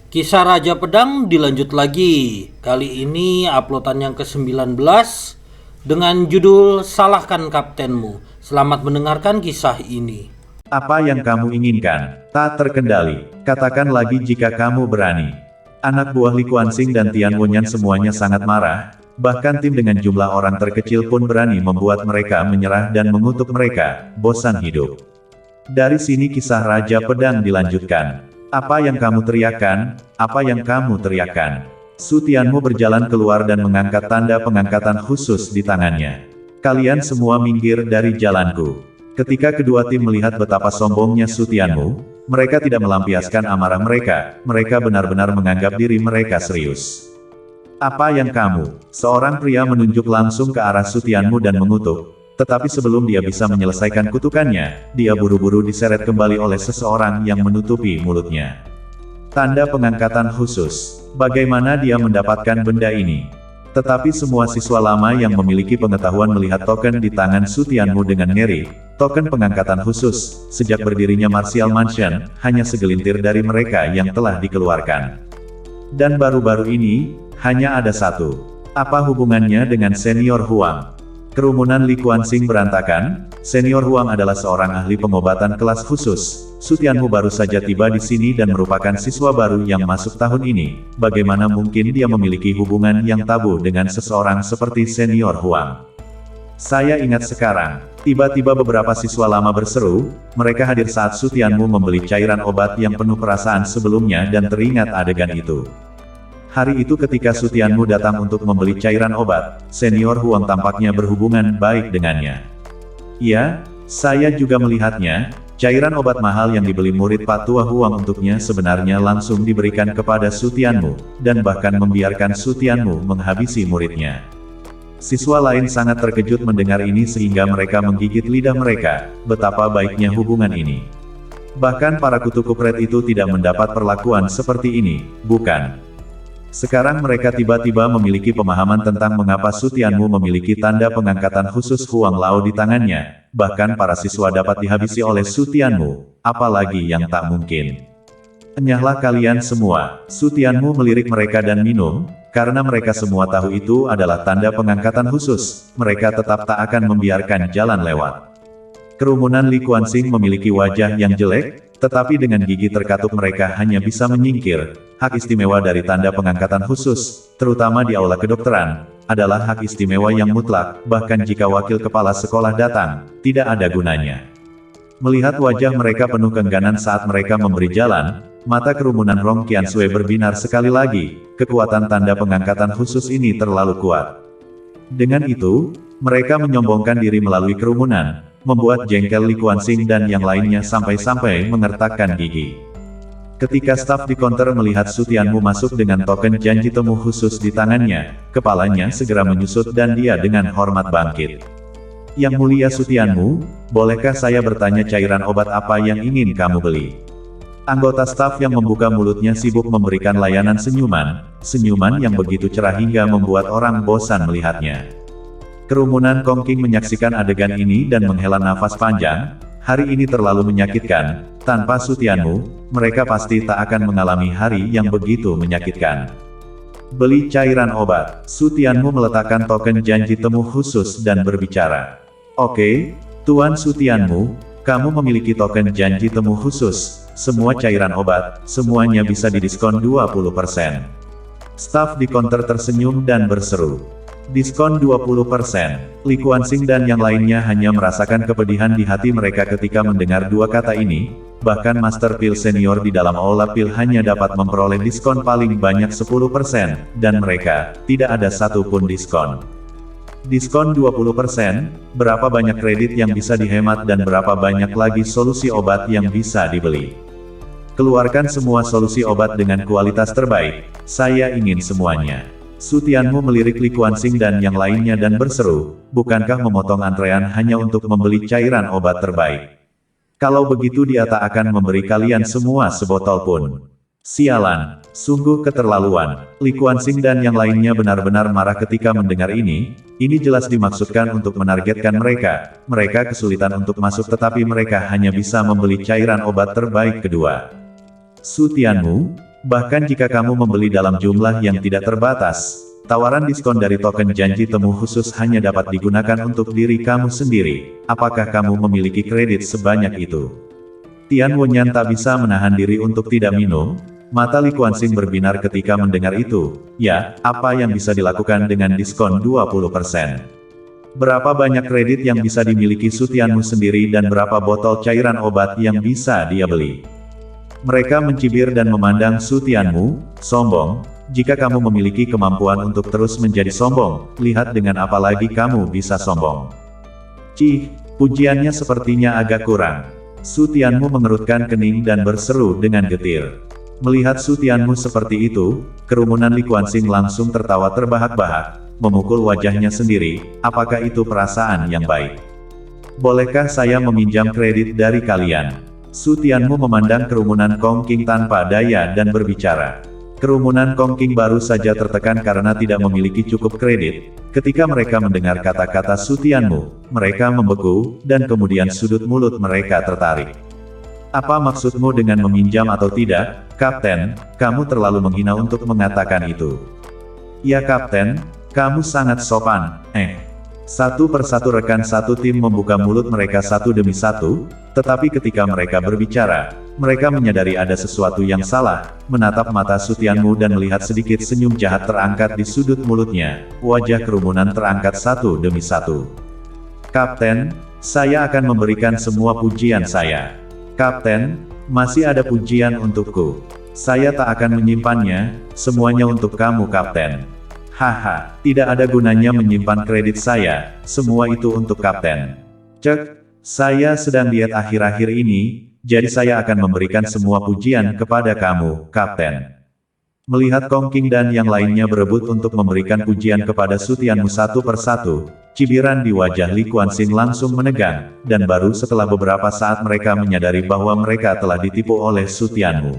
Kisah Raja Pedang dilanjut lagi. Kali ini uploadan yang ke-19 dengan judul Salahkan Kaptenmu. Selamat mendengarkan kisah ini. Apa yang kamu inginkan? Tak terkendali. Katakan lagi jika kamu berani. Anak buah Li Kuansing dan Tian Wonyan semuanya sangat marah. Bahkan tim dengan jumlah orang terkecil pun berani membuat mereka menyerah dan mengutuk mereka, bosan hidup. Dari sini kisah Raja Pedang dilanjutkan. Apa yang kamu teriakkan? Apa yang kamu teriakkan? Su Tianmu berjalan keluar dan mengangkat tanda pengangkatan khusus di tangannya. Kalian semua minggir dari jalanku. Ketika kedua tim melihat betapa sombongnya Su Tianmu, mereka tidak melampiaskan amarah mereka, mereka benar-benar menganggap diri mereka serius. Apa yang kamu? Seorang pria menunjuk langsung ke arah Su Tianmu dan mengutuk. Tetapi sebelum dia bisa menyelesaikan kutukannya, dia buru-buru diseret kembali oleh seseorang yang menutupi mulutnya. Tanda pengangkatan khusus. Bagaimana dia mendapatkan benda ini? Tetapi semua siswa lama yang memiliki pengetahuan melihat token di tangan Su Tianmu dengan ngeri. Token pengangkatan khusus, sejak berdirinya Martial Mansion, hanya segelintir dari mereka yang telah dikeluarkan. Dan baru-baru ini, hanya ada satu. Apa hubungannya dengan Senior Huang? Kerumunan Li Kuansing berantakan. Senior Huang adalah seorang ahli pengobatan kelas khusus. Su Tianmu baru saja tiba di sini dan merupakan siswa baru yang masuk tahun ini. Bagaimana mungkin dia memiliki hubungan yang tabu dengan seseorang seperti Senior Huang? Saya ingat sekarang. Tiba-tiba beberapa siswa lama berseru. Mereka hadir saat Su Tianmu membeli cairan obat yang penuh perasaan sebelumnya dan teringat adegan itu. Hari itu ketika Su Tianmu datang untuk membeli cairan obat, Senior Huang tampaknya berhubungan baik dengannya. Ya, saya juga melihatnya. Cairan obat mahal yang dibeli murid Pak Tua Huang untuknya sebenarnya langsung diberikan kepada Su Tianmu, dan bahkan membiarkan Su Tianmu menghabisi muridnya. Siswa lain sangat terkejut mendengar ini sehingga mereka menggigit lidah mereka, betapa baiknya hubungan ini. Bahkan para kutu kupret itu tidak mendapat perlakuan seperti ini, bukan? Sekarang mereka tiba-tiba memiliki pemahaman tentang mengapa Su Tianmu memiliki tanda pengangkatan khusus Huang Lao di tangannya. Bahkan para siswa dapat dihabisi oleh Su Tianmu, apalagi yang tak mungkin. Enyahlah kalian semua. Su Tianmu melirik mereka dan minum, karena mereka semua tahu itu adalah tanda pengangkatan khusus. Mereka tetap tak akan membiarkan jalan lewat. Kerumunan Li Kuansing memiliki wajah yang jelek, tetapi dengan gigi terkatup mereka hanya bisa menyingkir. Hak istimewa dari tanda pengangkatan khusus, terutama di aula kedokteran, adalah hak istimewa yang mutlak, bahkan jika wakil kepala sekolah datang, tidak ada gunanya. Melihat wajah mereka penuh keengganan saat mereka memberi jalan, mata kerumunan Rong Qiansui berbinar sekali lagi. Kekuatan tanda pengangkatan khusus ini terlalu kuat. Dengan itu, mereka menyombongkan diri melalui kerumunan, membuat jengkel Li Kuansing dan yang lainnya sampai-sampai mengertakkan gigi. Ketika staf di konter melihat Su Tianmu masuk dengan token janji temu khusus di tangannya, kepalanya segera menyusut dan dia dengan hormat bangkit. Yang mulia Su Tianmu, bolehkah saya bertanya cairan obat apa yang ingin kamu beli? Anggota staf yang membuka mulutnya sibuk memberikan layanan senyuman, senyuman yang begitu cerah hingga membuat orang bosan melihatnya. Kerumunan Kongking menyaksikan adegan ini dan menghela nafas panjang. Hari ini terlalu menyakitkan. Tanpa Su Tianmu, mereka pasti tak akan mengalami hari yang begitu menyakitkan. Beli cairan obat. Su Tianmu meletakkan token janji temu khusus dan berbicara. Oke, Tuan Su Tianmu, kamu memiliki token janji temu khusus. Semua cairan obat, semuanya bisa didiskon 20%. Staf di konter tersenyum dan berseru. Diskon 20%. Li Kuansing dan yang lainnya hanya merasakan kepedihan di hati mereka ketika mendengar dua kata ini. Bahkan Master Pil senior di dalam aula pil hanya dapat memperoleh diskon paling banyak 10%, dan mereka, tidak ada satupun diskon. Diskon 20%, berapa banyak kredit yang bisa dihemat dan berapa banyak lagi solusi obat yang bisa dibeli. Keluarkan semua solusi obat dengan kualitas terbaik, saya ingin semuanya. Su Tianmu melirik Li Kuansing dan yang lainnya dan berseru, bukankah memotong antrean hanya untuk membeli cairan obat terbaik? Kalau begitu dia tak akan memberi kalian semua sebotol pun. Sialan, sungguh keterlaluan. Li Kuansing dan yang lainnya benar-benar marah ketika mendengar ini jelas dimaksudkan untuk menargetkan mereka. Mereka kesulitan untuk masuk tetapi mereka hanya bisa membeli cairan obat terbaik kedua. Su Tianmu, Bahkan jika kamu membeli dalam jumlah yang tidak terbatas, tawaran diskon dari token janji temu khusus hanya dapat digunakan untuk diri kamu sendiri. Apakah kamu memiliki kredit sebanyak itu? Tian Wonyan tak bisa menahan diri untuk tidak minum. Mata Li Kuansing berbinar ketika mendengar itu. Ya, apa yang bisa dilakukan dengan diskon 20%? Berapa banyak kredit yang bisa dimiliki Su Tianmu sendiri dan berapa botol cairan obat yang bisa dia beli? Mereka mencibir dan memandang Su Tianmu, sombong. Jika kamu memiliki kemampuan untuk terus menjadi sombong, lihat dengan apa lagi kamu bisa sombong. Cih, pujiannya sepertinya agak kurang. Su Tianmu mengerutkan kening dan berseru dengan getir. Melihat Su Tianmu seperti itu, kerumunan Li Kuansing langsung tertawa terbahak-bahak, memukul wajahnya sendiri. Apakah itu perasaan yang baik? Bolehkah saya meminjam kredit dari kalian? Su Tianmu memandang kerumunan Kong Qing tanpa daya dan berbicara. Kerumunan Kong Qing baru saja tertekan karena tidak memiliki cukup kredit. Ketika mereka mendengar kata-kata Su Tianmu, mereka membeku, dan kemudian sudut mulut mereka tertarik. Apa maksudmu dengan meminjam atau tidak, Kapten? Kamu terlalu menghina untuk mengatakan itu. Ya Kapten, kamu sangat sopan. Satu persatu rekan satu tim membuka mulut mereka satu demi satu, tetapi ketika mereka berbicara, mereka menyadari ada sesuatu yang salah, menatap mata Su Tianmu dan melihat sedikit senyum jahat terangkat di sudut mulutnya. Wajah kerumunan terangkat satu demi satu. Kapten, saya akan memberikan semua pujian saya. Kapten, masih ada pujian untukku. Saya tak akan menyimpannya, semuanya untuk kamu Kapten. Haha, tidak ada gunanya menyimpan kredit saya, semua itu untuk Kapten. Cek, saya sedang diet akhir-akhir ini, jadi saya akan memberikan semua pujian kepada kamu, Kapten. Melihat Kong Qing dan yang lainnya berebut untuk memberikan pujian kepada Su Tianmu satu persatu, cibiran di wajah Li Kuansing langsung menegang, dan baru setelah beberapa saat mereka menyadari bahwa mereka telah ditipu oleh Su Tianmu.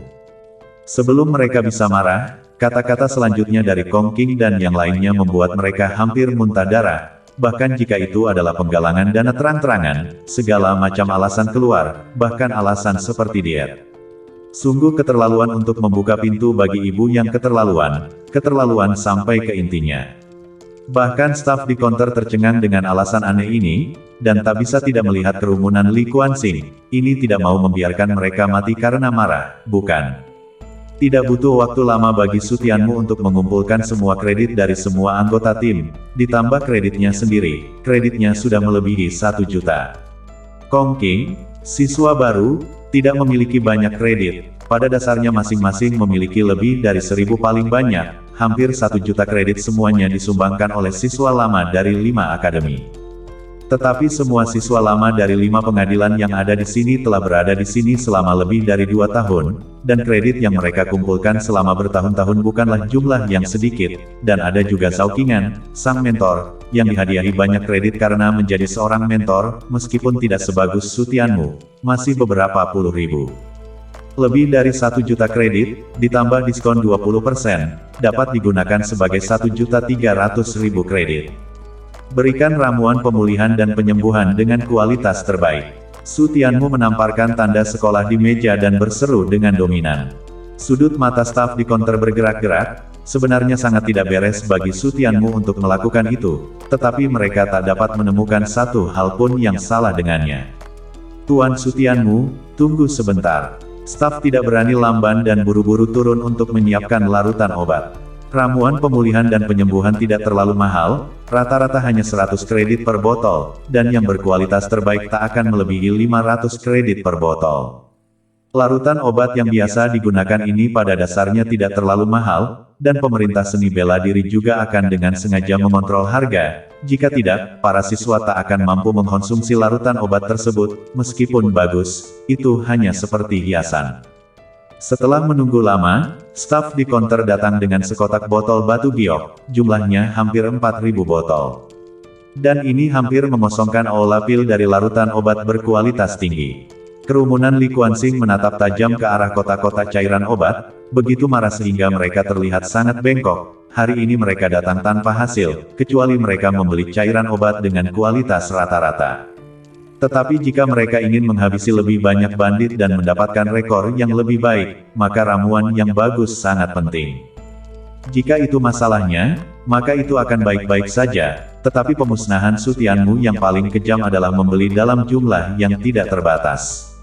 Sebelum mereka bisa marah, kata-kata selanjutnya dari Kong Qing dan yang lainnya membuat mereka hampir muntah darah. Bahkan jika itu adalah penggalangan dana terang-terangan, segala macam alasan keluar, bahkan alasan seperti diet. Sungguh keterlaluan untuk membuka pintu bagi ibu yang keterlaluan sampai ke intinya. Bahkan staf di konter tercengang dengan alasan aneh ini, dan tak bisa tidak melihat kerumunan Li Kuansing. Ini tidak mau membiarkan mereka mati karena marah, bukan? Tidak butuh waktu lama bagi Su Tianmu untuk mengumpulkan semua kredit dari semua anggota tim, ditambah kreditnya sendiri, kreditnya sudah melebihi 1 juta. Kong Qing, siswa baru, tidak memiliki banyak kredit, pada dasarnya masing-masing memiliki lebih dari 1000 paling banyak, hampir 1 juta kredit semuanya disumbangkan oleh siswa lama dari 5 akademi. Tetapi semua siswa lama dari 5 pengadilan yang ada di sini telah berada di sini selama lebih dari 2 tahun, dan kredit yang mereka kumpulkan selama bertahun-tahun bukanlah jumlah yang sedikit, dan ada juga Zhao Qingan, sang mentor, yang dihadiahi banyak kredit karena menjadi seorang mentor, meskipun tidak sebagus Su Tianmu, masih beberapa puluh ribu. Lebih dari 1 juta kredit, ditambah diskon 20%, dapat digunakan sebagai 1.300.000 kredit. Berikan ramuan pemulihan dan penyembuhan dengan kualitas terbaik. Su Tianmu menamparkan tanda sekolah di meja dan berseru dengan dominan. Sudut mata staf di konter bergerak-gerak, sebenarnya sangat tidak beres bagi Su Tianmu untuk melakukan itu, tetapi mereka tak dapat menemukan satu hal pun yang salah dengannya. Tuan Su Tianmu, tunggu sebentar. Staf tidak berani lamban dan buru-buru turun untuk menyiapkan larutan obat. Ramuan pemulihan dan penyembuhan tidak terlalu mahal, rata-rata hanya 100 kredit per botol, dan yang berkualitas terbaik tak akan melebihi 500 kredit per botol. Larutan obat yang biasa digunakan ini pada dasarnya tidak terlalu mahal, dan pemerintah seni bela diri juga akan dengan sengaja mengontrol harga. Jika tidak, para siswa tak akan mampu mengkonsumsi larutan obat tersebut, meskipun bagus, itu hanya seperti hiasan. Setelah menunggu lama, staf di konter datang dengan sekotak botol batu giok, jumlahnya hampir 4.000 botol. Dan ini hampir mengosongkan aula pil dari larutan obat berkualitas tinggi. Kerumunan Li Kuansing menatap tajam ke arah kotak-kotak cairan obat, begitu marah sehingga mereka terlihat sangat bengkok. Hari ini mereka datang tanpa hasil, kecuali mereka membeli cairan obat dengan kualitas rata-rata. Tetapi jika mereka ingin menghabisi lebih banyak bandit dan mendapatkan rekor yang lebih baik, maka ramuan yang bagus sangat penting. Jika itu masalahnya, maka itu akan baik-baik saja, tetapi pemusnahan Su Tianmu yang paling kejam adalah membeli dalam jumlah yang tidak terbatas.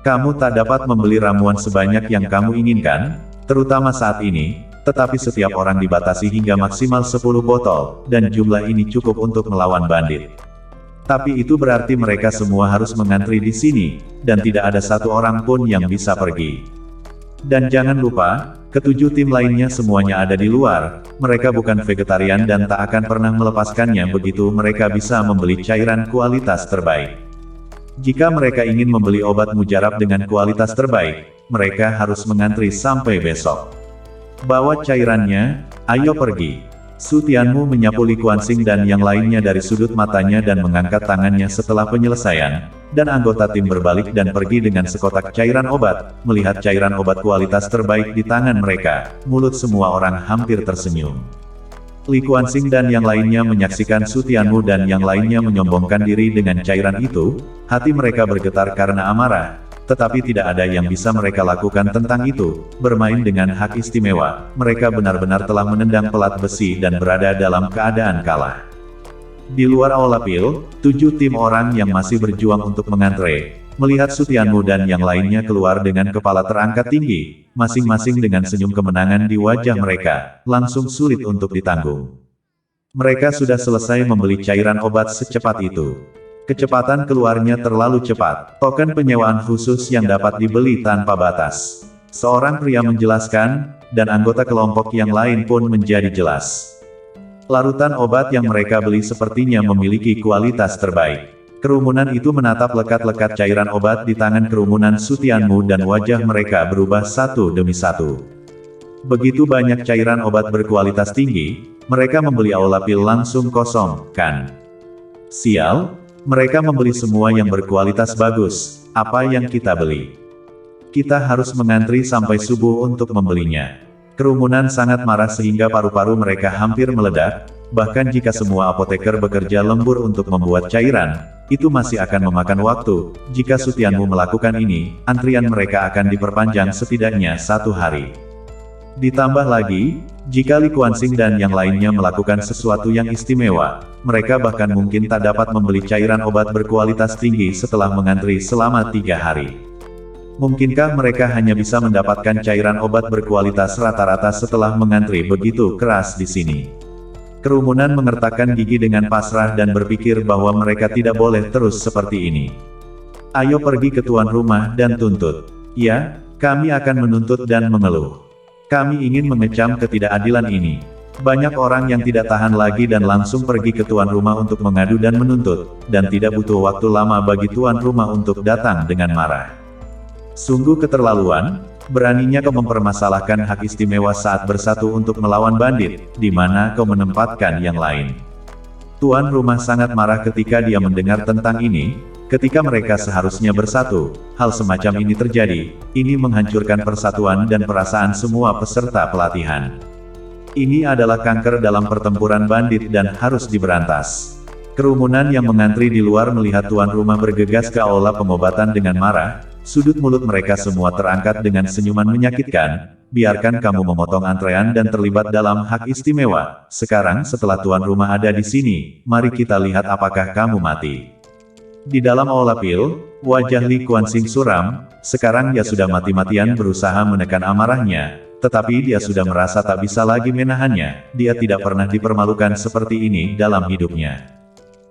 Kamu tak dapat membeli ramuan sebanyak yang kamu inginkan, terutama saat ini, tetapi setiap orang dibatasi hingga maksimal 10 botol, dan jumlah ini cukup untuk melawan bandit. Tapi itu berarti mereka semua harus mengantri di sini, dan tidak ada satu orang pun yang bisa pergi. Dan jangan lupa, ketujuh tim lainnya semuanya ada di luar, mereka bukan vegetarian dan tak akan pernah melepaskannya begitu mereka bisa membeli cairan kualitas terbaik. Jika mereka ingin membeli obat mujarab dengan kualitas terbaik, mereka harus mengantri sampai besok. Bawa cairannya, ayo pergi. Su Tianmu menyapu Li Kuansing dan yang lainnya dari sudut matanya dan mengangkat tangannya setelah penyelesaian, dan anggota tim berbalik dan pergi dengan sekotak cairan obat. Melihat cairan obat kualitas terbaik di tangan mereka, mulut semua orang hampir tersenyum. Li Kuansing dan yang lainnya menyaksikan Su Tianmu dan yang lainnya menyombongkan diri dengan cairan itu, hati mereka bergetar karena amarah. Tetapi tidak ada yang bisa mereka lakukan tentang itu, bermain dengan hak istimewa, mereka benar-benar telah menendang pelat besi dan berada dalam keadaan kalah. Di luar Aula Pil, 7 tim orang yang masih berjuang untuk mengantre, melihat Su Tianmu dan yang lainnya keluar dengan kepala terangkat tinggi, masing-masing dengan senyum kemenangan di wajah mereka, langsung sulit untuk ditanggung. Mereka sudah selesai membeli cairan obat secepat itu. Kecepatan keluarnya terlalu cepat. Token penyewaan khusus yang dapat dibeli tanpa batas. Seorang pria menjelaskan, dan anggota kelompok yang lain pun menjadi jelas. Larutan obat yang mereka beli sepertinya memiliki kualitas terbaik. Kerumunan itu menatap lekat-lekat cairan obat di tangan kerumunan Su Tianmu dan wajah mereka berubah satu demi satu. Begitu banyak cairan obat berkualitas tinggi, mereka membeli Aula Pil langsung kosong, kan? Sial! Mereka membeli semua yang berkualitas bagus. Apa yang kita beli? Kita harus mengantri sampai subuh untuk membelinya. Kerumunan sangat marah sehingga paru-paru mereka hampir meledak, bahkan jika semua apoteker bekerja lembur untuk membuat cairan, itu masih akan memakan waktu. Jika Su Tianmu melakukan ini, antrian mereka akan diperpanjang setidaknya 1 hari. Ditambah lagi, jika Li Kuansing dan yang lainnya melakukan sesuatu yang istimewa, mereka bahkan mungkin tak dapat membeli cairan obat berkualitas tinggi setelah mengantri selama 3 hari. Mungkinkah mereka hanya bisa mendapatkan cairan obat berkualitas rata-rata setelah mengantri begitu keras di sini? Kerumunan mengertakkan gigi dengan pasrah dan berpikir bahwa mereka tidak boleh terus seperti ini. Ayo pergi ke tuan rumah dan tuntut. Ya, kami akan menuntut dan mengeluh. Kami ingin mengecam ketidakadilan ini. Banyak orang yang tidak tahan lagi dan langsung pergi ke tuan rumah untuk mengadu dan menuntut, dan tidak butuh waktu lama bagi tuan rumah untuk datang dengan marah. Sungguh keterlaluan, beraninya kau mempermasalahkan hak istimewa saat bersatu untuk melawan bandit, di mana kau menempatkan yang lain. Tuan rumah sangat marah ketika dia mendengar tentang ini. Ketika mereka seharusnya bersatu, hal semacam ini terjadi, ini menghancurkan persatuan dan perasaan semua peserta pelatihan. Ini adalah kanker dalam pertempuran bandit dan harus diberantas. Kerumunan yang mengantri di luar melihat tuan rumah bergegas ke aula pengobatan dengan marah, sudut mulut mereka semua terangkat dengan senyuman menyakitkan. Biarkan kamu memotong antrean dan terlibat dalam hak istimewa. Sekarang setelah tuan rumah ada di sini, mari kita lihat apakah kamu mati. Di dalam Aula Pil, wajah Li Kuansing suram, sekarang dia sudah mati-matian berusaha menekan amarahnya, tetapi dia sudah merasa tak bisa lagi menahannya, dia tidak pernah dipermalukan seperti ini dalam hidupnya.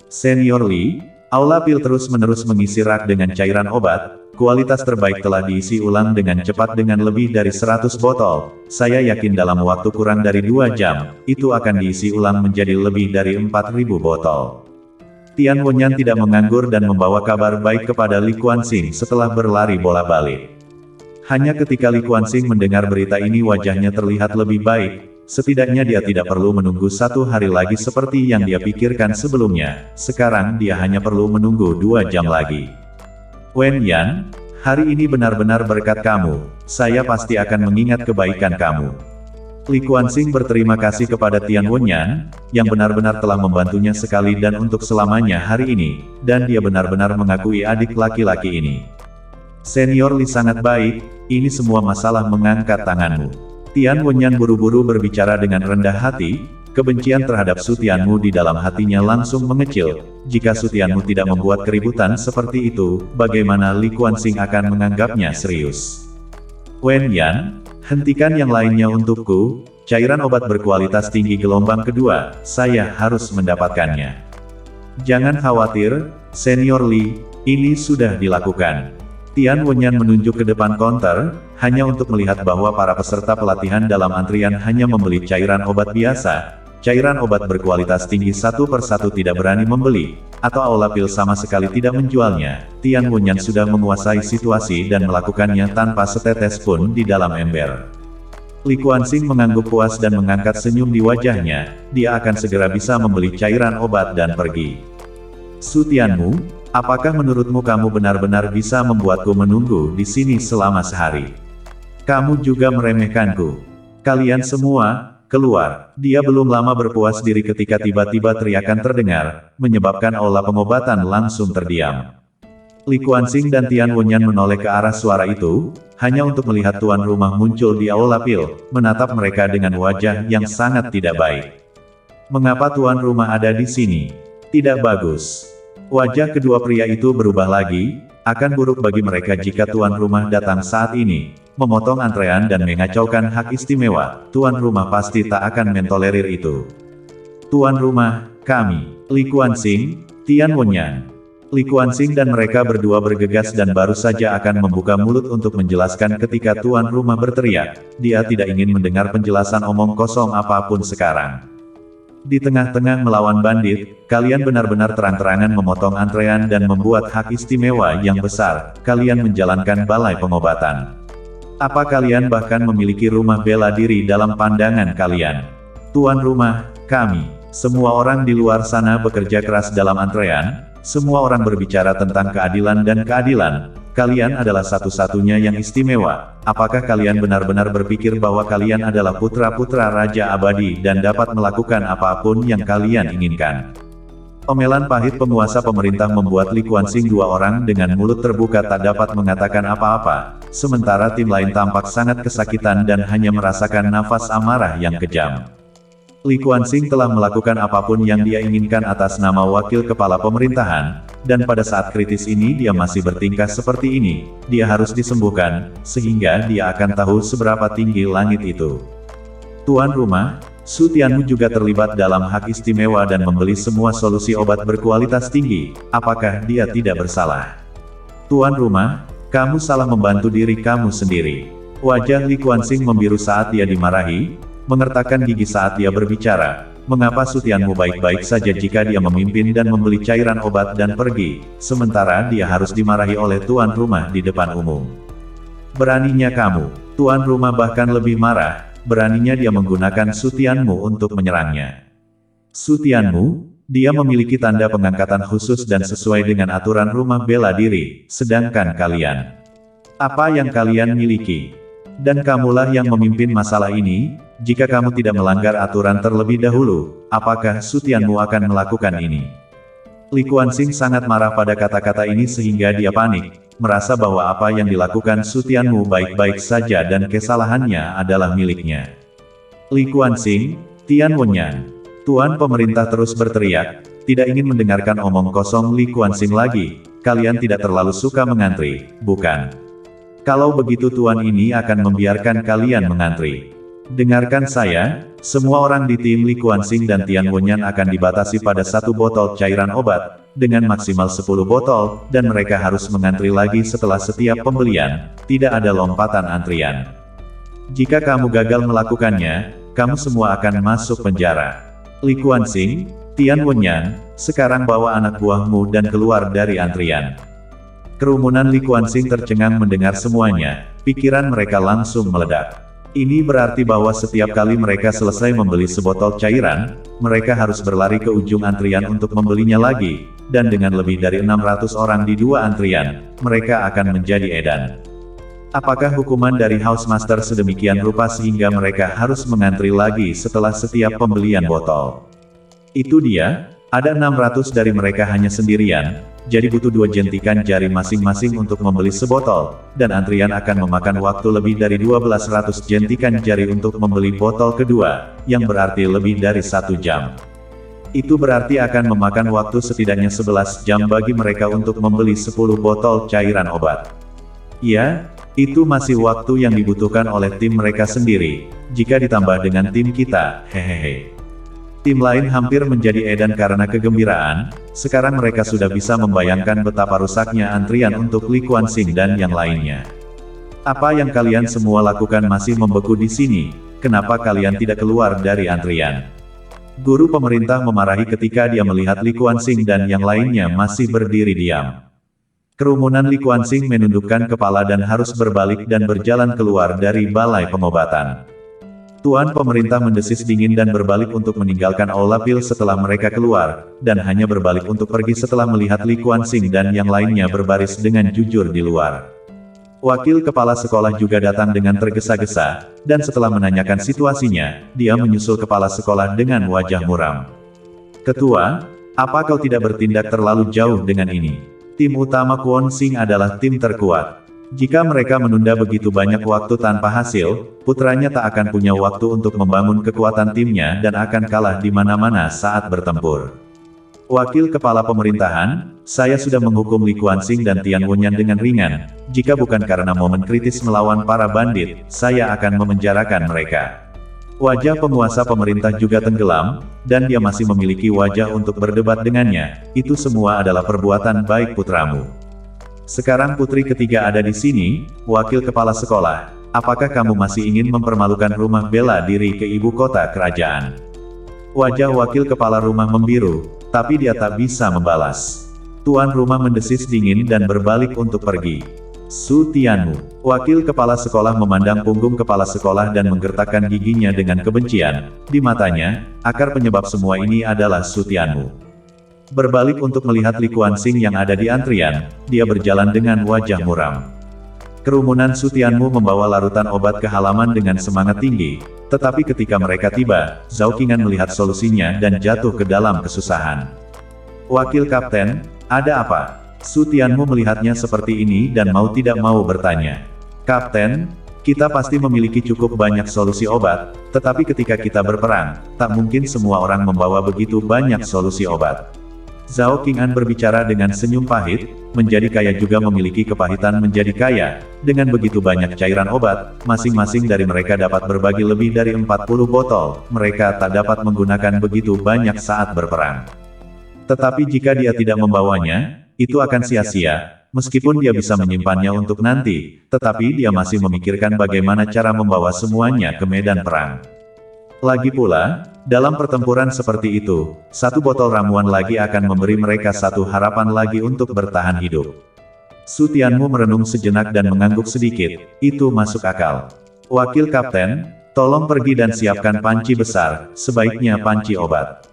Senior Li, Aula Pil terus-menerus mengisi rak dengan cairan obat, kualitas terbaik telah diisi ulang dengan cepat dengan lebih dari 100 botol, saya yakin dalam waktu kurang dari 2 jam, itu akan diisi ulang menjadi lebih dari 4.000 botol. Tian Wenyan tidak menganggur dan membawa kabar baik kepada Li Kuansing setelah berlari bola balik. Hanya ketika Li Kuansing mendengar berita ini wajahnya terlihat lebih baik, setidaknya dia tidak perlu menunggu 1 hari lagi seperti yang dia pikirkan sebelumnya, sekarang dia hanya perlu menunggu 2 jam lagi. Wen Yan, hari ini benar-benar berkat kamu, saya pasti akan mengingat kebaikan kamu. Li Kuansing berterima kasih kepada Tian Wenyan, yang benar-benar telah membantunya sekali dan untuk selamanya hari ini, dan dia benar-benar mengakui adik laki-laki ini. Senior Li sangat baik, ini semua masalah mengangkat tanganmu. Tian Wenyan buru-buru berbicara dengan rendah hati, kebencian terhadap Su Tianmu di dalam hatinya langsung mengecil. Jika Su Tianmu tidak membuat keributan seperti itu, bagaimana Li Kuansing akan menganggapnya serius? Wen Yan, hentikan yang lainnya untukku, cairan obat berkualitas tinggi gelombang kedua, saya harus mendapatkannya. Jangan khawatir, Senior Li, ini sudah dilakukan. Tian Wenyan menunjuk ke depan konter, hanya untuk melihat bahwa para peserta pelatihan dalam antrian hanya membeli cairan obat biasa. Cairan obat berkualitas tinggi satu persatu tidak berani membeli, atau Aula Pil sama sekali tidak menjualnya. Tian Wenyan sudah menguasai situasi dan melakukannya tanpa setetes pun di dalam ember. Li Kuansing mengangguk puas dan mengangkat senyum di wajahnya, dia akan segera bisa membeli cairan obat dan pergi. Su Tianmu, apakah menurutmu kamu benar-benar bisa membuatku menunggu di sini selama sehari? Kamu juga meremehkanku. Kalian semua, keluar. Dia belum lama berpuas diri ketika tiba-tiba teriakan terdengar, menyebabkan aula pengobatan langsung terdiam. Li Kuansing dan Tian Wenyan menoleh ke arah suara itu, hanya untuk melihat tuan rumah muncul di aula pil, menatap mereka dengan wajah yang sangat tidak baik. Mengapa tuan rumah ada di sini? Tidak bagus. Wajah kedua pria itu berubah lagi, akan buruk bagi mereka jika tuan rumah datang saat ini, memotong antrean dan mengacaukan hak istimewa. Tuan rumah pasti tak akan mentolerir itu. Tuan rumah, kami, Li Kuansing, Tian Wenyan. Li Kuansing dan mereka berdua bergegas dan baru saja akan membuka mulut untuk menjelaskan ketika tuan rumah berteriak, dia tidak ingin mendengar penjelasan omong kosong apapun sekarang. Di tengah-tengah melawan bandit, kalian benar-benar terang-terangan memotong antrean dan membuat hak istimewa yang besar, kalian menjalankan balai pengobatan. Apa kalian bahkan memiliki rumah bela diri dalam pandangan kalian? Tuan rumah, kami, semua orang di luar sana bekerja keras dalam antrean, semua orang berbicara tentang keadilan dan keadilan. Kalian adalah satu-satunya yang istimewa. Apakah kalian benar-benar berpikir bahwa kalian adalah putra-putra Raja Abadi dan dapat melakukan apapun yang kalian inginkan? Omelan pahit penguasa pemerintah membuat Li Kuansing dua orang dengan mulut terbuka tak dapat mengatakan apa-apa, sementara tim lain tampak sangat kesakitan dan hanya merasakan nafas amarah yang kejam. Li Kuansing telah melakukan apapun yang dia inginkan atas nama wakil kepala pemerintahan, dan pada saat kritis ini dia masih bertingkah seperti ini, dia harus disembuhkan, sehingga dia akan tahu seberapa tinggi langit itu. Tuan rumah, Su Tianmu juga terlibat dalam hak istimewa dan membeli semua solusi obat berkualitas tinggi, apakah dia tidak bersalah? Tuan rumah, kamu salah membantu diri kamu sendiri. Wajah Li Kuansing membiru saat dia dimarahi, mengertakkan gigi saat dia berbicara. Mengapa Su Tianmu baik-baik saja jika dia memimpin dan membeli cairan obat dan pergi, sementara dia harus dimarahi oleh tuan rumah di depan umum? Beraninya kamu, tuan rumah bahkan lebih marah, beraninya dia menggunakan Su Tianmu untuk menyerangnya. Su Tianmu, dia memiliki tanda pengangkatan khusus dan sesuai dengan aturan rumah bela diri, sedangkan kalian, apa yang kalian miliki? Dan kamulah yang memimpin masalah ini, jika kamu tidak melanggar aturan terlebih dahulu, apakah Su Tianmu akan melakukan ini? Li Kuansing sangat marah pada kata-kata ini sehingga dia panik, merasa bahwa apa yang dilakukan Su Tianmu baik-baik saja dan kesalahannya adalah miliknya. Li Kuansing, Tian Wenyan, tuan pemerintah terus berteriak, tidak ingin mendengarkan omong kosong Li Kuansing lagi, kalian tidak terlalu suka mengantri, bukan? Kalau begitu tuan ini akan membiarkan kalian mengantri. Dengarkan saya, semua orang di tim Li Kuansing dan Tian Wenyan akan dibatasi pada 1 botol cairan obat, dengan maksimal 10 botol, dan mereka harus mengantri lagi setelah setiap pembelian, tidak ada lompatan antrian. Jika kamu gagal melakukannya, kamu semua akan masuk penjara. Li Kuansing, Tian Wenyan, sekarang bawa anak buahmu dan keluar dari antrian. Kerumunan Li Kuansing tercengang mendengar semuanya, pikiran mereka langsung meledak. Ini berarti bahwa setiap kali mereka selesai membeli sebotol cairan, mereka harus berlari ke ujung antrian untuk membelinya lagi, dan dengan lebih dari 600 orang di 2 antrian, mereka akan menjadi edan. Apakah hukuman dari House Master sedemikian rupa sehingga mereka harus mengantri lagi setelah setiap pembelian botol? Itu dia, ada 600 dari mereka hanya sendirian, jadi butuh 2 jentikan jari masing-masing untuk membeli sebotol, dan antrian akan memakan waktu lebih dari 1200 jentikan jari untuk membeli botol kedua, yang berarti lebih dari 1 jam. Itu berarti akan memakan waktu setidaknya 11 jam bagi mereka untuk membeli 10 botol cairan obat. Ya, itu masih waktu yang dibutuhkan oleh tim mereka sendiri, jika ditambah dengan tim kita, hehehe. Tim lain hampir menjadi edan karena kegembiraan, sekarang mereka sudah bisa membayangkan betapa rusaknya antrian untuk Li Kuansing dan yang lainnya. Apa yang kalian semua lakukan masih membeku di sini, kenapa kalian tidak keluar dari antrian? Guru pemerintah memarahi ketika dia melihat Li Kuansing dan yang lainnya masih berdiri diam. Kerumunan Li Kuansing menundukkan kepala dan harus berbalik dan berjalan keluar dari balai pengobatan. Tuan pemerintah mendesis dingin dan berbalik untuk meninggalkan aula pil setelah mereka keluar, dan hanya berbalik untuk pergi setelah melihat Li Kuansing dan yang lainnya berbaris dengan jujur di luar. Wakil kepala sekolah juga datang dengan tergesa-gesa, dan setelah menanyakan situasinya, dia menyusul kepala sekolah dengan wajah muram. Ketua, apa kau tidak bertindak terlalu jauh dengan ini? Tim utama Kuansing adalah tim terkuat. Jika mereka menunda begitu banyak waktu tanpa hasil, putranya tak akan punya waktu untuk membangun kekuatan timnya dan akan kalah di mana-mana saat bertempur. Wakil kepala pemerintahan, saya sudah menghukum Li Kuansing dan Tian Wonyan dengan ringan. Jika bukan karena momen kritis melawan para bandit, saya akan memenjarakan mereka. Wajah penguasa pemerintah juga tenggelam, dan dia masih memiliki wajah untuk berdebat dengannya. Itu semua adalah perbuatan baik putramu. Sekarang putri ketiga ada di sini, wakil kepala sekolah. Apakah kamu masih ingin mempermalukan rumah bela diri ke ibu kota kerajaan? Wajah wakil kepala rumah membiru, tapi dia tak bisa membalas. Tuan rumah mendesis dingin dan berbalik untuk pergi. Su Tianmu, wakil kepala sekolah memandang punggung kepala sekolah dan menggertakkan giginya dengan kebencian. Di matanya, akar penyebab semua ini adalah Su Tianmu. Berbalik untuk melihat Li Kuansing yang ada di antrian, dia berjalan dengan wajah muram. Kerumunan Su Tianmu membawa larutan obat ke halaman dengan semangat tinggi, tetapi ketika mereka tiba, Zhao Qing'an melihat solusinya dan jatuh ke dalam kesusahan. Wakil Kapten, ada apa? Su Tianmu melihatnya seperti ini dan mau tidak mau bertanya. Kapten, kita pasti memiliki cukup banyak solusi obat, tetapi ketika kita berperang, tak mungkin semua orang membawa begitu banyak solusi obat. Zhao Qing'an berbicara dengan senyum pahit, menjadi kaya juga memiliki kepahitan menjadi kaya. Dengan begitu banyak cairan obat, masing-masing dari mereka dapat berbagi lebih dari 40 botol, mereka tak dapat menggunakan begitu banyak saat berperang. Tetapi jika dia tidak membawanya, itu akan sia-sia, meskipun dia bisa menyimpannya untuk nanti, tetapi dia masih memikirkan bagaimana cara membawa semuanya ke medan perang. Lagi pula, dalam pertempuran seperti itu, 1 botol ramuan lagi akan memberi mereka 1 harapan lagi untuk bertahan hidup. Su Tianmu merenung sejenak dan mengangguk sedikit, itu masuk akal. Wakil Kapten, tolong pergi dan siapkan panci besar, sebaiknya panci obat.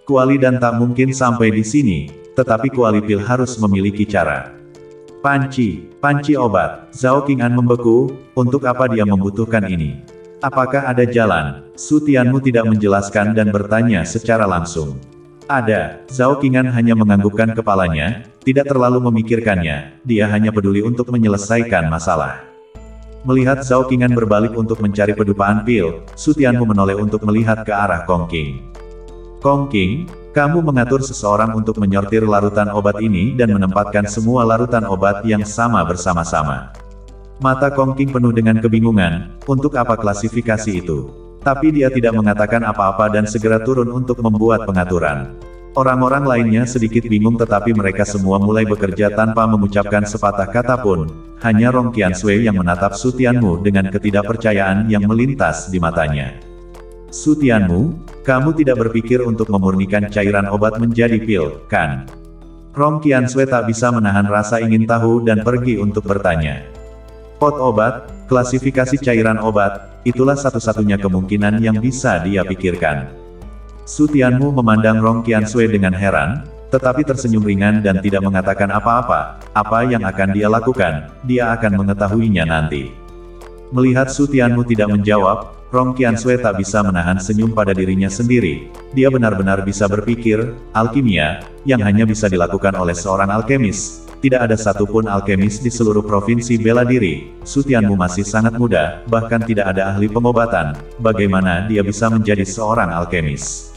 Kuali dan tak mungkin sampai di sini, tetapi kuali pil harus memiliki cara. Panci obat. Zhao Qing'an membeku, untuk apa dia membutuhkan ini? Apakah ada jalan? Su Tianmu tidak menjelaskan dan bertanya secara langsung. Ada. Zhao Qing'an hanya menganggukkan kepalanya, tidak terlalu memikirkannya, dia hanya peduli untuk menyelesaikan masalah. Melihat Zhao Qing'an berbalik untuk mencari pedupaan pil, Su Tianmu menoleh untuk melihat ke arah Kong Qing. Kong Qing, kamu mengatur seseorang untuk menyortir larutan obat ini dan menempatkan semua larutan obat yang sama bersama-sama. Mata Kong Qing penuh dengan kebingungan, untuk apa klasifikasi itu? Tapi dia tidak mengatakan apa-apa dan segera turun untuk membuat pengaturan. Orang-orang lainnya sedikit bingung tetapi mereka semua mulai bekerja tanpa mengucapkan sepatah kata pun. Hanya Rong Qianshui yang menatap Su Tianmu dengan ketidakpercayaan yang melintas di matanya. Su Tianmu, kamu tidak berpikir untuk memurnikan cairan obat menjadi pil, kan? Rong Qianshui tak bisa menahan rasa ingin tahu dan pergi untuk bertanya. Pot obat, klasifikasi cairan obat, itulah satu-satunya kemungkinan yang bisa dia pikirkan. Su Tianmu memandang Rong Qianshui dengan heran, tetapi tersenyum ringan dan tidak mengatakan apa-apa. Apa yang akan dia lakukan, dia akan mengetahuinya nanti. Melihat Su Tianmu tidak menjawab, Rong Qiansui tak bisa menahan senyum pada dirinya sendiri. Dia benar-benar bisa berpikir, alkimia, yang hanya bisa dilakukan oleh seorang alkemis. Tidak ada satupun alkemis di seluruh provinsi bela diri. Su Tianmu masih sangat muda, bahkan tidak ada ahli pengobatan. Bagaimana dia bisa menjadi seorang alkemis?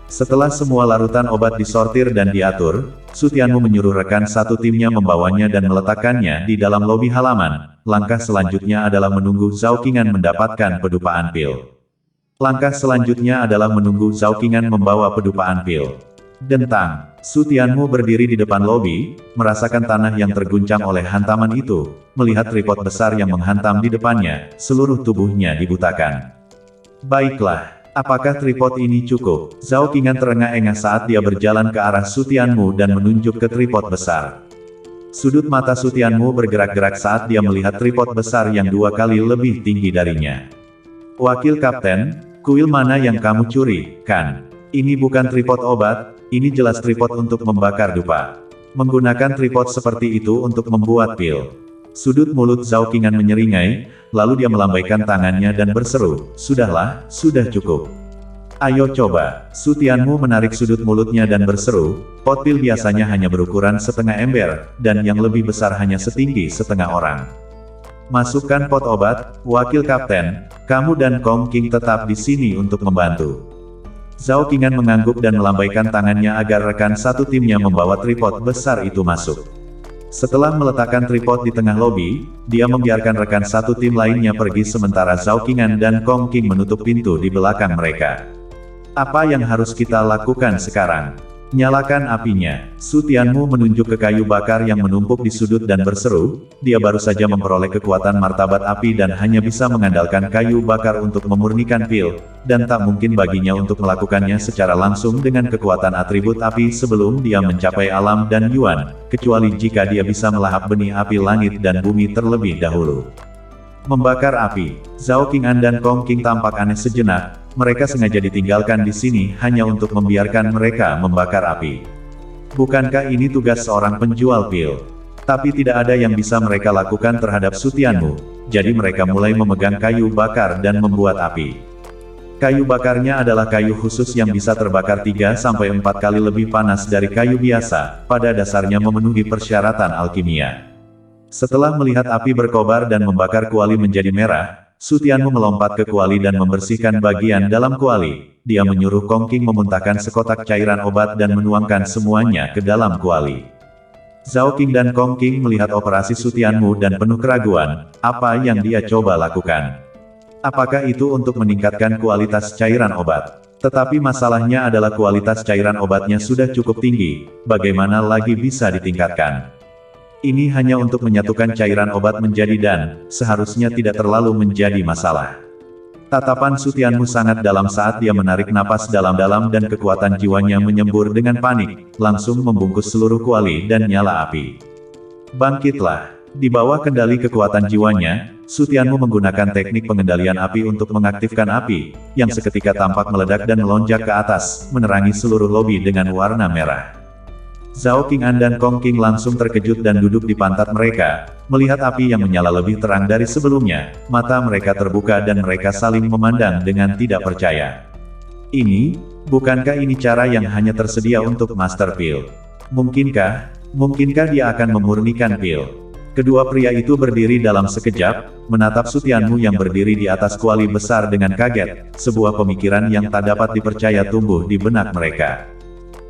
Setelah semua larutan obat disortir dan diatur, Su Tianmu menyuruh rekan satu timnya membawanya dan meletakkannya di dalam lobi halaman. Langkah selanjutnya adalah menunggu Zhao Qingan mendapatkan pedupaan pil. Langkah selanjutnya adalah menunggu Zhao Qingan membawa pedupaan pil. Dentang, Su Tianmu berdiri di depan lobi, merasakan tanah yang terguncang oleh hantaman itu. Melihat tripod besar yang menghantam di depannya, seluruh tubuhnya dibutakan. Baiklah. Apakah tripod ini cukup? Zhao Qingan terengah-engah saat dia berjalan ke arah Su Tianmu dan menunjuk ke tripod besar. Sudut mata Su Tianmu bergerak-gerak saat dia melihat tripod besar yang 2 kali lebih tinggi darinya. Wakil Kapten, kuil mana yang kamu curi, kan? Ini bukan tripod obat, ini jelas tripod untuk membakar dupa. Menggunakan tripod seperti itu untuk membuat pil. Sudut mulut Zhao Qingan menyeringai, lalu dia melambaikan tangannya dan berseru, "Sudahlah, sudah cukup. Ayo coba." Su Tianmu menarik sudut mulutnya dan berseru, "Pot pil biasanya hanya berukuran setengah ember, dan yang lebih besar hanya setinggi setengah orang. Masukkan pot obat, Wakil Kapten, kamu dan Kong Qing tetap di sini untuk membantu." Zhao Qingan mengangguk dan melambaikan tangannya agar rekan satu timnya membawa tripod besar itu masuk. Setelah meletakkan tripod di tengah lobi, dia membiarkan rekan satu tim lainnya pergi sementara Zhao Qingan dan Kong Qing menutup pintu di belakang mereka. Apa yang harus kita lakukan sekarang? Nyalakan apinya. Su Tianmu menunjuk ke kayu bakar yang menumpuk di sudut dan berseru, dia baru saja memperoleh kekuatan martabat api dan hanya bisa mengandalkan kayu bakar untuk memurnikan pil, dan tak mungkin baginya untuk melakukannya secara langsung dengan kekuatan atribut api sebelum dia mencapai alam dan Yuan, kecuali jika dia bisa melahap benih api langit dan bumi terlebih dahulu. Membakar api. Zhao Qingan dan Kong Qing tampak aneh sejenak, mereka sengaja ditinggalkan di sini hanya untuk membiarkan mereka membakar api. Bukankah ini tugas seorang penjual pil? Tapi tidak ada yang bisa mereka lakukan terhadap Su Tianmu, jadi mereka mulai memegang kayu bakar dan membuat api. Kayu bakarnya adalah kayu khusus yang bisa terbakar 3-4 kali lebih panas dari kayu biasa, pada dasarnya memenuhi persyaratan alkimia. Setelah melihat api berkobar dan membakar kuali menjadi merah, Su Tianmu melompat ke kuali dan membersihkan bagian dalam kuali. Dia menyuruh Kong Qing memuntahkan sekotak cairan obat dan menuangkan semuanya ke dalam kuali. Zhao Qing dan Kong Qing melihat operasi Su Tianmu dan penuh keraguan, apa yang dia coba lakukan. Apakah itu untuk meningkatkan kualitas cairan obat? Tetapi masalahnya adalah kualitas cairan obatnya sudah cukup tinggi, bagaimana lagi bisa ditingkatkan? Ini hanya untuk menyatukan cairan obat menjadi dan, seharusnya tidak terlalu menjadi masalah. Tatapan Su Tianmu sangat dalam saat dia menarik napas dalam-dalam dan kekuatan jiwanya menyembur dengan panik, langsung membungkus seluruh kuali dan nyala api. Bangkitlah. Di bawah kendali kekuatan jiwanya, Su Tianmu menggunakan teknik pengendalian api untuk mengaktifkan api, yang seketika tampak meledak dan melonjak ke atas, menerangi seluruh lobi dengan warna merah. Zhao Qingan dan Kong Qing langsung terkejut dan duduk di pantat mereka. Melihat api yang menyala lebih terang dari sebelumnya, mata mereka terbuka dan mereka saling memandang dengan tidak percaya. Bukankah ini cara yang hanya tersedia untuk Master Pil? Mungkinkah dia akan memurnikan pil? Kedua pria itu berdiri dalam sekejap, menatap Su Tianmu yang berdiri di atas kuali besar dengan kaget. Sebuah pemikiran yang tak dapat dipercaya tumbuh di benak mereka.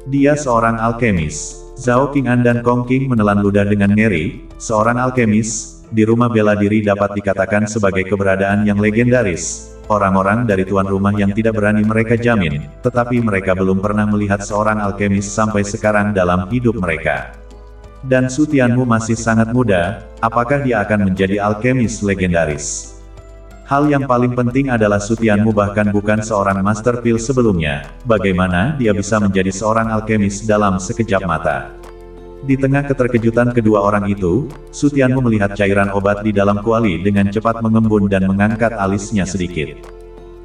Dia seorang alkemis. Zhao Qingan dan Kong Qing menelan ludah dengan ngeri. Seorang alkemis, di rumah bela diri dapat dikatakan sebagai keberadaan yang legendaris. Orang-orang dari tuan rumah yang tidak berani mereka jamin, tetapi mereka belum pernah melihat seorang alkemis sampai sekarang dalam hidup mereka. Dan Su Tianmu masih sangat muda, apakah dia akan menjadi alkemis legendaris? Hal yang paling penting adalah Su Tianmu bahkan bukan seorang Master Pil sebelumnya, bagaimana dia bisa menjadi seorang alkemis dalam sekejap mata. Di tengah keterkejutan kedua orang itu, Su Tianmu melihat cairan obat di dalam kuali dengan cepat mengembun dan mengangkat alisnya sedikit.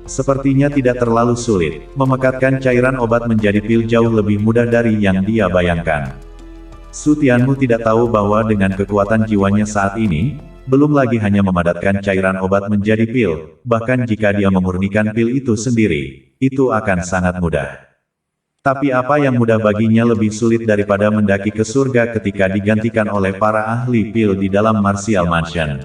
Sepertinya tidak terlalu sulit, memekatkan cairan obat menjadi pil jauh lebih mudah dari yang dia bayangkan. Su Tianmu tidak tahu bahwa dengan kekuatan jiwanya saat ini, belum lagi hanya memadatkan cairan obat menjadi pil, bahkan jika dia memurnikan pil itu sendiri, itu akan sangat mudah. Tapi apa yang mudah baginya lebih sulit daripada mendaki ke surga ketika digantikan oleh para ahli pil di dalam Martial Mansion.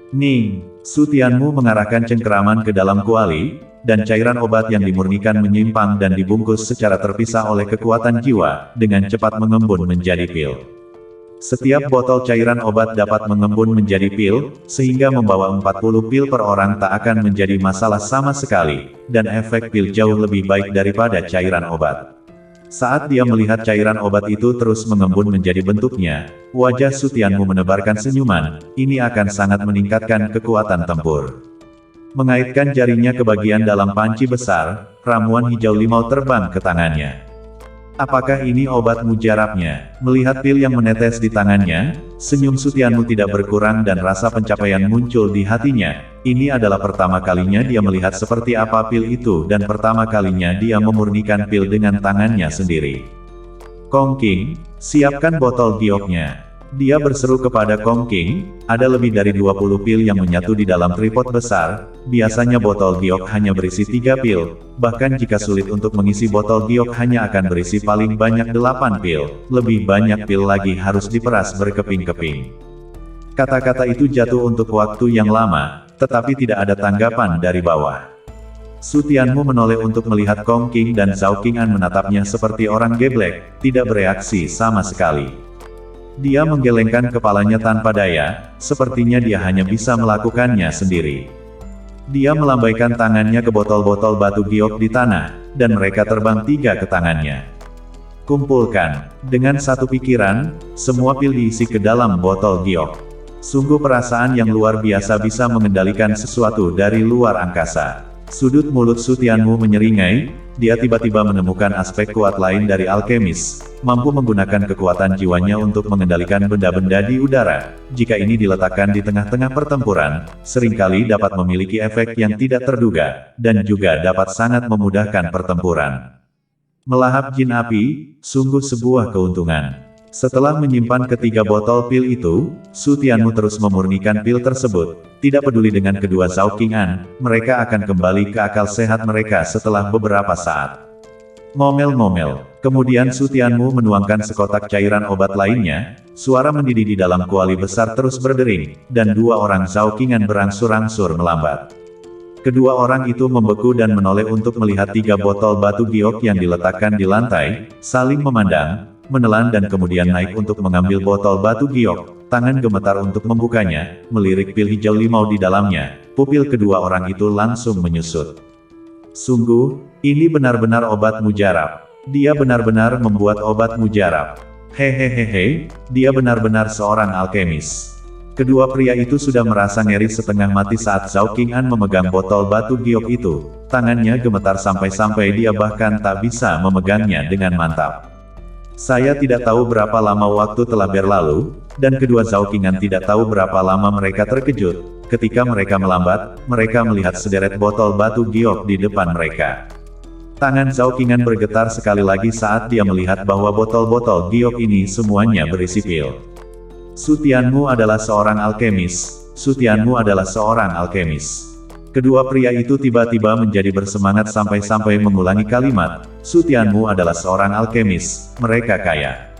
Ning, Su Tianmu mengarahkan cengkeraman ke dalam kuali, dan cairan obat yang dimurnikan menyimpang dan dibungkus secara terpisah oleh kekuatan jiwa, dengan cepat mengembun menjadi pil. Setiap botol cairan obat dapat mengembun menjadi pil, sehingga membawa 40 pil per orang tak akan menjadi masalah sama sekali, dan efek pil jauh lebih baik daripada cairan obat. Saat dia melihat cairan obat itu terus mengembun menjadi bentuknya, wajah Su Tianmu menebarkan senyuman, ini akan sangat meningkatkan kekuatan tempur. Mengaitkan jarinya ke bagian dalam panci besar, ramuan hijau limau terbang ke tangannya. Apakah ini obat mujarabnya? Melihat pil yang menetes di tangannya, senyum Su Tianmu tidak berkurang dan rasa pencapaian muncul di hatinya. Ini adalah pertama kalinya dia melihat seperti apa pil itu dan pertama kalinya dia memurnikan pil dengan tangannya sendiri. Kong King, siapkan botol gioknya. Dia berseru kepada Kong King, ada lebih dari 20 pil yang menyatu di dalam tripod besar, biasanya botol giok hanya berisi 3 pil, bahkan jika sulit untuk mengisi botol giok hanya akan berisi paling banyak 8 pil, lebih banyak pil lagi harus diperas berkeping-keping. Kata-kata itu jatuh untuk waktu yang lama, tetapi tidak ada tanggapan dari bawah. Su Tianmu menoleh untuk melihat Kong King dan Zhao Qing'an menatapnya seperti orang geblek, tidak bereaksi sama sekali. Dia menggelengkan kepalanya tanpa daya, sepertinya dia hanya bisa melakukannya sendiri. Dia melambaikan tangannya ke botol-botol batu giok di tanah, dan mereka terbang 3 ke tangannya. Kumpulkan. Dengan satu pikiran, semua pil diisi ke dalam botol giok. Sungguh perasaan yang luar biasa bisa mengendalikan sesuatu dari luar angkasa. Sudut mulut Su Tianmu menyeringai, dia tiba-tiba menemukan aspek kuat lain dari alkemis, mampu menggunakan kekuatan jiwanya untuk mengendalikan benda-benda di udara. Jika ini diletakkan di tengah-tengah pertempuran, seringkali dapat memiliki efek yang tidak terduga, dan juga dapat sangat memudahkan pertempuran. Melahap jin api, sungguh sebuah keuntungan. Setelah menyimpan ketiga botol pil itu, Su Tianmu terus memurnikan pil tersebut. Tidak peduli dengan kedua Zhao Qing'an, mereka akan kembali ke akal sehat mereka setelah beberapa saat. Ngomel-ngomel. Kemudian Su Tianmu menuangkan sekotak cairan obat lainnya, suara mendidih di dalam kuali besar terus berdering, dan 2 orang Zhao Qing'an berangsur-angsur melambat. Kedua orang itu membeku dan menoleh untuk melihat 3 botol batu giok yang diletakkan di lantai, saling memandang, menelan dan kemudian naik untuk mengambil botol batu giok, tangan gemetar untuk membukanya, melirik pil hijau limau di dalamnya, pupil kedua orang itu langsung menyusut. Sungguh, ini benar-benar obat mujarab. Dia benar-benar membuat obat mujarab. Hehehehe, dia benar-benar seorang alkemis. Kedua pria itu sudah merasa ngeri setengah mati saat Zhao Qing'an memegang botol batu giok itu. Tangannya gemetar sampai-sampai dia bahkan tak bisa memegangnya dengan mantap. Saya tidak tahu berapa lama waktu telah berlalu, dan kedua Zhao Qing'an tidak tahu berapa lama mereka terkejut. Ketika mereka melambat, mereka melihat sederet botol batu giok di depan mereka. Tangan Zhao Qing'an bergetar sekali lagi saat dia melihat bahwa botol-botol giok ini semuanya berisi pil. Su Tianmu adalah seorang alkemis. Su Tianmu adalah seorang alkemis. Kedua pria itu tiba-tiba menjadi bersemangat sampai-sampai mengulangi kalimat, Su Tianmu adalah seorang alkemis, mereka kaya.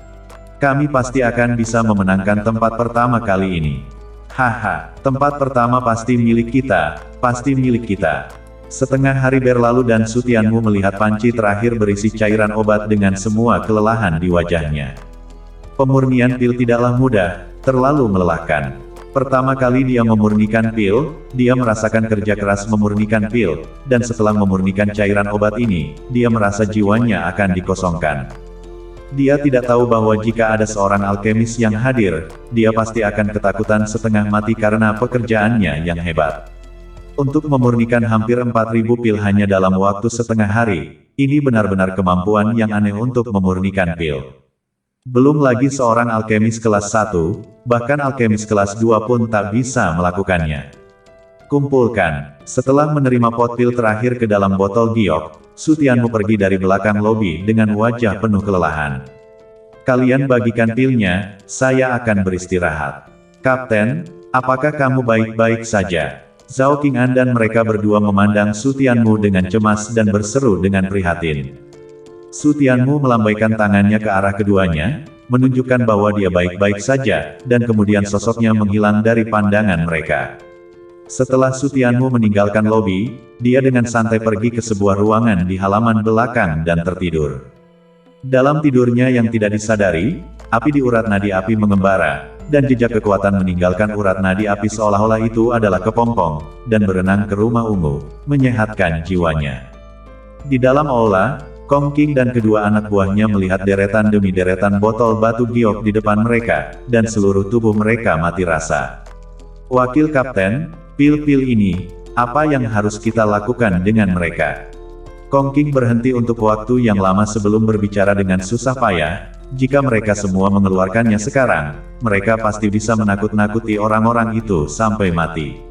Kami pasti akan bisa memenangkan tempat pertama kali ini. Haha, tempat pertama pasti milik kita, pasti milik kita. Setengah hari berlalu dan Su Tianmu melihat panci terakhir berisi cairan obat dengan semua kelelahan di wajahnya. Pemurnian pil tidaklah mudah, terlalu melelahkan. Pertama kali dia memurnikan pil, dia merasakan kerja keras memurnikan pil, dan setelah memurnikan cairan obat ini, dia merasa jiwanya akan dikosongkan. Dia tidak tahu bahwa jika ada seorang alkemis yang hadir, dia pasti akan ketakutan setengah mati karena pekerjaannya yang hebat. Untuk memurnikan hampir 4.000 pil hanya dalam waktu setengah hari, ini benar-benar kemampuan yang aneh untuk memurnikan pil. Belum lagi seorang alkemis kelas 1, bahkan alkemis kelas 2 pun tak bisa melakukannya. kumpulkan. Setelah menerima pot pil terakhir ke dalam botol giok, Su Tianmu pergi dari belakang lobi dengan wajah penuh kelelahan. Kalian bagikan pilnya, saya akan beristirahat. Kapten, apakah kamu baik-baik saja? Zhao Qing'an dan mereka berdua memandang Su Tianmu dengan cemas dan berseru dengan prihatin. Su Tianmu melambaikan tangannya ke arah keduanya, menunjukkan bahwa dia baik-baik saja, dan kemudian sosoknya menghilang dari pandangan mereka. Setelah Su Tianmu meninggalkan lobi, dia dengan santai pergi ke sebuah ruangan di halaman belakang dan tertidur. Dalam tidurnya yang tidak disadari, api di urat nadi api mengembara, dan jejak kekuatan meninggalkan urat nadi api seolah-olah itu adalah kepompong, dan berenang ke rumah ungu, menyehatkan jiwanya. Di dalam aula, Kong Qing dan kedua anak buahnya melihat deretan demi deretan botol batu giok di depan mereka, dan seluruh tubuh mereka mati rasa. Wakil Kapten, pil-pil ini, apa yang harus kita lakukan dengan mereka? Kong Qing berhenti untuk waktu yang lama sebelum berbicara dengan susah payah. Jika mereka semua mengeluarkannya sekarang, mereka pasti bisa menakut-nakuti orang-orang itu sampai mati.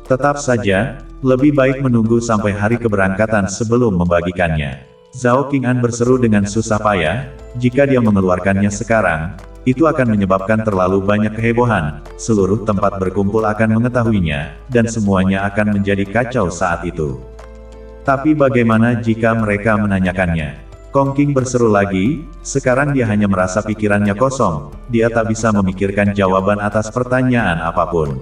Tetap saja, lebih baik menunggu sampai hari keberangkatan sebelum membagikannya. Zhao Qing'an berseru dengan susah payah, jika dia mengeluarkannya sekarang, itu akan menyebabkan terlalu banyak kehebohan, seluruh tempat berkumpul akan mengetahuinya, dan semuanya akan menjadi kacau saat itu. Tapi bagaimana jika mereka menanyakannya? Kong Qing berseru lagi, sekarang dia hanya merasa pikirannya kosong, dia tak bisa memikirkan jawaban atas pertanyaan apapun.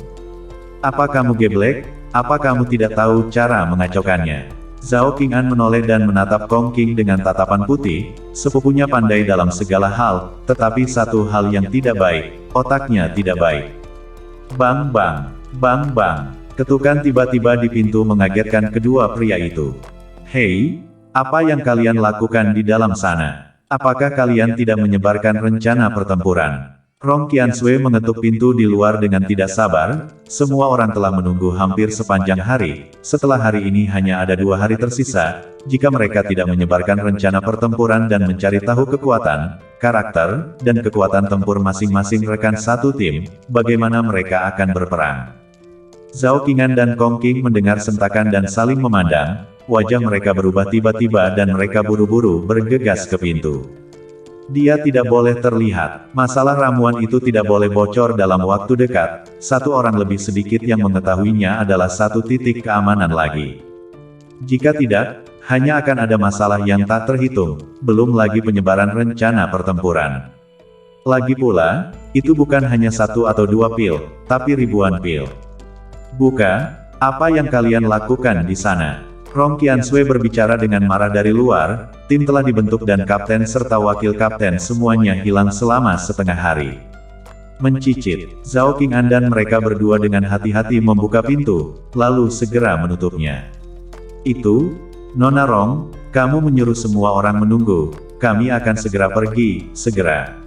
Apa kamu geblek? Apa kamu tidak tahu cara mengacaukannya? Zhao Qing'an menoleh dan menatap Kong Qing dengan tatapan putih, sepupunya pandai dalam segala hal, tetapi satu hal yang tidak baik, otaknya tidak baik. Bang bang, bang bang, ketukan tiba-tiba di pintu mengagetkan kedua pria itu. Hei! Apa yang kalian lakukan di dalam sana? Apakah kalian tidak menyebarkan rencana pertempuran? Rong Qiansui mengetuk pintu di luar dengan tidak sabar. Semua orang telah menunggu hampir sepanjang hari. Setelah hari ini hanya ada 2 hari tersisa. Jika mereka tidak menyebarkan rencana pertempuran dan mencari tahu kekuatan, karakter, dan kekuatan tempur masing-masing rekan satu tim, bagaimana mereka akan berperang? Zhao Qing'an dan Kong Qing mendengar sentakan dan saling memandang. Wajah mereka berubah tiba-tiba dan mereka buru-buru bergegas ke pintu. Dia tidak boleh terlihat. Masalah ramuan itu tidak boleh bocor dalam waktu dekat. Satu orang lebih sedikit yang mengetahuinya adalah satu titik keamanan lagi. Jika tidak, hanya akan ada masalah yang tak terhitung, belum lagi penyebaran rencana pertempuran. Lagi pula, itu bukan hanya 1 atau 2 pil, tapi ribuan pil. Buka, apa yang kalian lakukan di sana? Rong Qiansui berbicara dengan marah dari luar, tim telah dibentuk dan kapten serta wakil kapten semuanya hilang selama setengah hari. Mencicit, Zhao Qing'an dan mereka berdua dengan hati-hati membuka pintu, lalu segera menutupnya. Itu, Nona Rong, kamu menyuruh semua orang menunggu, kami akan segera pergi, segera.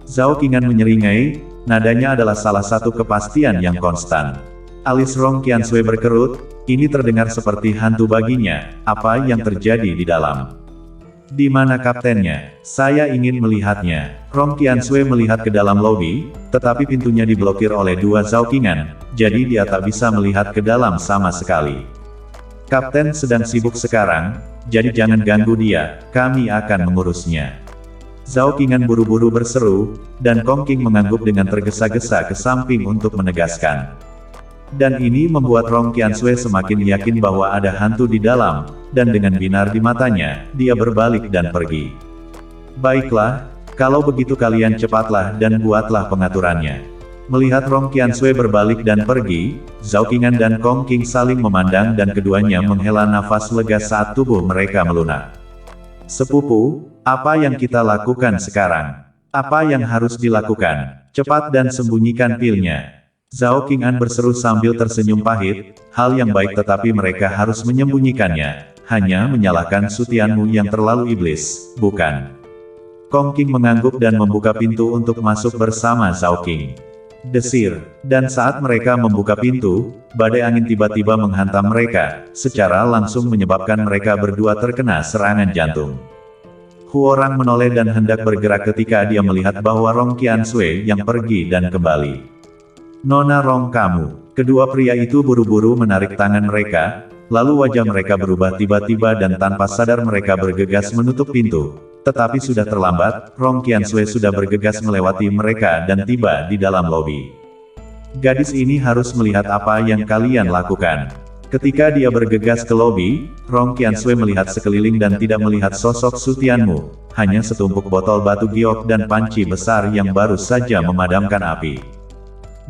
Zhao Qing'an menyeringai, nadanya adalah salah satu kepastian yang konstan. Alis Rong Qiansui berkerut, ini terdengar seperti hantu baginya, apa yang terjadi di dalam? Di mana kaptennya? Saya ingin melihatnya. Rong Qiansui melihat ke dalam lobi, tetapi pintunya diblokir oleh 2 Zhao Qing'an, jadi dia tak bisa melihat ke dalam sama sekali. Kapten sedang sibuk sekarang, jadi jangan ganggu dia, kami akan mengurusnya. Zhao Qing'an buru-buru berseru, dan Kong Qing mengangguk dengan tergesa-gesa ke samping untuk menegaskan. Dan ini membuat Rong Qiansui semakin yakin bahwa ada hantu di dalam, dan dengan binar di matanya, dia berbalik dan pergi. Baiklah, kalau begitu kalian cepatlah dan buatlah pengaturannya. Melihat Rong Qiansui berbalik dan pergi, Zhao Qing'an dan Kong Qing saling memandang dan keduanya menghela nafas lega saat tubuh mereka melunak. Sepupu, apa yang kita lakukan sekarang? Apa yang harus dilakukan? Cepat dan sembunyikan pilnya. Zhao Qing'an berseru sambil tersenyum pahit, hal yang baik tetapi mereka harus menyembunyikannya, hanya menyalahkan Su Tianmu yang terlalu iblis, bukan? Kong Qing mengangguk dan membuka pintu untuk masuk bersama Zhao Qing. Desir, dan saat mereka membuka pintu, badai angin tiba-tiba menghantam mereka, secara langsung menyebabkan mereka berdua terkena serangan jantung. Huorang menoleh dan hendak bergerak ketika dia melihat bahwa Rong Qiansui yang pergi dan kembali. Nona Rong kamu, Kedua pria itu buru-buru menarik tangan mereka, lalu wajah mereka berubah tiba-tiba dan tanpa sadar mereka bergegas menutup pintu. Tetapi sudah terlambat, Rong Qiansui sudah bergegas melewati mereka dan tiba di dalam lobi. Gadis ini harus melihat apa yang kalian lakukan. Ketika dia bergegas ke lobi, Rong Qiansui melihat sekeliling dan tidak melihat sosok Su Tianmu, hanya setumpuk botol batu giok dan panci besar yang baru saja memadamkan api.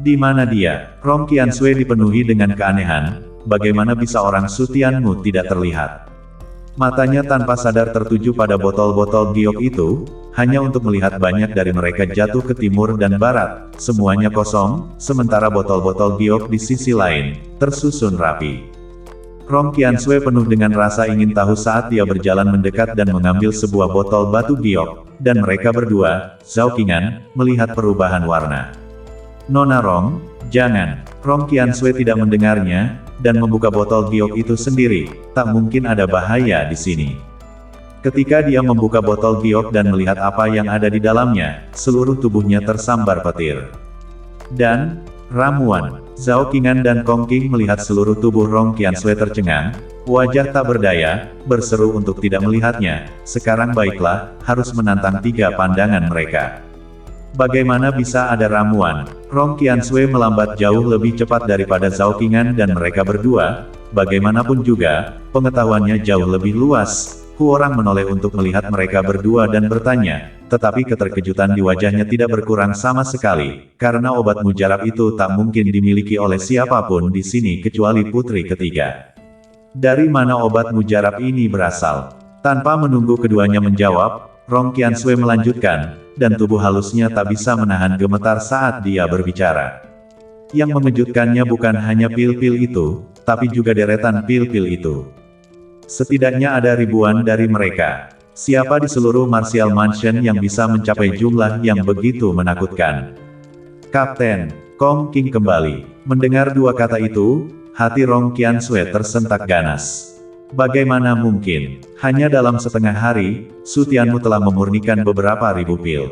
Di mana dia? Rong Qiansui dipenuhi dengan keanehan, bagaimana bisa orang Su Tianmu tidak terlihat? Matanya tanpa sadar tertuju pada botol-botol giok itu, hanya untuk melihat banyak dari mereka jatuh ke timur dan barat, semuanya kosong, sementara botol-botol giok di sisi lain, tersusun rapi. Rong Qiansui penuh dengan rasa ingin tahu saat dia berjalan mendekat dan mengambil sebuah botol batu giok, dan mereka berdua, Zhao Qingan, melihat perubahan warna. Nona Rong, jangan. Rong Qiansui tidak mendengarnya, dan membuka botol giok itu sendiri, tak mungkin ada bahaya di sini. Ketika dia membuka botol giok dan melihat apa yang ada di dalamnya, seluruh tubuhnya tersambar petir. Dan, ramuan. Zhao Qingan dan Kong Qing melihat seluruh tubuh Rong Qiansui tercengang, wajah tak berdaya, berseru untuk tidak melihatnya. Sekarang baiklah, harus menantang tiga pandangan mereka. Bagaimana bisa ada ramuan? Rong Qiansui melambat jauh lebih cepat daripada Zhao Qingan dan mereka berdua. Bagaimanapun juga, pengetahuannya jauh lebih luas. Orang menoleh untuk melihat mereka berdua dan bertanya, tetapi keterkejutan di wajahnya tidak berkurang sama sekali, karena obat mujarab itu tak mungkin dimiliki oleh siapapun di sini kecuali putri ketiga. Dari mana obat mujarab ini berasal? Tanpa menunggu keduanya menjawab, Rong Qiansui melanjutkan, dan tubuh halusnya tak bisa menahan gemetar saat dia berbicara. Yang mengejutkannya bukan hanya pil-pil itu, tapi juga deretan pil-pil itu. Setidaknya ada ribuan dari mereka. Siapa di seluruh Martial Mansion yang bisa mencapai jumlah yang begitu menakutkan? Kapten, Kong Qing kembali. Mendengar dua kata itu, hati Rong Qiansui tersentak ganas. Bagaimana mungkin? Hanya dalam setengah hari, Su Tianmu telah memurnikan beberapa ribu pil.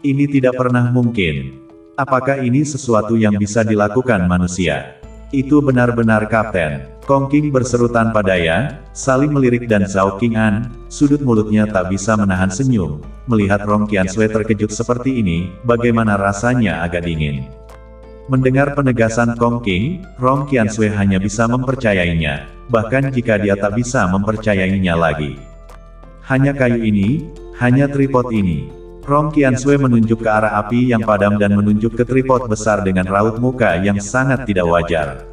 Ini tidak pernah mungkin. Apakah ini sesuatu yang bisa dilakukan manusia? Itu benar-benar Kapten. Kong Qing berseru tanpa daya, saling melirik dan Zhao Qingan, sudut mulutnya tak bisa menahan senyum. Melihat Rong Qiansui terkejut seperti ini, bagaimana rasanya agak dingin. Mendengar penegasan Kong Qing, Rong Qiansui hanya bisa mempercayainya, bahkan jika dia tak bisa mempercayainya lagi. Hanya kayu ini, hanya tripod ini. Rong Qiansui menunjuk ke arah api yang padam dan menunjuk ke tripod besar dengan raut muka yang sangat tidak wajar.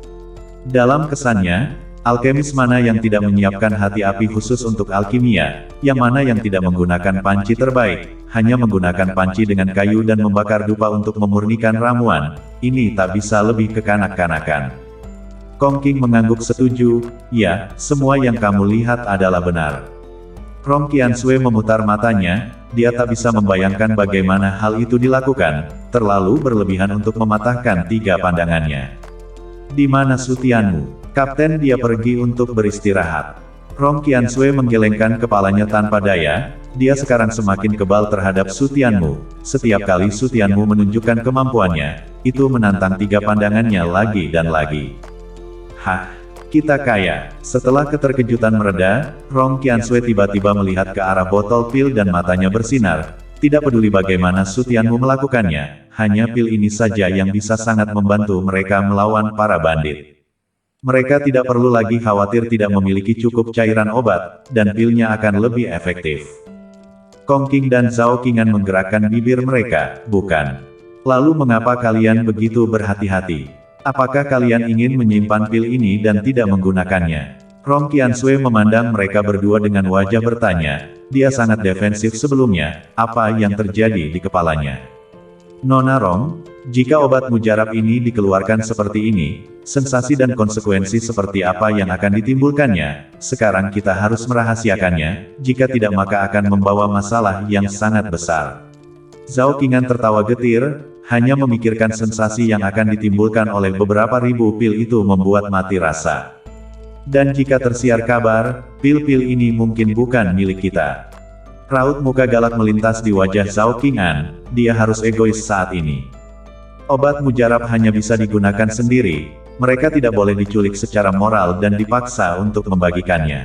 Dalam kesannya, alkemis mana yang tidak menyiapkan hati api khusus untuk alkimia, yang mana yang tidak menggunakan panci terbaik, hanya menggunakan panci dengan kayu dan membakar dupa untuk memurnikan ramuan, ini tak bisa lebih kekanak-kanakan. Kong Qing mengangguk setuju, ya, semua yang kamu lihat adalah benar. Rong Qiansui memutar matanya, dia tak bisa membayangkan bagaimana hal itu dilakukan, terlalu berlebihan untuk mematahkan tiga pandangannya. Di mana Su Tianmu? Kapten, dia pergi untuk beristirahat. Rong Qiansui menggelengkan kepalanya tanpa daya, dia sekarang semakin kebal terhadap Su Tianmu. Setiap kali Su Tianmu menunjukkan kemampuannya, itu menantang tiga pandangannya lagi dan lagi. Hah, kita kaya. Setelah keterkejutan mereda, Rong Qiansui tiba-tiba melihat ke arah botol pil dan matanya bersinar. Tidak peduli bagaimana Su Tianmu melakukannya, hanya pil ini saja yang bisa sangat membantu mereka melawan para bandit. Mereka tidak perlu lagi khawatir tidak memiliki cukup cairan obat, dan pilnya akan lebih efektif. Kong Qing dan Zhao Qingan menggerakkan bibir mereka, bukan? Lalu mengapa kalian begitu berhati-hati? Apakah kalian ingin menyimpan pil ini dan tidak menggunakannya? Rong Qiansui memandang mereka berdua dengan wajah bertanya, dia sangat defensif sebelumnya, apa yang terjadi di kepalanya? Nona Rong, jika obat mujarab ini dikeluarkan seperti ini, sensasi dan konsekuensi seperti apa yang akan ditimbulkannya, sekarang kita harus merahasiakannya, jika tidak maka akan membawa masalah yang sangat besar. Zhao Qingan tertawa getir, hanya memikirkan sensasi yang akan ditimbulkan oleh beberapa ribu pil itu membuat mati rasa. Dan jika tersiar kabar, pil-pil ini mungkin bukan milik kita. Raut muka galak melintas di wajah Zhao Qingan, dia harus egois saat ini. Obat mujarab hanya bisa digunakan sendiri, mereka tidak boleh diculik secara moral dan dipaksa untuk membagikannya.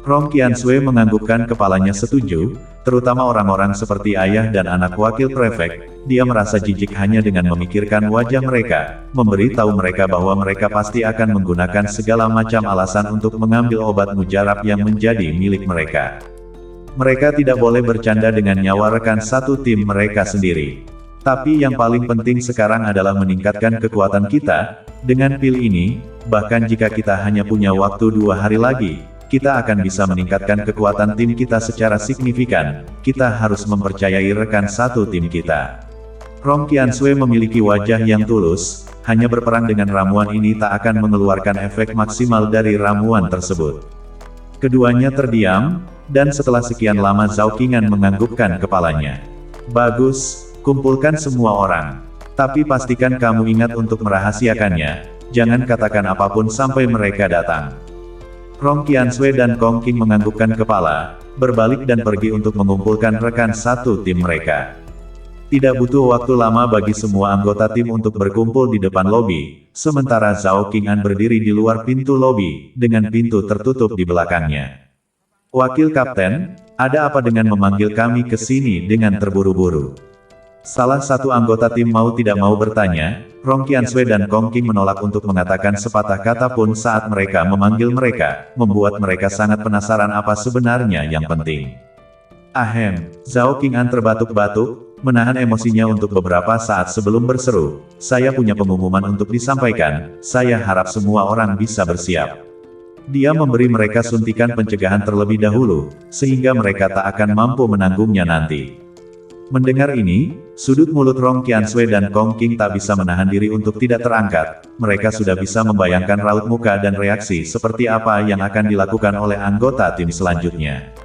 Rong Qiansui menganggukkan kepalanya setuju, terutama orang-orang seperti ayah dan anak wakil prefek. Dia merasa jijik hanya dengan memikirkan wajah mereka, memberitahu mereka bahwa mereka pasti akan menggunakan segala macam alasan untuk mengambil obat mujarab yang menjadi milik mereka. Mereka tidak boleh bercanda dengan nyawa rekan satu tim mereka sendiri. Tapi yang paling penting sekarang adalah meningkatkan kekuatan kita. Dengan pil ini, bahkan jika kita hanya punya waktu 2 hari lagi, kita akan bisa meningkatkan kekuatan tim kita secara signifikan. Kita harus mempercayai rekan satu tim kita. Rong Qiansui memiliki wajah yang tulus, hanya berperang dengan ramuan ini tak akan mengeluarkan efek maksimal dari ramuan tersebut. Keduanya terdiam, dan setelah sekian lama Zhao Qingan menganggukkan kepalanya. Bagus, kumpulkan semua orang. Tapi pastikan kamu ingat untuk merahasiakannya, jangan katakan apapun sampai mereka datang. Rong Qiansui dan Kong Qing menganggukkan kepala, berbalik dan pergi untuk mengumpulkan rekan satu tim mereka. Tidak butuh waktu lama bagi semua anggota tim untuk berkumpul di depan lobi, sementara Zhao Qingan berdiri di luar pintu lobi, dengan pintu tertutup di belakangnya. Wakil Kapten, ada apa dengan memanggil kami ke sini dengan terburu-buru? Salah satu anggota tim mau tidak mau bertanya. Rong Qiansui dan Kong Qing menolak untuk mengatakan sepatah kata pun saat mereka memanggil mereka, membuat mereka sangat penasaran apa sebenarnya yang penting. Ahem, Zhao Qingan terbatuk-batuk, menahan emosinya untuk beberapa saat sebelum berseru, saya punya pengumuman untuk disampaikan, saya harap semua orang bisa bersiap. Dia memberi mereka suntikan pencegahan terlebih dahulu, sehingga mereka tak akan mampu menanggungnya nanti. Mendengar ini, sudut mulut Rong Qiansui dan Kong Qing tak bisa menahan diri untuk tidak terangkat. Mereka sudah bisa membayangkan raut muka dan reaksi seperti apa yang akan dilakukan oleh anggota tim selanjutnya.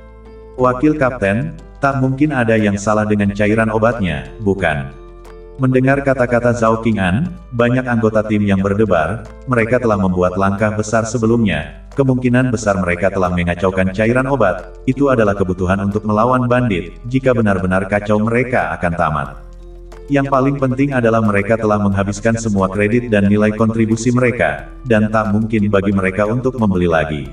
Wakil Kapten, tak mungkin ada yang salah dengan cairan obatnya, bukan? Mendengar kata-kata Zhao Qingan, banyak anggota tim yang berdebar. Mereka telah membuat langkah besar sebelumnya. Kemungkinan besar mereka telah mengacaukan cairan obat. Itu adalah kebutuhan untuk melawan bandit. Jika benar-benar kacau mereka akan tamat. Yang paling penting adalah mereka telah menghabiskan semua kredit dan nilai kontribusi mereka, dan tak mungkin bagi mereka untuk membeli lagi.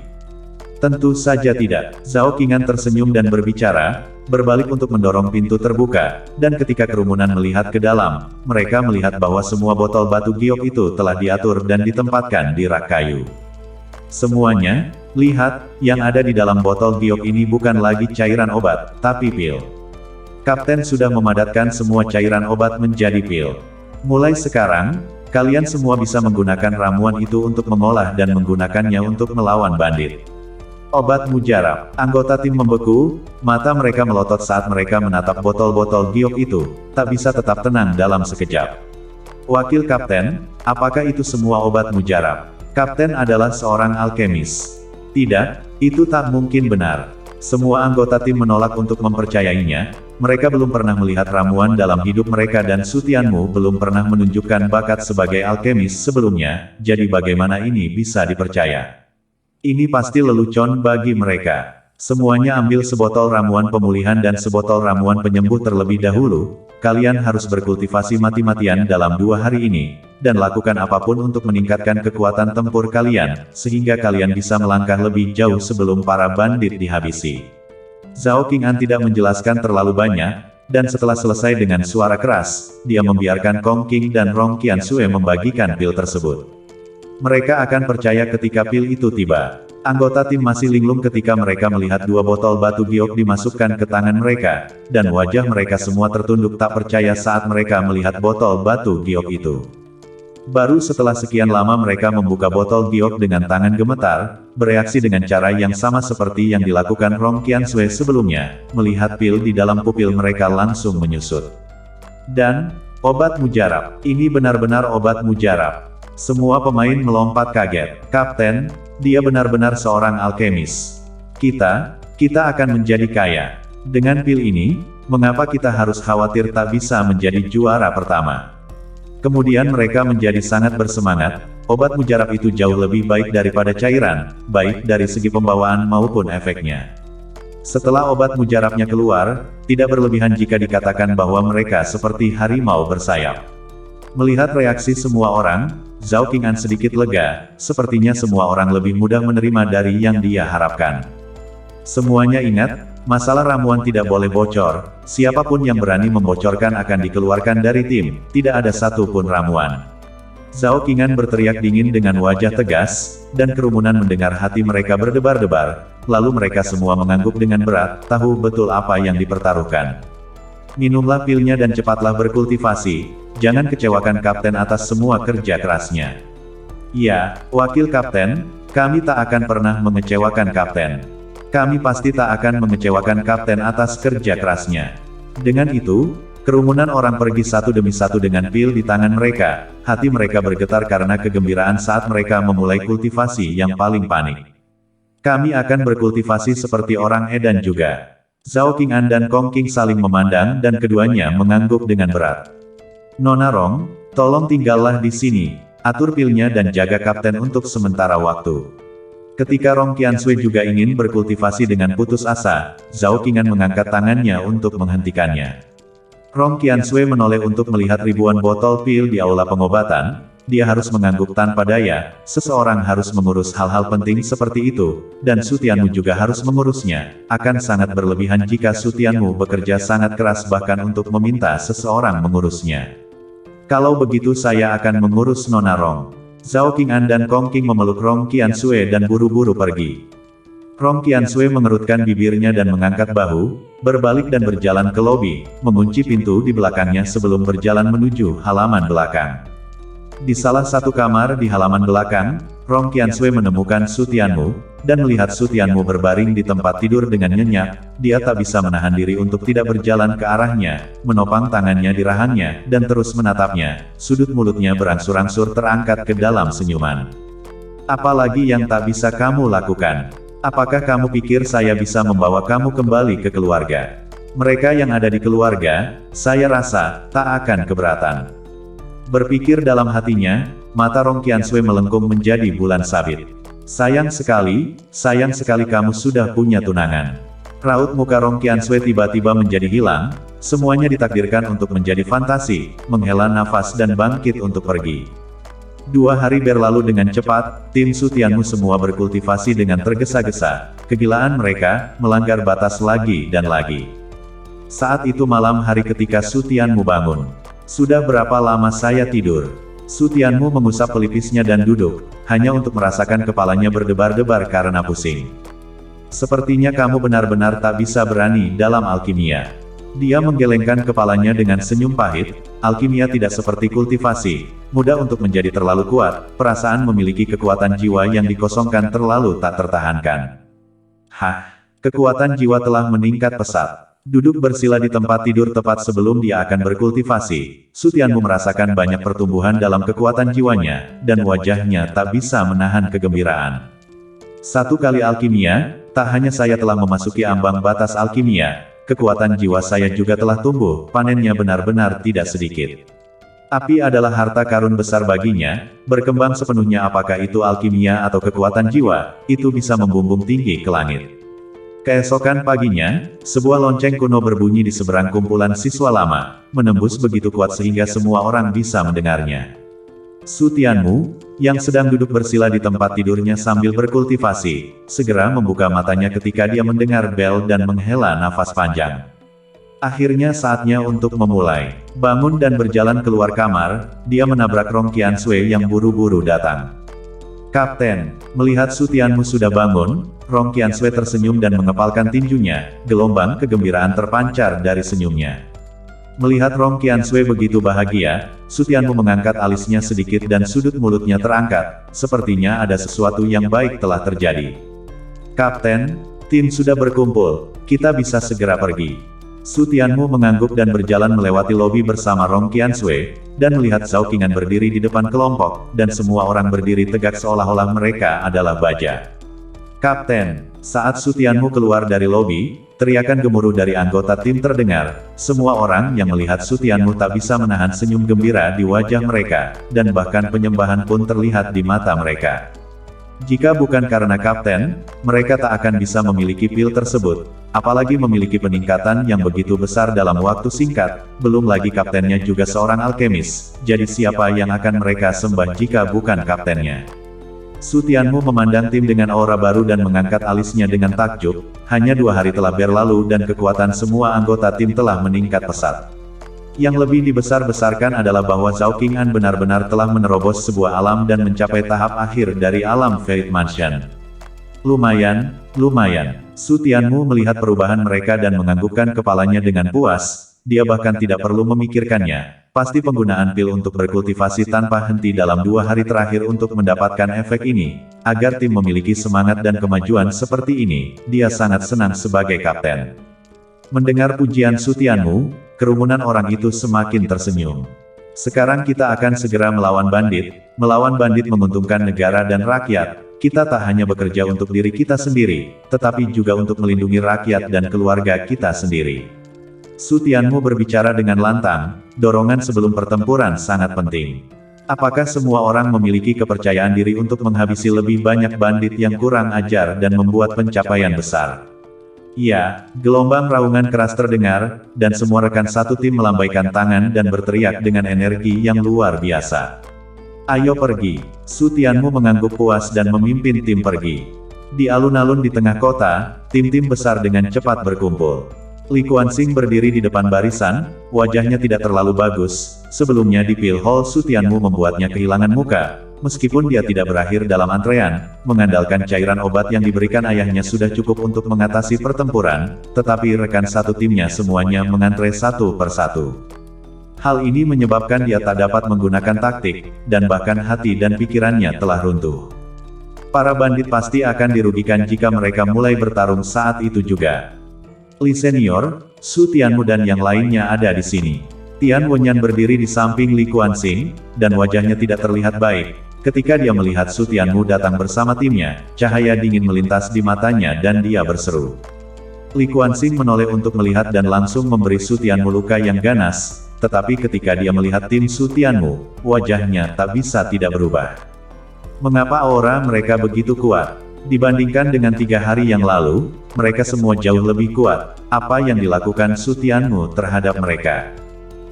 Tentu saja tidak. Zhao Qingan tersenyum dan berbicara, berbalik untuk mendorong pintu terbuka, dan ketika kerumunan melihat ke dalam, mereka melihat bahwa semua botol batu giok itu telah diatur dan ditempatkan di rak kayu. Semuanya, lihat, yang ada di dalam botol giok ini bukan lagi cairan obat, tapi pil. Kapten sudah memadatkan semua cairan obat menjadi pil. Mulai sekarang, kalian semua bisa menggunakan ramuan itu untuk mengolah dan menggunakannya untuk melawan bandit. Obat mujarab. Anggota tim membeku, mata mereka melotot saat mereka menatap botol-botol giok itu, tak bisa tetap tenang dalam sekejap. Wakil Kapten, apakah itu semua obat mujarab? Kapten adalah seorang alkemis. Tidak, itu tak mungkin benar. Semua anggota tim menolak untuk mempercayainya. Mereka belum pernah melihat ramuan dalam hidup mereka dan Sutianmu belum pernah menunjukkan bakat sebagai alkemis sebelumnya, jadi bagaimana ini bisa dipercaya? Ini pasti lelucon bagi mereka. Semuanya ambil sebotol ramuan pemulihan dan sebotol ramuan penyembuh terlebih dahulu. Kalian harus berkultivasi mati-matian dalam 2 hari ini, dan lakukan apapun untuk meningkatkan kekuatan tempur kalian, sehingga kalian bisa melangkah lebih jauh sebelum para bandit dihabisi. Zhao Qingan tidak menjelaskan terlalu banyak, dan setelah selesai dengan suara keras, dia membiarkan Kong Qing dan Rong Qiansui membagikan pil tersebut. Mereka akan percaya ketika pil itu tiba. Anggota tim masih linglung ketika mereka melihat 2 botol batu giok dimasukkan ke tangan mereka, dan wajah mereka semua tertunduk tak percaya saat mereka melihat botol batu giok itu. Baru setelah sekian lama mereka membuka botol giok dengan tangan gemetar, bereaksi dengan cara yang sama seperti yang dilakukan Rong Qiansui sebelumnya, melihat pil di dalam pupil mereka langsung menyusut. Dan, obat mujarab, ini benar-benar obat mujarab. Semua pemain melompat kaget. Kapten, dia benar-benar seorang alkemis. Kita akan menjadi kaya. Dengan pil ini, mengapa kita harus khawatir tak bisa menjadi juara pertama? Kemudian mereka menjadi sangat bersemangat. Obat mujarab itu jauh lebih baik daripada cairan, baik dari segi pembawaan maupun efeknya. Setelah obat mujarabnya keluar, tidak berlebihan jika dikatakan bahwa mereka seperti harimau bersayap. Melihat reaksi semua orang, Zhao Qing'an sedikit lega, sepertinya semua orang lebih mudah menerima dari yang dia harapkan. Semuanya ingat, masalah ramuan tidak boleh bocor, siapapun yang berani membocorkan akan dikeluarkan dari tim, tidak ada satupun ramuan. Zhao Qing'an berteriak dingin dengan wajah tegas, dan kerumunan mendengar hati mereka berdebar-debar, lalu mereka semua mengangguk dengan berat, tahu betul apa yang dipertaruhkan. Minumlah pilnya dan cepatlah berkultivasi, jangan kecewakan Kapten atas semua kerja kerasnya. Ya, Wakil Kapten, kami tak akan pernah mengecewakan Kapten. Kami pasti tak akan mengecewakan Kapten atas kerja kerasnya. Dengan itu, kerumunan orang pergi satu demi satu dengan pil di tangan mereka, hati mereka bergetar karena kegembiraan saat mereka memulai kultivasi yang paling panik. Kami akan berkultivasi seperti orang edan juga. Zhao Qing'an dan Kong Qing saling memandang dan keduanya mengangguk dengan berat. Nona Rong, tolong tinggallah di sini, atur pilnya dan jaga Kapten untuk sementara waktu. Ketika Rong Qiansui juga ingin berkultivasi dengan putus asa, Zhao Qing'an mengangkat tangannya untuk menghentikannya. Rong Qiansui menoleh untuk melihat ribuan botol pil di aula pengobatan, dia harus mengangguk tanpa daya, seseorang harus mengurus hal-hal penting seperti itu, dan Su Tianmu juga harus mengurusnya, akan sangat berlebihan jika Su Tianmu bekerja sangat keras bahkan untuk meminta seseorang mengurusnya. Kalau begitu saya akan mengurus Nona Rong. Zhao Qing'an dan Kong Qing memeluk Rong Qiansui dan buru-buru pergi. Rong Qiansui mengerutkan bibirnya dan mengangkat bahu, berbalik dan berjalan ke lobi, mengunci pintu di belakangnya sebelum berjalan menuju halaman belakang. Di salah satu kamar di halaman belakang, Rong Qiansui menemukan Su Tianmu, dan melihat Su Tianmu berbaring di tempat tidur dengan nyenyak, dia tak bisa menahan diri untuk tidak berjalan ke arahnya, menopang tangannya di rahangnya, dan terus menatapnya, sudut mulutnya berangsur-angsur terangkat ke dalam senyuman. Apalagi yang tak bisa kamu lakukan? Apakah kamu pikir saya bisa membawa kamu kembali ke keluarga? Mereka yang ada di keluarga, saya rasa, tak akan keberatan. Berpikir dalam hatinya, mata Rong Qiansui melengkung menjadi bulan sabit. Sayang sekali kamu sudah punya tunangan. Raut muka Rong Qiansui tiba-tiba menjadi hilang, semuanya ditakdirkan untuk menjadi fantasi, menghela nafas dan bangkit untuk pergi. 2 hari berlalu dengan cepat, tim Su Tianmu semua berkultivasi dengan tergesa-gesa, kegilaan mereka, melanggar batas lagi dan lagi. Saat itu malam hari ketika Su Tianmu bangun. Sudah berapa lama saya tidur? Su Tianmu mengusap pelipisnya dan duduk, hanya untuk merasakan kepalanya berdebar-debar karena pusing. Sepertinya kamu benar-benar tak bisa berani dalam alkimia. Dia menggelengkan kepalanya dengan senyum pahit, alkimia tidak seperti kultivasi, mudah untuk menjadi terlalu kuat, perasaan memiliki kekuatan jiwa yang dikosongkan terlalu tak tertahankan. Kekuatan jiwa telah meningkat pesat. Duduk bersila di tempat tidur tepat sebelum dia akan berkultivasi, Su Tianmu merasakan banyak pertumbuhan dalam kekuatan jiwanya, dan wajahnya tak bisa menahan kegembiraan. Satu kali alkimia, tak hanya saya telah memasuki ambang batas alkimia, kekuatan jiwa saya juga telah tumbuh, panennya benar-benar tidak sedikit. Api adalah harta karun besar baginya, berkembang sepenuhnya apakah itu alkimia atau kekuatan jiwa, itu bisa membumbung tinggi ke langit. Keesokan paginya, sebuah lonceng kuno berbunyi di seberang kumpulan siswa lama, menembus begitu kuat sehingga semua orang bisa mendengarnya. Su Tianmu, yang sedang duduk bersila di tempat tidurnya sambil berkultivasi, segera membuka matanya ketika dia mendengar bel dan menghela nafas panjang. Akhirnya saatnya untuk memulai. Bangun dan berjalan keluar kamar, dia menabrak Rong Qiansui yang buru-buru datang. Kapten, melihat Su Tianmu sudah bangun, Rong Qiansui tersenyum dan mengepalkan tinjunya, gelombang kegembiraan terpancar dari senyumnya. Melihat Rong Qiansui begitu bahagia, Su Tianmu mengangkat alisnya sedikit dan sudut mulutnya terangkat, sepertinya ada sesuatu yang baik telah terjadi. Kapten, tim sudah berkumpul, kita bisa segera pergi. Su Tianmu mengangguk dan berjalan melewati lobi bersama Rong Qiansui, dan melihat Zhao Qing'an berdiri di depan kelompok, dan semua orang berdiri tegak seolah-olah mereka adalah baja. Kapten, saat Su Tianmu keluar dari lobi, teriakan gemuruh dari anggota tim terdengar, semua orang yang melihat Su Tianmu tak bisa menahan senyum gembira di wajah mereka, dan bahkan penyembahan pun terlihat di mata mereka. Jika bukan karena kapten, mereka tak akan bisa memiliki pil tersebut, apalagi memiliki peningkatan yang begitu besar dalam waktu singkat, belum lagi kaptennya juga seorang alkemis, jadi siapa yang akan mereka sembah jika bukan kaptennya? Su Tianmu memandang tim dengan aura baru dan mengangkat alisnya dengan takjub, hanya 2 hari telah berlalu dan kekuatan semua anggota tim telah meningkat pesat. Yang lebih dibesar-besarkan adalah bahwa Zhao Qing'an benar-benar telah menerobos sebuah alam dan mencapai tahap akhir dari alam Fate Mansion. Lumayan. Su Tianmu melihat perubahan mereka dan menganggukkan kepalanya dengan puas, dia bahkan tidak perlu memikirkannya. Pasti penggunaan pil untuk berkultivasi tanpa henti dalam 2 hari terakhir untuk mendapatkan efek ini. Agar tim memiliki semangat dan kemajuan seperti ini, dia sangat senang sebagai kapten. Mendengar pujian Su Tianmu, kerumunan orang itu semakin tersenyum. Sekarang kita akan segera melawan bandit. Melawan bandit menguntungkan negara dan rakyat. Kita tak hanya bekerja untuk diri kita sendiri, tetapi juga untuk melindungi rakyat dan keluarga kita sendiri. Su Tianmu berbicara dengan lantang, dorongan sebelum pertempuran sangat penting. Apakah semua orang memiliki kepercayaan diri untuk menghabisi lebih banyak bandit yang kurang ajar dan membuat pencapaian besar? Ya, gelombang raungan keras terdengar, dan semua rekan satu tim melambaikan tangan dan berteriak dengan energi yang luar biasa. Ayo pergi. Su Tianmu mengangguk puas dan memimpin tim pergi. Di alun-alun di tengah kota, tim-tim besar dengan cepat berkumpul. Li Kuansing berdiri di depan barisan, wajahnya tidak terlalu bagus. Sebelumnya di Pil Hall Su Tianmu membuatnya kehilangan muka. Meskipun dia tidak berakhir dalam antrean, mengandalkan cairan obat yang diberikan ayahnya sudah cukup untuk mengatasi pertempuran, tetapi rekan satu timnya semuanya mengantre satu persatu. Hal ini menyebabkan dia tak dapat menggunakan taktik, dan bahkan hati dan pikirannya telah runtuh. Para bandit pasti akan dirugikan jika mereka mulai bertarung saat itu juga. Li Senior, Su Tianmu dan yang lainnya ada di sini. Tian Wenyan berdiri di samping Li Kuansing, dan wajahnya tidak terlihat baik. Ketika dia melihat Su Tianmu datang bersama timnya, cahaya dingin melintas di matanya dan dia berseru. Li Kuansing menoleh untuk melihat dan langsung memberi Su Tianmu luka yang ganas, tetapi ketika dia melihat tim Su Tianmu, wajahnya tak bisa tidak berubah. Mengapa aura mereka begitu kuat? Dibandingkan dengan 3 hari yang lalu, mereka semua jauh lebih kuat. Apa yang dilakukan Su Tianmu terhadap mereka?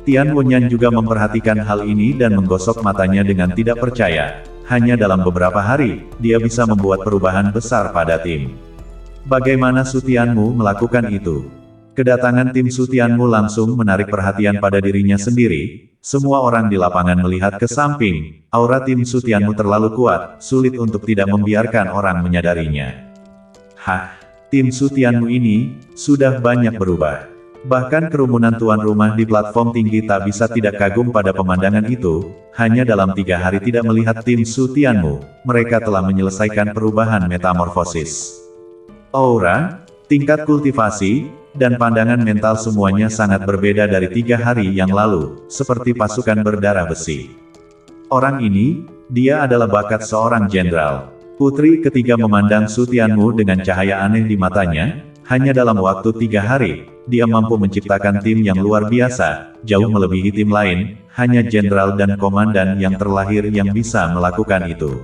Tian Wenyan juga memperhatikan hal ini dan menggosok matanya dengan tidak percaya. Hanya dalam beberapa hari, dia bisa membuat perubahan besar pada tim. Bagaimana Su Tianmu melakukan itu? Kedatangan tim Su Tianmu langsung menarik perhatian pada dirinya sendiri. Semua orang di lapangan melihat ke samping. Aura tim Su Tianmu terlalu kuat, sulit untuk tidak membiarkan orang menyadarinya. Tim Su Tianmu ini sudah banyak berubah. Bahkan kerumunan tuan rumah di platform tinggi tak bisa tidak kagum pada pemandangan itu. Hanya dalam 3 hari tidak melihat tim Su Tianmu, mereka telah menyelesaikan perubahan metamorfosis. Aura, tingkat kultivasi, dan pandangan mental semuanya sangat berbeda dari 3 hari yang lalu, seperti pasukan berdarah besi. Orang ini, dia adalah bakat seorang jenderal. Putri ketiga memandang Su Tianmu dengan cahaya aneh di matanya. Hanya dalam waktu 3 hari, dia mampu menciptakan tim yang luar biasa, jauh melebihi tim lain. Hanya jenderal dan komandan yang terlahir yang bisa melakukan itu.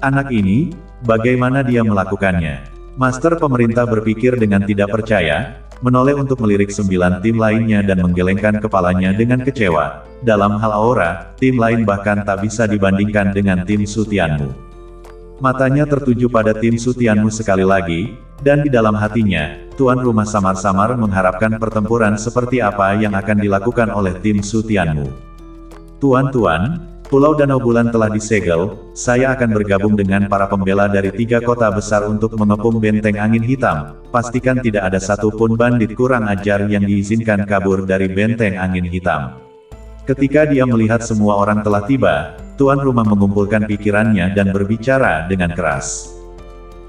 Anak ini, bagaimana dia melakukannya? Master pemerintah berpikir dengan tidak percaya, menoleh untuk melirik 9 tim lainnya dan menggelengkan kepalanya dengan kecewa. Dalam hal aura, tim lain bahkan tak bisa dibandingkan dengan tim Su Tianmu. Matanya tertuju pada tim Su Tianmu sekali lagi, dan di dalam hatinya, tuan rumah samar-samar mengharapkan pertempuran seperti apa yang akan dilakukan oleh tim Su Tianmu. Tuan-tuan, Pulau Danau Bulan telah disegel, saya akan bergabung dengan para pembela dari 3 kota besar untuk mengepung benteng angin hitam. Pastikan tidak ada satupun bandit kurang ajar yang diizinkan kabur dari benteng angin hitam. Ketika dia melihat semua orang telah tiba, tuan rumah mengumpulkan pikirannya dan berbicara dengan keras.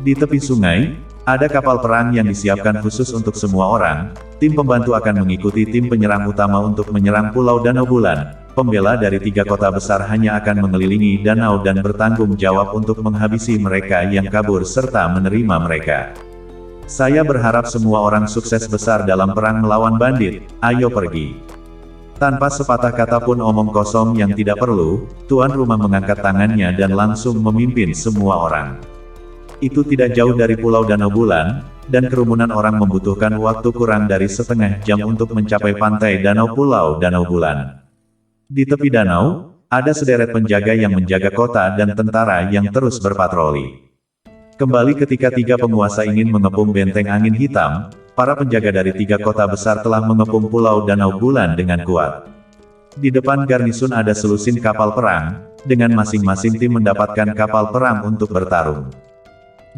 Di tepi sungai, ada kapal perang yang disiapkan khusus untuk semua orang. Tim pembantu akan mengikuti tim penyerang utama untuk menyerang Pulau Danau Bulan. Pembela dari 3 kota besar hanya akan mengelilingi danau dan bertanggung jawab untuk menghabisi mereka yang kabur serta menerima mereka. Saya berharap semua orang sukses besar dalam perang melawan bandit. Ayo pergi. Tanpa sepatah kata pun omong kosong yang tidak perlu, tuan rumah mengangkat tangannya dan langsung memimpin semua orang. Itu tidak jauh dari Pulau Danau Bulan, dan kerumunan orang membutuhkan waktu kurang dari setengah jam untuk mencapai pantai danau Pulau Danau Bulan. Di tepi danau, ada sederet penjaga yang menjaga kota dan tentara yang terus berpatroli. Kembali ketika tiga penguasa ingin mengepung benteng angin hitam, para penjaga dari tiga kota besar telah mengepung Pulau Danau Bulan dengan kuat. Di depan garnisun ada selusin kapal perang, dengan masing-masing tim mendapatkan kapal perang untuk bertarung.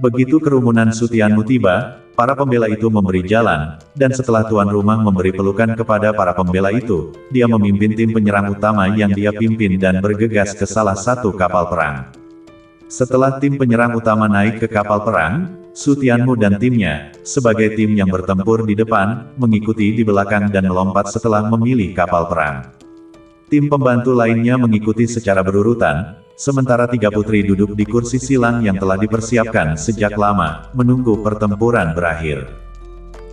Begitu kerumunan Sutianmu tiba, para pembela itu memberi jalan, dan setelah tuan rumah memberi pelukan kepada para pembela itu, dia memimpin tim penyerang utama yang dia pimpin dan bergegas ke salah satu kapal perang. Setelah tim penyerang utama naik ke kapal perang, Sutianmu dan timnya, sebagai tim yang bertempur di depan, mengikuti di belakang dan melompat setelah memilih kapal perang. Tim pembantu lainnya mengikuti secara berurutan, sementara tiga putri duduk di kursi silang yang telah dipersiapkan sejak lama, menunggu pertempuran berakhir.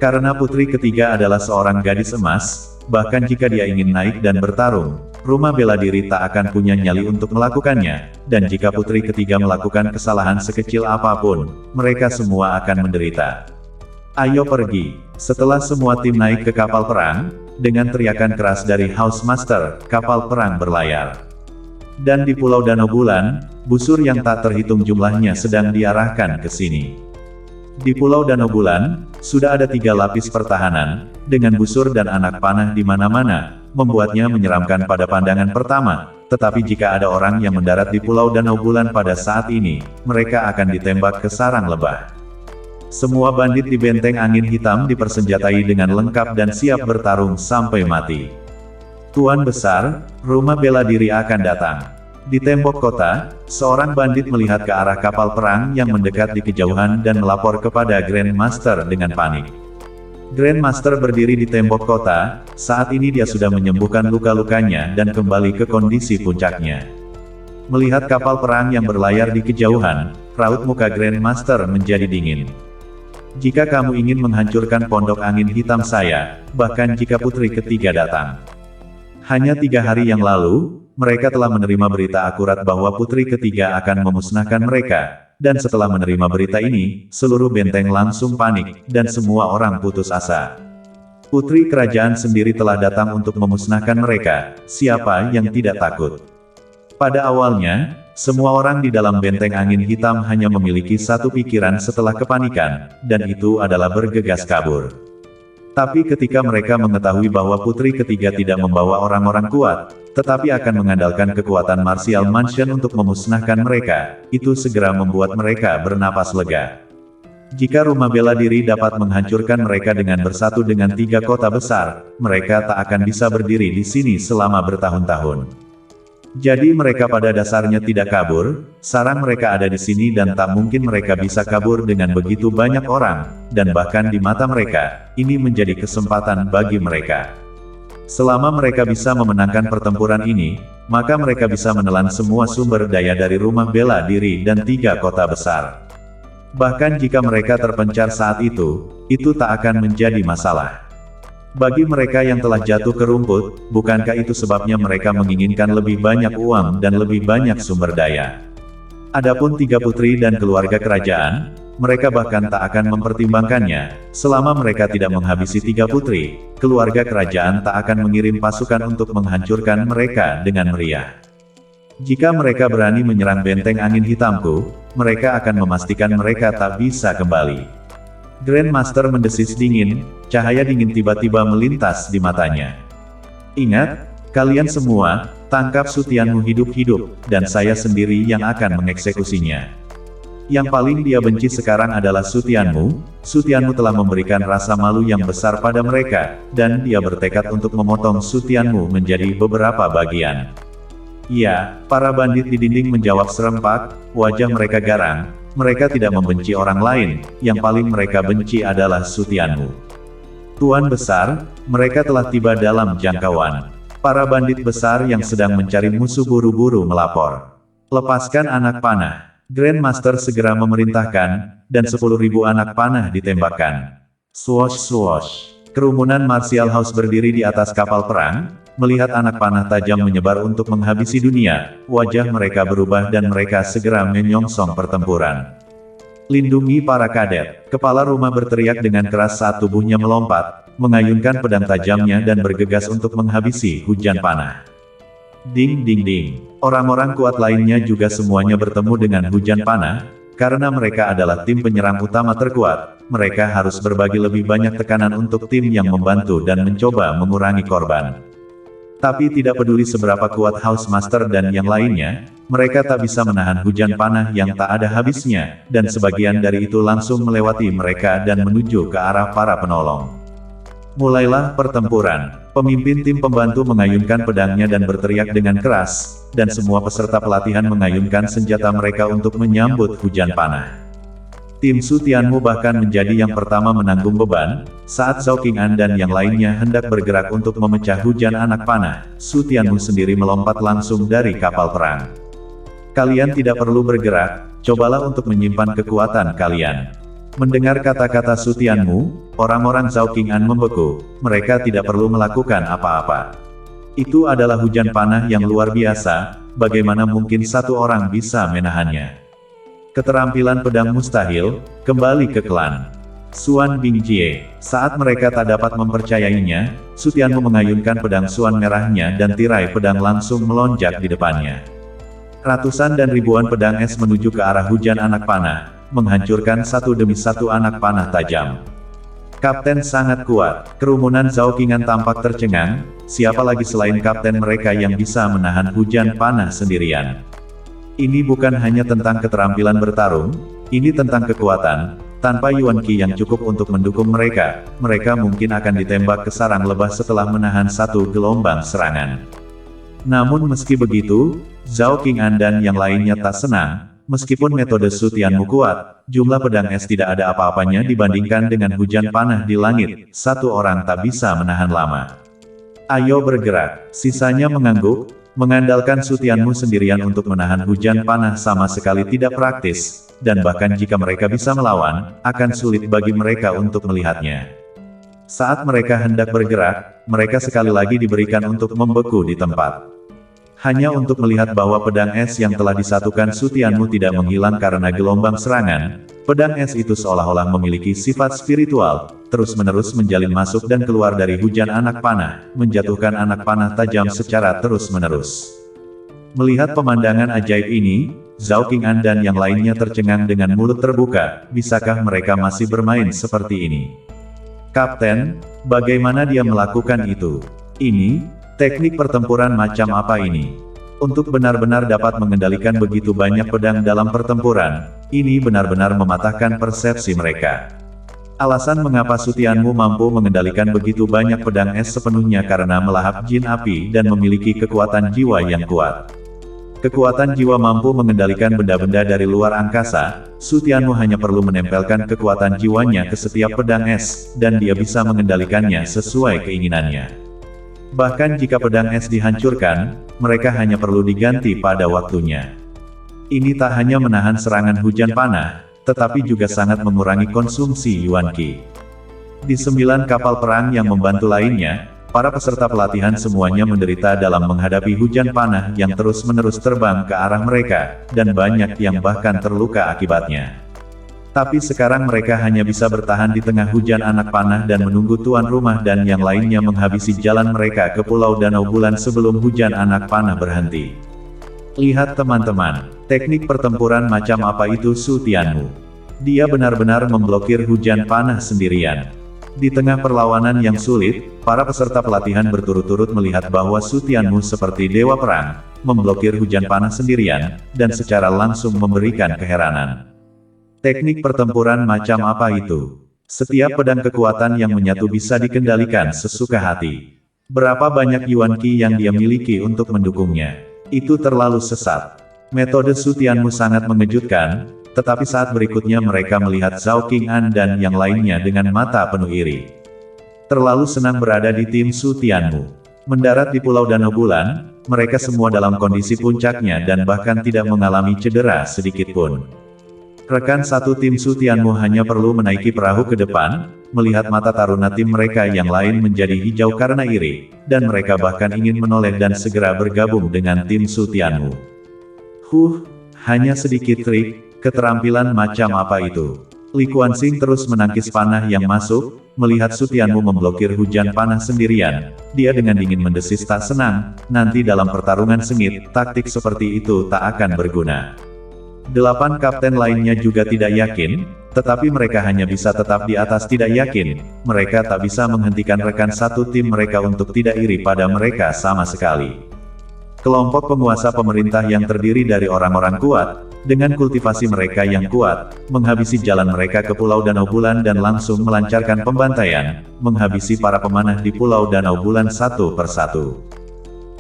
Karena putri ketiga adalah seorang gadis emas, bahkan jika dia ingin naik dan bertarung, rumah bela diri tak akan punya nyali untuk melakukannya, dan jika putri ketiga melakukan kesalahan sekecil apapun, mereka semua akan menderita. Ayo pergi. Setelah semua tim naik ke kapal perang, dengan teriakan keras dari House Master, kapal perang berlayar. Dan di Pulau Danau Bulan, busur yang tak terhitung jumlahnya sedang diarahkan ke sini. Di Pulau Danau Bulan, sudah ada 3 lapis pertahanan, dengan busur dan anak panah di mana-mana, membuatnya menyeramkan pada pandangan pertama, tetapi jika ada orang yang mendarat di Pulau Danau Bulan pada saat ini, mereka akan ditembak ke sarang lebah. Semua bandit di benteng angin hitam dipersenjatai dengan lengkap dan siap bertarung sampai mati. Tuan besar, rumah bela diri akan datang. Di tembok kota, seorang bandit melihat ke arah kapal perang yang mendekat di kejauhan dan melapor kepada Grand Master dengan panik. Grand Master berdiri di tembok kota, saat ini dia sudah menyembuhkan luka-lukanya dan kembali ke kondisi puncaknya. Melihat kapal perang yang berlayar di kejauhan, raut muka Grand Master menjadi dingin. Jika kamu ingin menghancurkan pondok angin hitam saya, bahkan jika putri ketiga datang. Hanya 3 hari yang lalu, mereka telah menerima berita akurat bahwa putri ketiga akan memusnahkan mereka, dan setelah menerima berita ini, seluruh benteng langsung panik, dan semua orang putus asa. Putri kerajaan sendiri telah datang untuk memusnahkan mereka, siapa yang tidak takut? Pada awalnya, semua orang di dalam benteng angin hitam hanya memiliki satu pikiran setelah kepanikan, dan itu adalah bergegas kabur. Tapi ketika mereka mengetahui bahwa putri ketiga tidak membawa orang-orang kuat, tetapi akan mengandalkan kekuatan Martial Mansion untuk memusnahkan mereka, itu segera membuat mereka bernapas lega. Jika rumah bela diri dapat menghancurkan mereka dengan bersatu dengan 3 kota besar, mereka tak akan bisa berdiri di sini selama bertahun-tahun. Jadi mereka pada dasarnya tidak kabur, sarang mereka ada di sini dan tak mungkin mereka bisa kabur dengan begitu banyak orang, dan bahkan di mata mereka, ini menjadi kesempatan bagi mereka. Selama mereka bisa memenangkan pertempuran ini, maka mereka bisa menelan semua sumber daya dari rumah bela diri dan 3 kota besar. Bahkan jika mereka terpencar saat itu tak akan menjadi masalah. Bagi mereka yang telah jatuh ke rumput, bukankah itu sebabnya mereka menginginkan lebih banyak uang dan lebih banyak sumber daya? Adapun 3 putri dan keluarga kerajaan, mereka bahkan tak akan mempertimbangkannya, selama mereka tidak menghabisi 3 putri, keluarga kerajaan tak akan mengirim pasukan untuk menghancurkan mereka dengan meriah. Jika mereka berani menyerang benteng angin hitamku, mereka akan memastikan mereka tak bisa kembali. Grand Master mendesis dingin, cahaya dingin tiba-tiba melintas di matanya. Ingat, kalian semua, tangkap Sutianmu hidup-hidup, dan saya sendiri yang akan mengeksekusinya. Yang paling dia benci sekarang adalah Sutianmu. Sutianmu telah memberikan rasa malu yang besar pada mereka, dan dia bertekad untuk memotong Sutianmu menjadi beberapa bagian. Ya, para bandit di dinding menjawab serempak, wajah mereka garang. Mereka tidak membenci orang lain, yang paling mereka benci adalah Sutianmu. Tuan besar, mereka telah tiba dalam jangkauan. Para bandit besar yang sedang mencari musuh buru-buru melapor. Lepaskan anak panah. Grand Master segera memerintahkan, dan 10.000 anak panah ditembakkan. Swosh swosh. Kerumunan Martial House berdiri di atas kapal perang, melihat anak panah tajam menyebar untuk menghabisi dunia, wajah mereka berubah dan mereka segera menyongsong pertempuran. Lindungi para kadet, kepala rumah berteriak dengan keras saat tubuhnya melompat, mengayunkan pedang tajamnya dan bergegas untuk menghabisi hujan panah. Ding ding ding, orang-orang kuat lainnya juga semuanya bertemu dengan hujan panah, karena mereka adalah tim penyerang utama terkuat, mereka harus berbagi lebih banyak tekanan untuk tim yang membantu dan mencoba mengurangi korban. Tapi tidak peduli seberapa kuat House Master dan yang lainnya, mereka tak bisa menahan hujan panah yang tak ada habisnya, dan sebagian dari itu langsung melewati mereka dan menuju ke arah para penolong. Mulailah pertempuran. Pemimpin tim pembantu mengayunkan pedangnya dan berteriak dengan keras, dan semua peserta pelatihan mengayunkan senjata mereka untuk menyambut hujan panah. Tim Su Tianmu bahkan menjadi yang pertama menanggung beban, saat Zhao Qing'an dan yang lainnya hendak bergerak untuk memecah hujan anak panah, Su Tianmu sendiri melompat langsung dari kapal perang. Kalian tidak perlu bergerak, cobalah untuk menyimpan kekuatan kalian. Mendengar kata-kata Su Tianmu, orang-orang Zhao Qing'an membeku, mereka tidak perlu melakukan apa-apa. Itu adalah hujan panah yang luar biasa, bagaimana mungkin satu orang bisa menahannya. Keterampilan pedang mustahil, kembali ke klan Xuan Bingjie. Saat mereka tak dapat mempercayainya, Su Tianmu mengayunkan pedang Xuan merahnya dan tirai pedang langsung melonjak di depannya. Ratusan dan ribuan pedang es menuju ke arah hujan anak panah, menghancurkan satu demi satu anak panah tajam. Kapten sangat kuat, kerumunan Zhao Qing'an tampak tercengang, siapa lagi selain kapten mereka yang bisa menahan hujan panah sendirian. Ini bukan hanya tentang keterampilan bertarung, ini tentang kekuatan, tanpa Yuan Qi yang cukup untuk mendukung mereka, mereka mungkin akan ditembak ke sarang lebah setelah menahan satu gelombang serangan. Namun meski begitu, Zhao Qing'an dan yang lainnya tak senang. Meskipun metode Su Tianmu kuat, jumlah pedang es tidak ada apa-apanya dibandingkan dengan hujan panah di langit, satu orang tak bisa menahan lama. Ayo bergerak, sisanya mengangguk, mengandalkan Su Tianmu sendirian untuk menahan hujan panah sama sekali tidak praktis, dan bahkan jika mereka bisa melawan, akan sulit bagi mereka untuk melihatnya. Saat mereka hendak bergerak, mereka sekali lagi diberikan untuk membeku di tempat. Hanya untuk melihat bahwa pedang es yang telah disatukan Su Tianmu tidak menghilang karena gelombang serangan, pedang es itu seolah-olah memiliki sifat spiritual, terus-menerus menjalin masuk dan keluar dari hujan anak panah, menjatuhkan anak panah tajam secara terus-menerus. Melihat pemandangan ajaib ini, Zhao Qing'an dan yang lainnya tercengang dengan mulut terbuka, bisakah mereka masih bermain seperti ini? Kapten, bagaimana dia melakukan itu? Ini teknik pertempuran macam apa ini? Untuk benar-benar dapat mengendalikan begitu banyak pedang dalam pertempuran, ini benar-benar mematahkan persepsi mereka. Alasan mengapa Su Tianmu mampu mengendalikan begitu banyak pedang es sepenuhnya karena melahap jin api dan memiliki kekuatan jiwa yang kuat. Kekuatan jiwa mampu mengendalikan benda-benda dari luar angkasa, Su Tianmu hanya perlu menempelkan kekuatan jiwanya ke setiap pedang es, dan dia bisa mengendalikannya sesuai keinginannya. Bahkan jika pedang es dihancurkan, mereka hanya perlu diganti pada waktunya. Ini tak hanya menahan serangan hujan panah, tetapi juga sangat mengurangi konsumsi Yuan Qi. Di 9 kapal perang yang membantu lainnya, para peserta pelatihan semuanya menderita dalam menghadapi hujan panah yang terus-menerus terbang ke arah mereka, dan banyak yang bahkan terluka akibatnya. Tapi sekarang mereka hanya bisa bertahan di tengah hujan anak panah dan menunggu tuan rumah dan yang lainnya menghabisi jalan mereka ke Pulau Danau Bulan sebelum hujan anak panah berhenti. Lihat teman-teman, teknik pertempuran macam apa itu Su Tianmu? Dia benar-benar memblokir hujan panah sendirian. Di tengah perlawanan yang sulit, para peserta pelatihan berturut-turut melihat bahwa Su Tianmu seperti dewa perang, memblokir hujan panah sendirian, dan secara langsung memberikan keheranan. Teknik pertempuran macam apa itu? Setiap pedang kekuatan yang menyatu bisa dikendalikan sesuka hati. Berapa banyak Yuan Qi yang dia miliki untuk mendukungnya? Itu terlalu sesat. Metode Su Tianmu sangat mengejutkan, tetapi saat berikutnya mereka melihat Zhao Qing'an dan yang lainnya dengan mata penuh iri. Terlalu senang berada di tim Su Tianmu. Mendarat di Pulau Danau Bulan, mereka semua dalam kondisi puncaknya dan bahkan tidak mengalami cedera sedikit pun. Rekan satu tim Su Tianmu hanya perlu menaiki perahu ke depan, melihat mata taruna tim mereka yang lain menjadi hijau karena iri, dan mereka bahkan ingin menoleh dan segera bergabung dengan tim Su Tianmu. Hanya sedikit trik, keterampilan macam apa itu? Li Kuansing terus menangkis panah yang masuk, melihat Su Tianmu memblokir hujan panah sendirian. Dia dengan dingin mendesis tak senang, nanti dalam pertarungan sengit, taktik seperti itu tak akan berguna. 8 kapten lainnya juga tidak yakin, tetapi mereka hanya bisa tetap di atas tidak yakin. Mereka tak bisa menghentikan rekan satu tim mereka untuk tidak iri pada mereka sama sekali. Kelompok penguasa pemerintah yang terdiri dari orang-orang kuat, dengan kultivasi mereka yang kuat, menghabisi jalan mereka ke Pulau Danau Bulan dan langsung melancarkan pembantaian, menghabisi para pemanah di Pulau Danau Bulan satu persatu.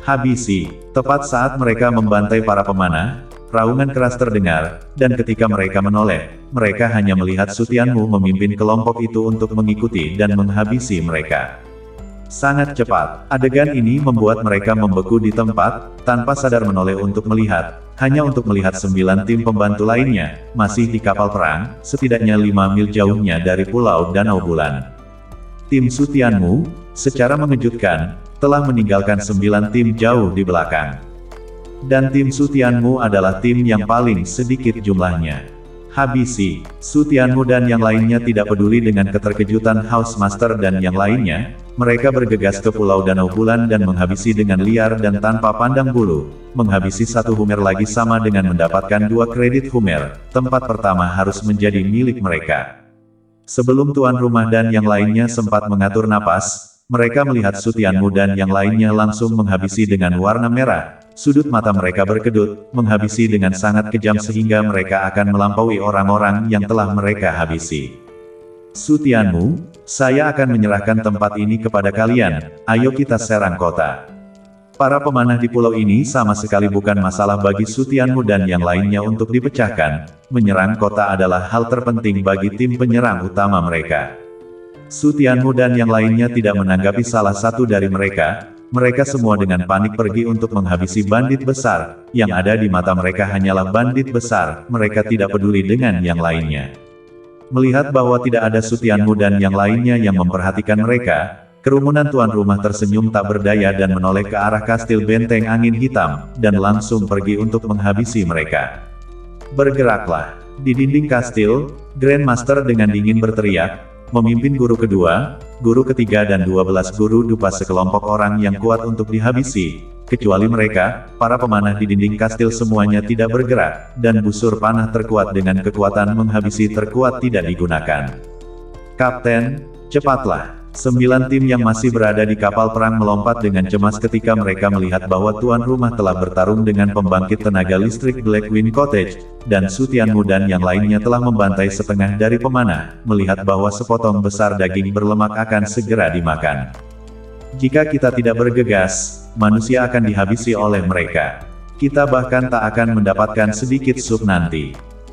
Habisi, tepat saat mereka membantai para pemanah, raungan keras terdengar, dan ketika mereka menoleh, mereka hanya melihat Su Tianmu memimpin kelompok itu untuk mengikuti dan menghabisi mereka. Sangat cepat, adegan ini membuat mereka membeku di tempat, tanpa sadar menoleh untuk melihat, hanya untuk melihat 9 tim pembantu lainnya, masih di kapal perang, setidaknya 5 mil jauhnya dari Pulau Danau Bulan. Tim Su Tianmu, secara mengejutkan, telah meninggalkan 9 tim jauh di belakang. Dan tim Su Tianmu adalah tim yang paling sedikit jumlahnya. Habisi, Su Tianmu dan yang lainnya tidak peduli dengan keterkejutan Housemaster dan yang lainnya, mereka bergegas ke Pulau Danau Bulan dan menghabisi dengan liar dan tanpa pandang bulu. Menghabisi 1 Humer lagi sama dengan mendapatkan 2 kredit Humer, tempat pertama harus menjadi milik mereka. Sebelum tuan rumah dan yang lainnya sempat mengatur napas, mereka melihat Su Tianmu dan yang lainnya langsung menghabisi dengan warna merah. Sudut mata mereka berkedut, menghabisi dengan sangat kejam sehingga mereka akan melampaui orang-orang yang telah mereka habisi. Su Tianmu, saya akan menyerahkan tempat ini kepada kalian, ayo kita serang kota. Para pemanah di pulau ini sama sekali bukan masalah bagi Su Tianmu dan yang lainnya untuk dipecahkan, menyerang kota adalah hal terpenting bagi tim penyerang utama mereka. Su Tianmu dan yang lainnya tidak menanggapi salah satu dari mereka semua dengan panik pergi untuk menghabisi bandit besar, yang ada di mata mereka hanyalah bandit besar, mereka tidak peduli dengan yang lainnya. Melihat bahwa tidak ada Su Tianmu dan yang lainnya yang memperhatikan mereka, kerumunan tuan rumah tersenyum tak berdaya dan menoleh ke arah kastil benteng angin hitam, dan langsung pergi untuk menghabisi mereka. Bergeraklah. Di dinding kastil, Grandmaster dengan dingin berteriak, memimpin guru kedua, guru ketiga dan 12 guru dupa sekelompok orang yang kuat untuk dihabisi. Kecuali mereka, para pemanah di dinding kastil semuanya tidak bergerak, dan busur panah terkuat dengan kekuatan menghabisi terkuat tidak digunakan. Kapten, cepatlah. 9 tim yang masih berada di kapal perang melompat dengan cemas ketika mereka melihat bahwa tuan rumah telah bertarung dengan pembangkit tenaga listrik Blackwing Cottage, dan Su Tianmu dan yang lainnya telah membantai setengah dari pemanah, melihat bahwa sepotong besar daging berlemak akan segera dimakan. Jika kita tidak bergegas, manusia akan dihabisi oleh mereka. Kita bahkan tak akan mendapatkan sedikit sup nanti.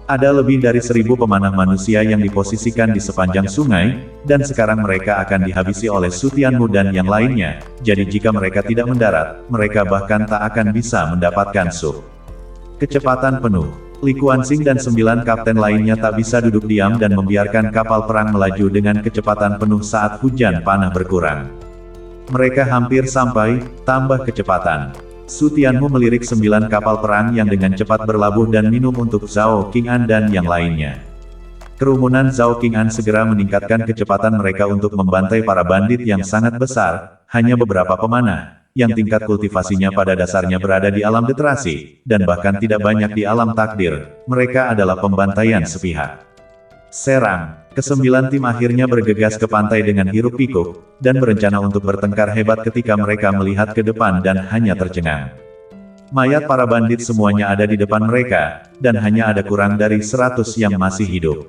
Ada lebih dari 1000 pemanah manusia yang diposisikan di sepanjang sungai, dan sekarang mereka akan dihabisi oleh Su Tianmu dan yang lainnya, jadi jika mereka tidak mendarat, mereka bahkan tak akan bisa mendapatkan sup. Kecepatan penuh. Li Kuansing dan 9 kapten lainnya tak bisa duduk diam dan membiarkan kapal perang melaju dengan kecepatan penuh saat hujan panah berkurang. Mereka hampir sampai, tambah kecepatan. Su Tianmu melirik 9 kapal perang yang dengan cepat berlabuh dan minum untuk Zhao Qing'an dan yang lainnya. Kerumunan Zhao Qing'an segera meningkatkan kecepatan mereka untuk membantai para bandit yang sangat besar, hanya beberapa pemanah, yang tingkat kultivasinya pada dasarnya berada di alam literasi, dan bahkan tidak banyak di alam takdir, mereka adalah pembantaian sepihak. Serang. Ke-9 tim akhirnya bergegas ke pantai dengan hiruk pikuk, dan berencana untuk bertengkar hebat ketika mereka melihat ke depan dan hanya tercengang. Mayat para bandit semuanya ada di depan mereka, dan hanya ada kurang dari 100 yang masih hidup.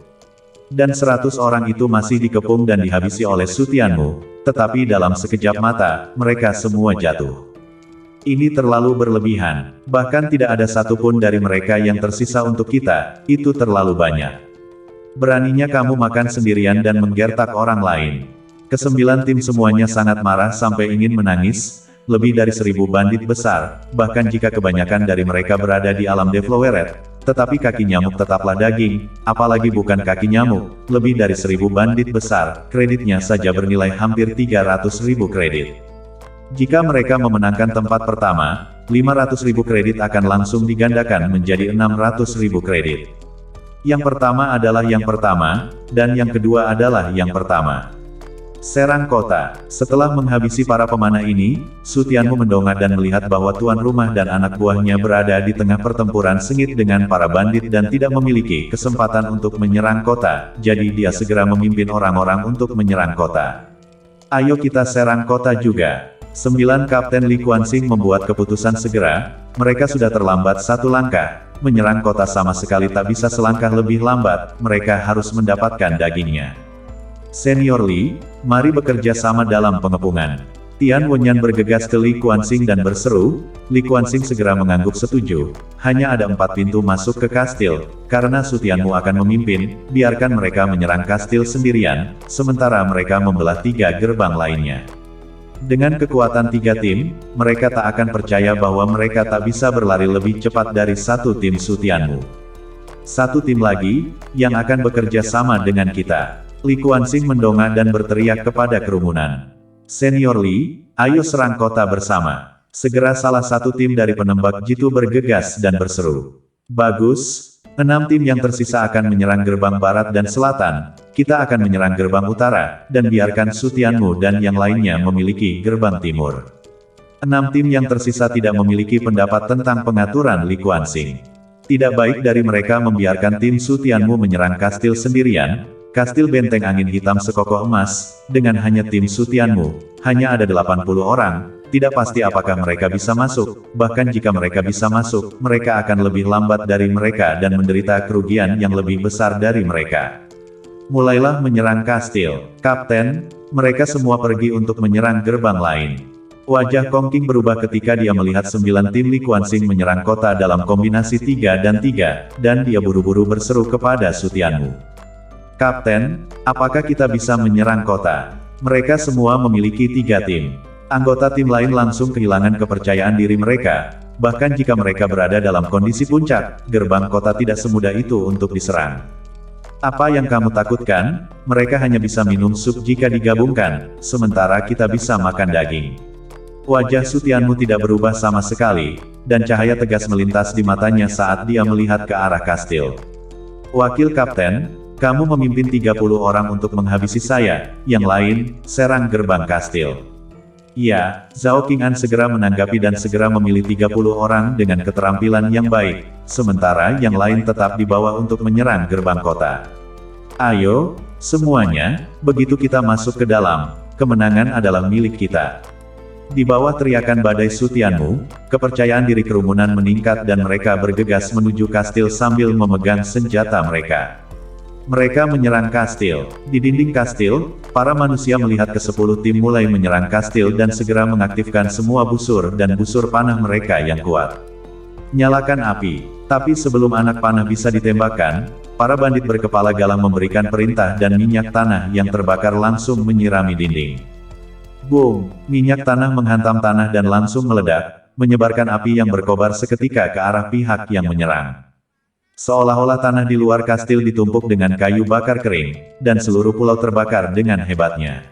Dan 100 orang itu masih dikepung dan dihabisi oleh Su Tianmu, tetapi dalam sekejap mata, mereka semua jatuh. Ini terlalu berlebihan, bahkan tidak ada satupun dari mereka yang tersisa untuk kita, itu terlalu banyak. Beraninya kamu makan sendirian dan menggertak orang lain. Ke-9 tim semuanya sangat marah sampai ingin menangis, lebih dari 1000 bandit besar, bahkan jika kebanyakan dari mereka berada di alam Defloweret, tetapi kaki nyamuk tetaplah daging, apalagi bukan kaki nyamuk, lebih dari 1000 bandit besar, kreditnya saja bernilai hampir 300.000 kredit. Jika mereka memenangkan tempat pertama, 500.000 kredit akan langsung digandakan menjadi 600.000 kredit. Yang pertama adalah yang pertama, dan yang kedua adalah yang pertama. Serang kota. Setelah menghabisi para pemanah ini, Su Tianmu mendongak dan melihat bahwa tuan rumah dan anak buahnya berada di tengah pertempuran sengit dengan para bandit dan tidak memiliki kesempatan untuk menyerang kota, jadi dia segera memimpin orang-orang untuk menyerang kota. Ayo kita serang kota juga. 9 Kapten Li Kuansing membuat keputusan segera, mereka sudah terlambat satu langkah, menyerang kota sama sekali tak bisa selangkah lebih lambat, mereka harus mendapatkan dagingnya. Senior Li, mari bekerja sama dalam pengepungan. Tian Wenyan bergegas ke Li Kuansing dan berseru. Li Kuansing segera mengangguk setuju. Hanya ada 4 pintu masuk ke kastil, karena Su Tianmu akan memimpin, biarkan mereka menyerang kastil sendirian, sementara mereka membelah 3 gerbang lainnya. Dengan kekuatan 3 tim, mereka tak akan percaya bahwa mereka tak bisa berlari lebih cepat dari 1 tim Su Tianmu. 1 tim lagi, yang akan bekerja sama dengan kita. Li Kuansing mendongak dan berteriak kepada kerumunan. Senior Li, ayo serang kota bersama. Segera salah satu tim dari penembak jitu bergegas dan berseru. Bagus, 6 tim yang tersisa akan menyerang gerbang barat dan selatan, kita akan menyerang gerbang utara, dan biarkan Su Tianmu dan yang lainnya memiliki gerbang timur. 6 tim yang tersisa tidak memiliki pendapat tentang pengaturan Li Kuansing. Tidak baik dari mereka membiarkan tim Su Tianmu menyerang kastil sendirian. Kastil benteng angin hitam sekokoh emas, dengan hanya tim Su Tianmu, hanya ada 80 orang, tidak pasti apakah mereka bisa masuk, bahkan jika mereka bisa masuk, mereka akan lebih lambat dari mereka dan menderita kerugian yang lebih besar dari mereka. Mulailah menyerang kastil, Kapten, mereka semua pergi untuk menyerang gerbang lain. Wajah Kong Qing berubah ketika dia melihat 9 tim Li Kuansing menyerang kota dalam kombinasi 3 dan 3, dan dia buru-buru berseru kepada Su Tianmu. Kapten, apakah kita bisa menyerang kota? Mereka semua memiliki 3 tim. Anggota tim lain langsung kehilangan kepercayaan diri mereka. Bahkan jika mereka berada dalam kondisi puncak, gerbang kota tidak semudah itu untuk diserang. Apa yang kamu takutkan? Mereka hanya bisa minum sup jika digabungkan, sementara kita bisa makan daging. Wajah Su Tianmu tidak berubah sama sekali, dan cahaya tegas melintas di matanya saat dia melihat ke arah kastil. Wakil Kapten, kamu memimpin 30 orang untuk menghabisi saya, yang lain, serang gerbang kastil. Ya, Zhao Qing'an segera menanggapi dan segera memilih 30 orang dengan keterampilan yang baik, sementara yang lain tetap dibawa untuk menyerang gerbang kota. Ayo, semuanya, begitu kita masuk ke dalam, kemenangan adalah milik kita. Di bawah teriakan badai Su Tianmu, kepercayaan diri kerumunan meningkat dan mereka bergegas menuju kastil sambil memegang senjata mereka. Mereka menyerang kastil. Di dinding kastil, para manusia melihat ke-10 tim mulai menyerang kastil dan segera mengaktifkan semua busur dan busur panah mereka yang kuat. Nyalakan api. Tapi sebelum anak panah bisa ditembakkan, para bandit berkepala galang memberikan perintah dan minyak tanah yang terbakar langsung menyirami dinding. Boom! Minyak tanah menghantam tanah dan langsung meledak, menyebarkan api yang berkobar seketika ke arah pihak yang menyerang. Seolah-olah tanah di luar kastil ditumpuk dengan kayu bakar kering, dan seluruh pulau terbakar dengan hebatnya.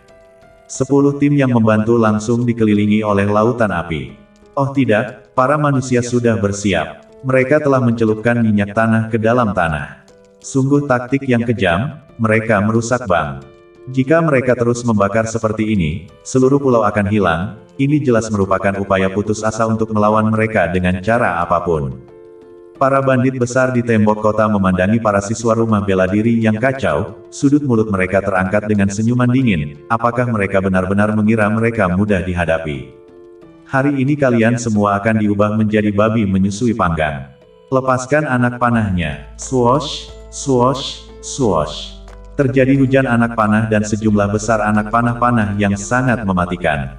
10 tim yang membantu langsung dikelilingi oleh lautan api. Oh tidak, para manusia sudah bersiap. Mereka telah mencelupkan minyak tanah ke dalam tanah. Sungguh taktik yang kejam, mereka merusak bank. Jika mereka terus membakar seperti ini, seluruh pulau akan hilang. Ini jelas merupakan upaya putus asa untuk melawan mereka dengan cara apapun. Para bandit besar di tembok kota memandangi para siswa rumah bela diri yang kacau, sudut mulut mereka terangkat dengan senyuman dingin, apakah mereka benar-benar mengira mereka mudah dihadapi? Hari ini kalian semua akan diubah menjadi babi menyusui panggang. Lepaskan anak panahnya. Swoosh, swoosh, swoosh. Terjadi hujan anak panah dan sejumlah besar anak panah-panah yang sangat mematikan.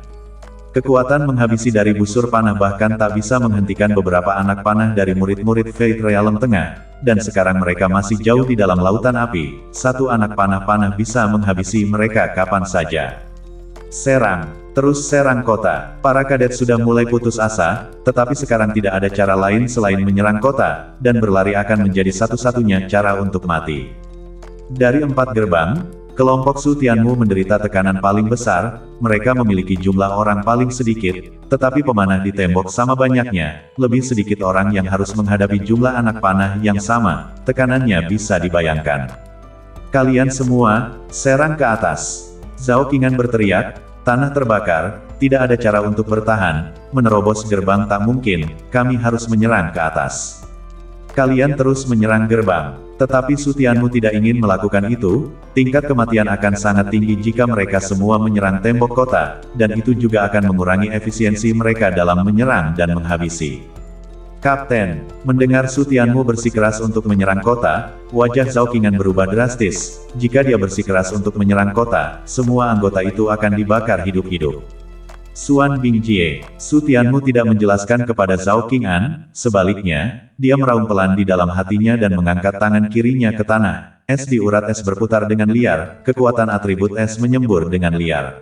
Kekuatan menghabisi dari busur panah bahkan tak bisa menghentikan beberapa anak panah dari murid-murid Fate Realm Tengah, dan sekarang mereka masih jauh di dalam lautan api. 1 anak panah-panah bisa menghabisi mereka kapan saja. Serang! Terus serang kota. Para kadet sudah mulai putus asa, tetapi sekarang tidak ada cara lain selain menyerang kota, dan berlari akan menjadi satu-satunya cara untuk mati. Dari 4 gerbang, kelompok Su Tianmu menderita tekanan paling besar, mereka memiliki jumlah orang paling sedikit, tetapi pemanah di tembok sama banyaknya, lebih sedikit orang yang harus menghadapi jumlah anak panah yang sama, tekanannya bisa dibayangkan. Kalian semua, serang ke atas. Zhao Qing'an berteriak, tanah terbakar, tidak ada cara untuk bertahan, menerobos gerbang tak mungkin, kami harus menyerang ke atas. Kalian terus menyerang gerbang, tetapi Su Tianmu tidak ingin melakukan itu, tingkat kematian akan sangat tinggi jika mereka semua menyerang tembok kota, dan itu juga akan mengurangi efisiensi mereka dalam menyerang dan menghabisi. Kapten, mendengar Su Tianmu bersikeras untuk menyerang kota, wajah Zhao Qing'an berubah drastis. Jika dia bersikeras untuk menyerang kota, semua anggota itu akan dibakar hidup-hidup. Xuan Bingjie, Su Tianmu tidak menjelaskan kepada Zhao Qing'an, sebaliknya, dia meraung pelan di dalam hatinya dan mengangkat tangan kirinya ke tanah. Es di urat es berputar dengan liar, kekuatan atribut es menyembur dengan liar.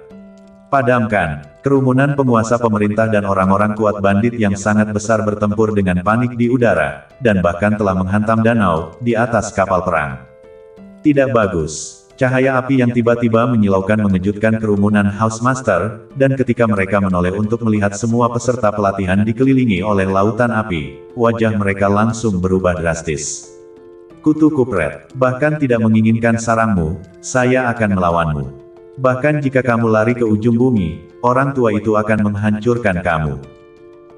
Padamkan. Kerumunan penguasa pemerintah dan orang-orang kuat bandit yang sangat besar bertempur dengan panik di udara, dan bahkan telah menghantam danau, di atas kapal perang. Tidak bagus. Cahaya api yang tiba-tiba menyilaukan mengejutkan kerumunan House Master, dan ketika mereka menoleh untuk melihat semua peserta pelatihan dikelilingi oleh lautan api, wajah mereka langsung berubah drastis. Kutu Kupret, bahkan tidak menginginkan sarangmu, saya akan melawanmu. Bahkan jika kamu lari ke ujung bumi, orang tua itu akan menghancurkan kamu.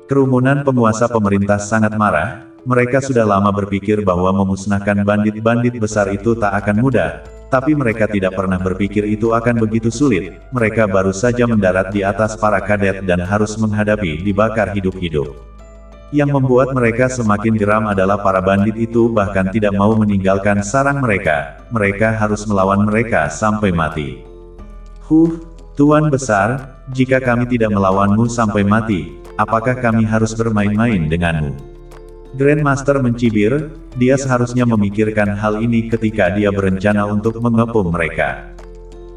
Kerumunan penguasa pemerintah sangat marah, mereka sudah lama berpikir bahwa memusnahkan bandit-bandit besar itu tak akan mudah, tapi mereka tidak pernah berpikir itu akan begitu sulit, mereka baru saja mendarat di atas para kadet dan harus menghadapi dibakar hidup-hidup. Yang membuat mereka semakin geram adalah para bandit itu bahkan tidak mau meninggalkan sarang mereka harus melawan mereka sampai mati. Tuan Besar, jika kami tidak melawanmu sampai mati, apakah kami harus bermain-main denganmu? Grandmaster mencibir, dia seharusnya memikirkan hal ini ketika dia berencana untuk mengepung mereka.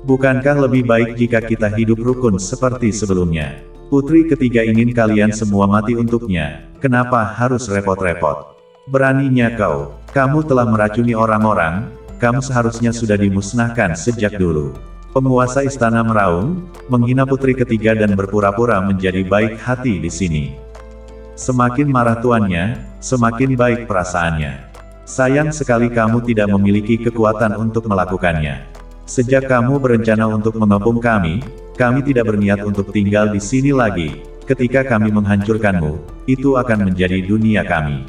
Bukankah lebih baik jika kita hidup rukun seperti sebelumnya? Putri ketiga ingin kalian semua mati untuknya, kenapa harus repot-repot? Beraninya kau, kamu telah meracuni orang-orang, kamu seharusnya sudah dimusnahkan sejak dulu. Penguasa istana meraung, menghina putri ketiga dan berpura-pura menjadi baik hati di sini. Semakin marah tuannya, semakin baik perasaannya. Sayang sekali kamu tidak memiliki kekuatan untuk melakukannya. Sejak kamu berencana untuk mengepung kami tidak berniat untuk tinggal di sini lagi. Ketika kami menghancurkanmu, itu akan menjadi dunia kami.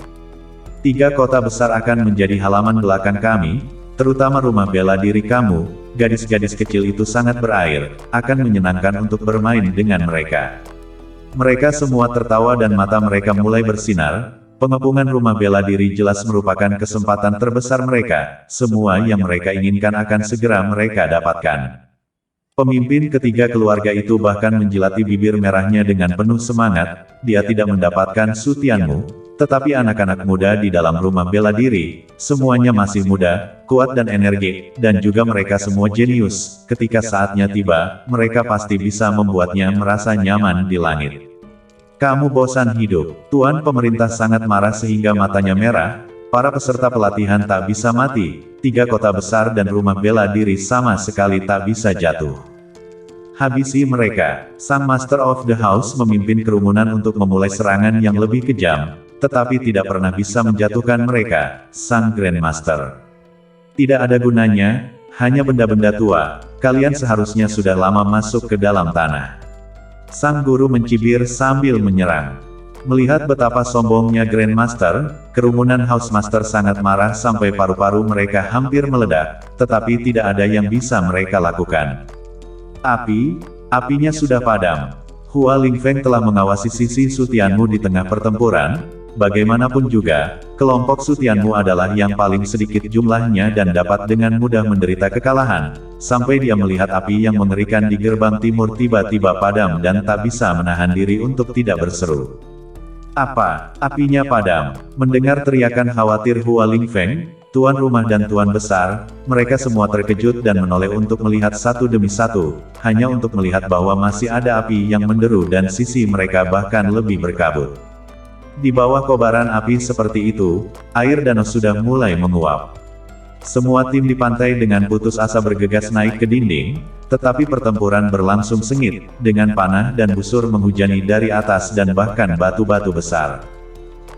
3 kota besar akan menjadi halaman belakang kami, terutama rumah bela diri kamu. Gadis-gadis kecil itu sangat berair, akan menyenangkan untuk bermain dengan mereka. Mereka semua tertawa dan mata mereka mulai bersinar. Pengepungan rumah bela diri jelas merupakan kesempatan terbesar mereka, semua yang mereka inginkan akan segera mereka dapatkan. Pemimpin ketiga keluarga itu bahkan menjilati bibir merahnya dengan penuh semangat, dia tidak mendapatkan Su Tianmu, tetapi anak-anak muda di dalam rumah bela diri, semuanya masih muda, kuat dan energik, dan juga mereka semua jenius. Ketika saatnya tiba, mereka pasti bisa membuatnya merasa nyaman di langit. Kamu bosan hidup, Tuan Pemerintah sangat marah sehingga matanya merah, para peserta pelatihan tak bisa mati, 3 kota besar dan rumah bela diri sama sekali tak bisa jatuh. Habisi mereka, Sang Master of the House memimpin kerumunan untuk memulai serangan yang lebih kejam, tetapi tidak pernah bisa menjatuhkan mereka, Sang Grandmaster. Tidak ada gunanya, hanya benda-benda tua, kalian seharusnya sudah lama masuk ke dalam tanah. Sang Guru mencibir sambil menyerang. Melihat betapa sombongnya Grandmaster, kerumunan House Master sangat marah sampai paru-paru mereka hampir meledak, tetapi tidak ada yang bisa mereka lakukan. Apinya sudah padam. Hua Lingfeng telah mengawasi sisi Su Tianmu di tengah pertempuran. Bagaimanapun juga, kelompok Su Tianmu adalah yang paling sedikit jumlahnya dan dapat dengan mudah menderita kekalahan, sampai dia melihat api yang mengerikan di gerbang timur tiba-tiba padam dan tak bisa menahan diri untuk tidak berseru. Apa? Apinya padam. Mendengar teriakan khawatir Hua Lingfeng, tuan rumah dan tuan besar, mereka semua terkejut dan menoleh untuk melihat satu demi satu, hanya untuk melihat bahwa masih ada api yang menderu dan sisi mereka bahkan lebih berkabut. Di bawah kobaran api seperti itu, air danau sudah mulai menguap. Semua tim di pantai dengan putus asa bergegas naik ke dinding, tetapi pertempuran berlangsung sengit, dengan panah dan busur menghujani dari atas dan bahkan batu-batu besar.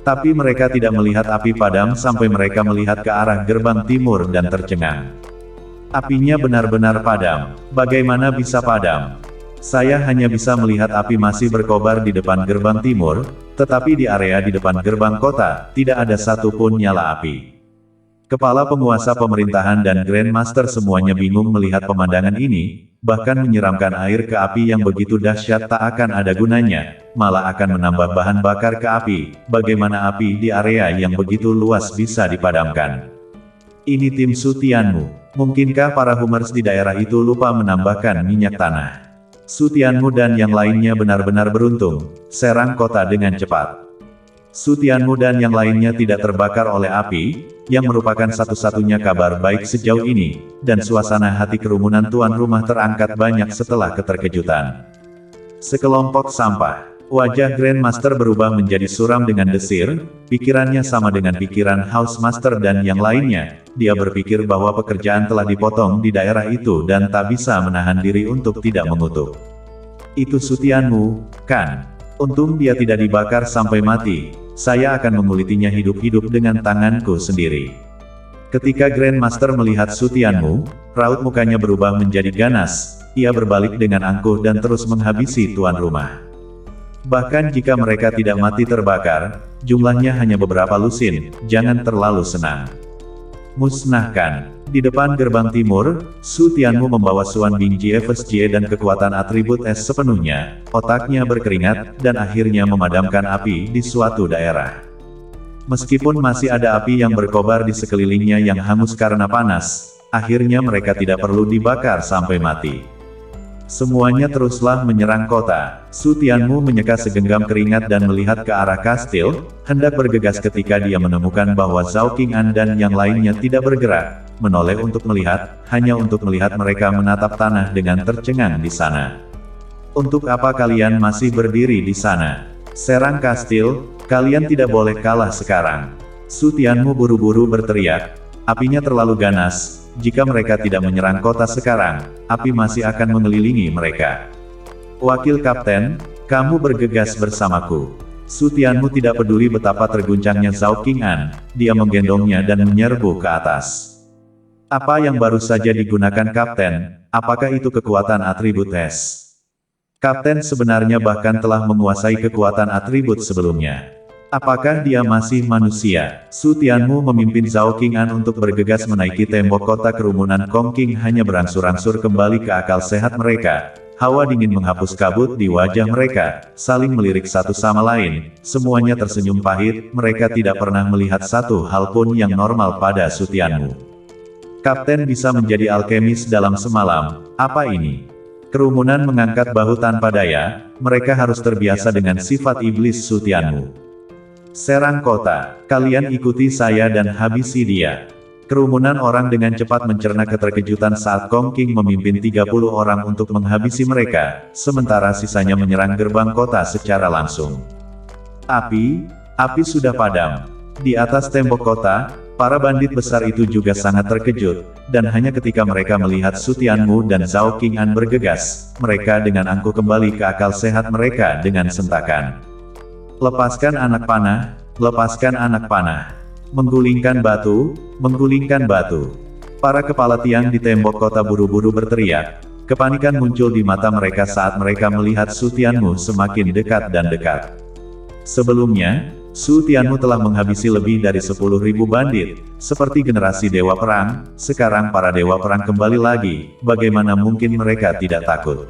Tapi mereka tidak melihat api padam sampai mereka melihat ke arah gerbang timur dan tercengang. Apinya benar-benar padam. Bagaimana bisa padam? Saya hanya bisa melihat api masih berkobar di depan gerbang timur, tetapi di area di depan gerbang kota, tidak ada satupun nyala api. Kepala penguasa pemerintahan dan Grandmaster semuanya bingung melihat pemandangan ini, bahkan menyiramkan air ke api yang begitu dahsyat tak akan ada gunanya, malah akan menambah bahan bakar ke api. Bagaimana api di area yang begitu luas bisa dipadamkan? Ini tim Su Tianmu. Mungkinkah para Hummers di daerah itu lupa menambahkan minyak tanah? Su Tianmu dan yang lainnya benar-benar beruntung, serang kota dengan cepat. Su Tianmu dan yang lainnya tidak terbakar oleh api, yang merupakan satu-satunya kabar baik sejauh ini, dan suasana hati kerumunan tuan rumah terangkat banyak setelah keterkejutan. Sekelompok sampah. Wajah Grandmaster berubah menjadi suram dengan desir, pikirannya sama dengan pikiran Housemaster dan yang lainnya. Dia berpikir bahwa pekerjaan telah dipotong di daerah itu dan tak bisa menahan diri untuk tidak mengutuk. Itu Su Tianmu, kan? Untung dia tidak dibakar sampai mati. Saya akan mengulitinya hidup-hidup dengan tanganku sendiri. Ketika Grandmaster melihat Su Tianmu, raut mukanya berubah menjadi ganas. Ia berbalik dengan angkuh dan terus menghabisi tuan rumah. Bahkan jika mereka tidak mati terbakar, jumlahnya hanya beberapa lusin. Jangan terlalu senang. Musnahkan. Di depan gerbang timur, Su Tianmu membawa Suan Bingji FSJ dan kekuatan atribut es sepenuhnya. Otaknya berkeringat, dan akhirnya memadamkan api di suatu daerah. Meskipun masih ada api yang berkobar di sekelilingnya yang hangus karena panas, akhirnya mereka tidak perlu dibakar sampai mati. Semuanya teruslah menyerang kota. Su Tianmu menyeka segenggam keringat dan melihat ke arah kastil, hendak bergegas ketika dia menemukan bahwa Zhao Qing'an dan yang lainnya tidak bergerak. Menoleh untuk melihat, hanya untuk melihat mereka menatap tanah dengan tercengang di sana. Untuk apa kalian masih berdiri di sana? Serang kastil, kalian tidak boleh kalah sekarang. Su Tianmu buru-buru berteriak, apinya terlalu ganas, jika mereka tidak menyerang kota sekarang, api masih akan mengelilingi mereka. Wakil Kapten, kamu bergegas bersamaku. Su Tianmu tidak peduli betapa terguncangnya Zhao Qing'an, dia menggendongnya dan menyerbu ke atas. Apa yang baru saja digunakan Kapten, apakah itu kekuatan atribut es? Kapten sebenarnya bahkan telah menguasai kekuatan atribut sebelumnya. Apakah dia masih manusia? Su Tianmu memimpin Zhao Qing'an untuk bergegas menaiki tembok kota. Kerumunan Kongqing hanya berangsur-angsur kembali ke akal sehat mereka. Hawa dingin menghapus kabut di wajah mereka, saling melirik satu sama lain. Semuanya tersenyum pahit, mereka tidak pernah melihat satu hal pun yang normal pada Su Tianmu. Kapten bisa menjadi alkemis dalam semalam, apa ini? Kerumunan mengangkat bahu tanpa daya, mereka harus terbiasa dengan sifat iblis Su Tianmu. Serang kota, kalian ikuti saya dan habisi dia. Kerumunan orang dengan cepat mencerna keterkejutan saat Kongqing memimpin 30 orang untuk menghabisi mereka, sementara sisanya menyerang gerbang kota secara langsung. Api sudah padam. Di atas tembok kota, para bandit besar itu juga sangat terkejut, dan hanya ketika mereka melihat Su Tianmu dan Zhao Qing'an bergegas, mereka dengan angkuh kembali ke akal sehat mereka dengan sentakan. Lepaskan anak panah, lepaskan anak panah. Menggulingkan batu, menggulingkan batu. Para kepala tiang di tembok kota buru-buru berteriak. Kepanikan muncul di mata mereka saat mereka melihat Su Tianmu semakin dekat dan dekat. Sebelumnya, Su Tianmu telah menghabisi lebih dari 10.000 bandit, seperti generasi Dewa Perang. Sekarang para Dewa Perang kembali lagi, bagaimana mungkin mereka tidak takut?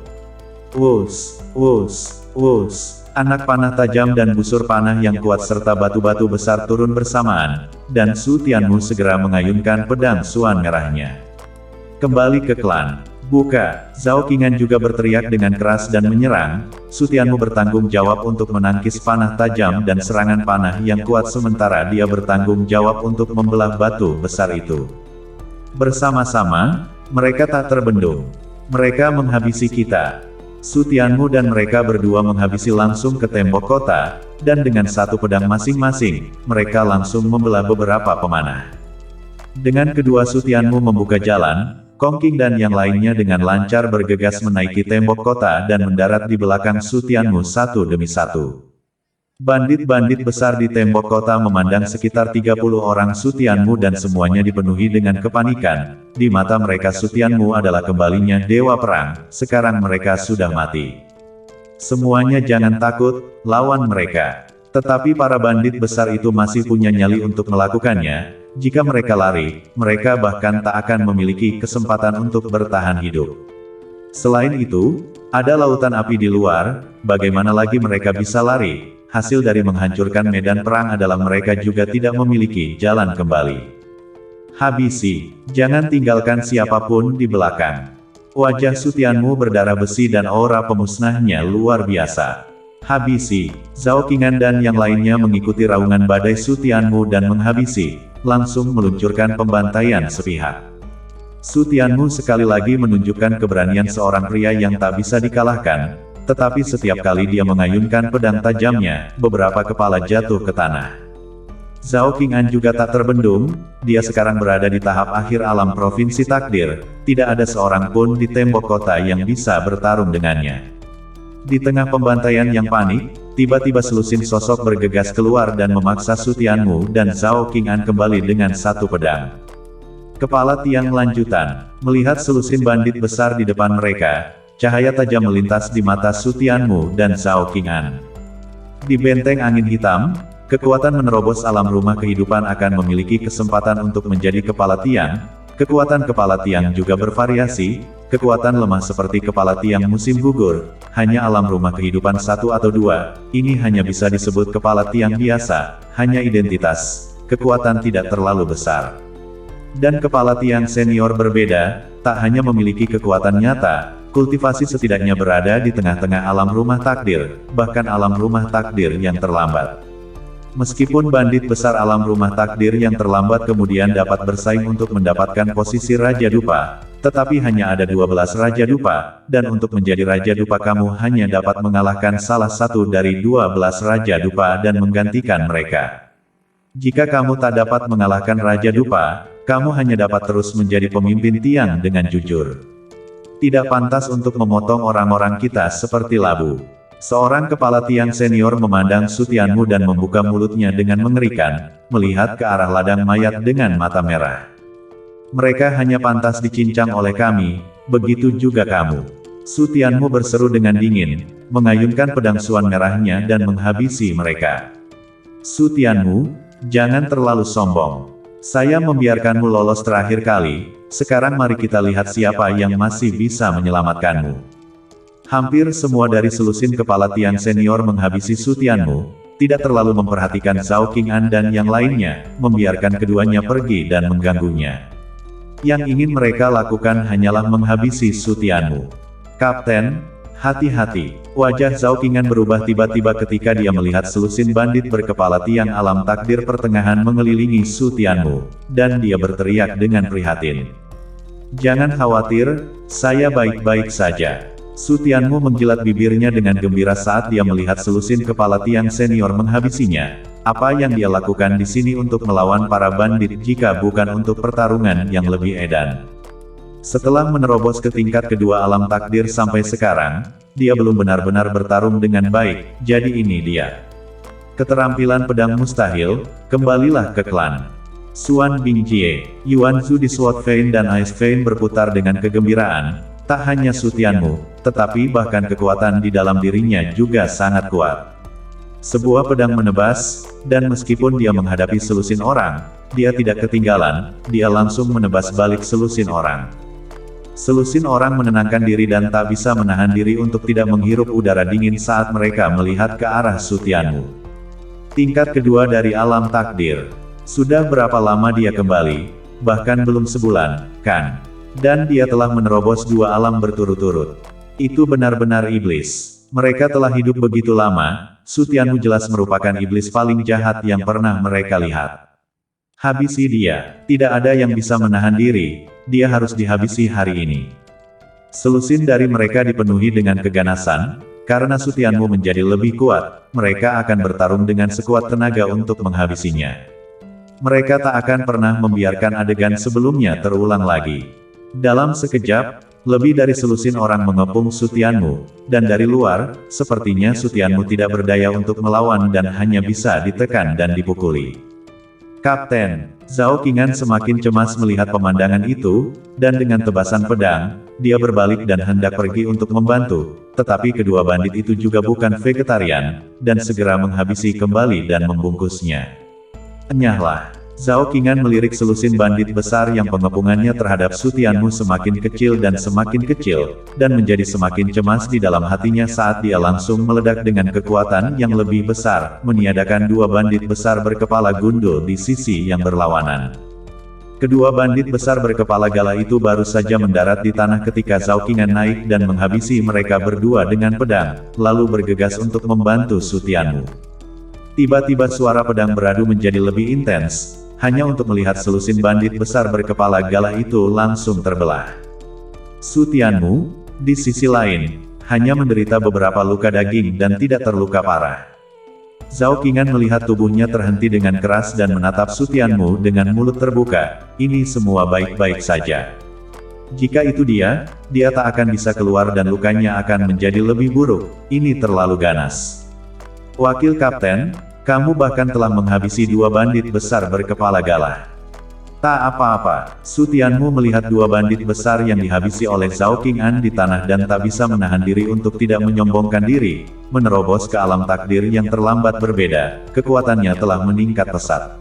Wus, wus, wus. Anak panah tajam dan busur panah yang kuat serta batu-batu besar turun bersamaan, dan Su Tianmu segera mengayunkan pedang Suan merahnya. Kembali ke klan. Buka! Zhao Qingan juga berteriak dengan keras dan menyerang. Su Tianmu bertanggung jawab untuk menangkis panah tajam dan serangan panah yang kuat sementara dia bertanggung jawab untuk membelah batu besar itu. Bersama-sama, mereka tak terbendung. Mereka menghabisi kita. Su Tianmu dan mereka berdua menghabisi langsung ke tembok kota, dan dengan satu pedang masing-masing, mereka langsung membelah beberapa pemanah. Dengan kedua Su Tianmu membuka jalan, Kong Qing dan yang lainnya dengan lancar bergegas menaiki tembok kota dan mendarat di belakang Su Tianmu satu demi satu. Bandit-bandit besar di tembok kota memandang sekitar 30 orang Su Tianmu dan semuanya dipenuhi dengan kepanikan. Di mata mereka Su Tianmu adalah kembalinya dewa perang, sekarang mereka sudah mati. Semuanya jangan takut, lawan mereka. Tetapi para bandit besar itu masih punya nyali untuk melakukannya. Jika mereka lari, mereka bahkan tak akan memiliki kesempatan untuk bertahan hidup. Selain itu, ada lautan api di luar, bagaimana lagi mereka bisa lari? Hasil dari menghancurkan medan perang adalah mereka juga tidak memiliki jalan kembali. Habisi, jangan tinggalkan siapapun di belakang. Wajah Su Tianmu berdarah besi dan aura pemusnahnya luar biasa. Habisi, Zhao Qingan dan yang lainnya mengikuti raungan badai Su Tianmu dan menghabisi, langsung meluncurkan pembantaian sepihak. Su Tianmu sekali lagi menunjukkan keberanian seorang pria yang tak bisa dikalahkan, tetapi setiap kali dia mengayunkan pedang tajamnya, beberapa kepala jatuh ke tanah. Zhao Qingan juga tak terbendung, dia sekarang berada di tahap akhir alam provinsi takdir, tidak ada seorang pun di tembok kota yang bisa bertarung dengannya. Di tengah pembantaian yang panik, tiba-tiba selusin sosok bergegas keluar dan memaksa Su Tianmu dan Zhao Qingan kembali dengan satu pedang. Kepala tiang lanjutan, melihat selusin bandit besar di depan mereka, cahaya tajam melintas di mata Su Tianmu dan Zhao Qingan. Di benteng angin hitam, kekuatan menerobos alam rumah kehidupan akan memiliki kesempatan untuk menjadi kepala tiang. Kekuatan kepala tiang juga bervariasi, kekuatan lemah seperti kepala tiang musim gugur, hanya alam rumah kehidupan 1 atau 2, ini hanya bisa disebut kepala tiang biasa, hanya identitas, kekuatan tidak terlalu besar. Dan kepala tiang senior berbeda, tak hanya memiliki kekuatan nyata, kultivasi setidaknya berada di tengah-tengah alam rumah takdir, bahkan alam rumah takdir yang terlambat. Meskipun bandit besar alam rumah takdir yang terlambat kemudian dapat bersaing untuk mendapatkan posisi Raja Dupa, tetapi hanya ada 12 Raja Dupa, dan untuk menjadi Raja Dupa kamu hanya dapat mengalahkan salah satu dari 12 Raja Dupa dan menggantikan mereka. Jika kamu tak dapat mengalahkan Raja Dupa, kamu hanya dapat terus menjadi pemimpin tiang dengan jujur. Tidak pantas untuk memotong orang-orang kita seperti labu. Seorang kepala tiang senior memandang Su Tianmu dan membuka mulutnya dengan mengerikan, melihat ke arah ladang mayat dengan mata merah. Mereka hanya pantas dicincang oleh kami, begitu juga kamu. Su Tianmu berseru dengan dingin, mengayunkan pedang suan merahnya dan menghabisi mereka. Su Tianmu, jangan terlalu sombong. Saya membiarkanmu lolos terakhir kali, sekarang mari kita lihat siapa yang masih bisa menyelamatkanmu. Hampir semua dari selusin kepala tiang senior menghabisi Su Tianmu, tidak terlalu memperhatikan Zhao Qingan dan yang lainnya, membiarkan keduanya pergi dan mengganggunya. Yang ingin mereka lakukan hanyalah menghabisi Su Tianmu. Kapten, hati-hati. Wajah Zhao Qingan berubah tiba-tiba ketika dia melihat selusin bandit berkepala tiang alam takdir pertengahan mengelilingi Su Tianmu, dan dia berteriak dengan prihatin. Jangan khawatir, saya baik-baik saja. Su Tianmu menjilat bibirnya dengan gembira saat dia melihat selusin kepala tiang senior menghabisinya. Apa yang dia lakukan di sini untuk melawan para bandit jika bukan untuk pertarungan yang lebih edan? Setelah menerobos ke tingkat kedua alam takdir sampai sekarang, dia belum benar-benar bertarung dengan baik, jadi ini dia. Keterampilan pedang mustahil, kembalilah ke klan. Suan Bingjie, Yuan Zhu di Sword Vein dan Ice Vein berputar dengan kegembiraan. Tak hanya Su Tianmu, tetapi bahkan kekuatan di dalam dirinya juga sangat kuat. Sebuah pedang menebas, dan meskipun dia menghadapi selusin orang, dia tidak ketinggalan, dia langsung menebas balik selusin orang. Selusin orang menenangkan diri dan tak bisa menahan diri untuk tidak menghirup udara dingin saat mereka melihat ke arah Su Tianmu. Tingkat kedua dari alam takdir. Sudah berapa lama dia kembali? Bahkan belum sebulan, kan? Dan dia telah menerobos 2 alam berturut-turut. Itu benar-benar iblis. Mereka telah hidup begitu lama, Su Tianmu jelas merupakan iblis paling jahat yang pernah mereka lihat. Habisi dia, tidak ada yang bisa menahan diri, dia harus dihabisi hari ini. Selusin dari mereka dipenuhi dengan keganasan, karena Su Tianmu menjadi lebih kuat, mereka akan bertarung dengan sekuat tenaga untuk menghabisinya. Mereka tak akan pernah membiarkan adegan sebelumnya terulang lagi. Dalam sekejap, lebih dari selusin orang mengepung Su Tianmu, dan dari luar, sepertinya Su Tianmu tidak berdaya untuk melawan dan hanya bisa ditekan dan dipukuli. Kapten, Zhao Qingan semakin cemas melihat pemandangan itu, dan dengan tebasan pedang, dia berbalik dan hendak pergi untuk membantu, tetapi kedua bandit itu juga bukan vegetarian, dan segera menghabisi kembali dan membungkusnya. Enyahlah. Zhao Qingan melirik selusin bandit besar yang pengepungannya terhadap Su Tianmu semakin kecil dan menjadi semakin cemas di dalam hatinya saat dia langsung meledak dengan kekuatan yang lebih besar, meniadakan 2 bandit besar berkepala gundul di sisi yang berlawanan. Kedua bandit besar berkepala gala itu baru saja mendarat di tanah ketika Zhao Qingan naik dan menghabisi mereka berdua dengan pedang, lalu bergegas untuk membantu Su Tianmu. Tiba-tiba suara pedang beradu menjadi lebih intens, hanya untuk melihat selusin bandit besar berkepala gala itu langsung terbelah. Su Tianmu, di sisi lain, hanya menderita beberapa luka daging dan tidak terluka parah. Zhao Qingan melihat tubuhnya terhenti dengan keras dan menatap Su Tianmu dengan mulut terbuka, ini semua baik-baik saja. Jika itu dia tak akan bisa keluar dan lukanya akan menjadi lebih buruk, ini terlalu ganas. Wakil Kapten, kamu bahkan telah menghabisi 2 bandit besar berkepala gala. Tak apa-apa, Su Tianmu melihat 2 bandit besar yang dihabisi oleh Zhao Qingan di tanah dan tak bisa menahan diri untuk tidak menyombongkan diri, menerobos ke alam takdir yang terlambat berbeda, kekuatannya telah meningkat pesat.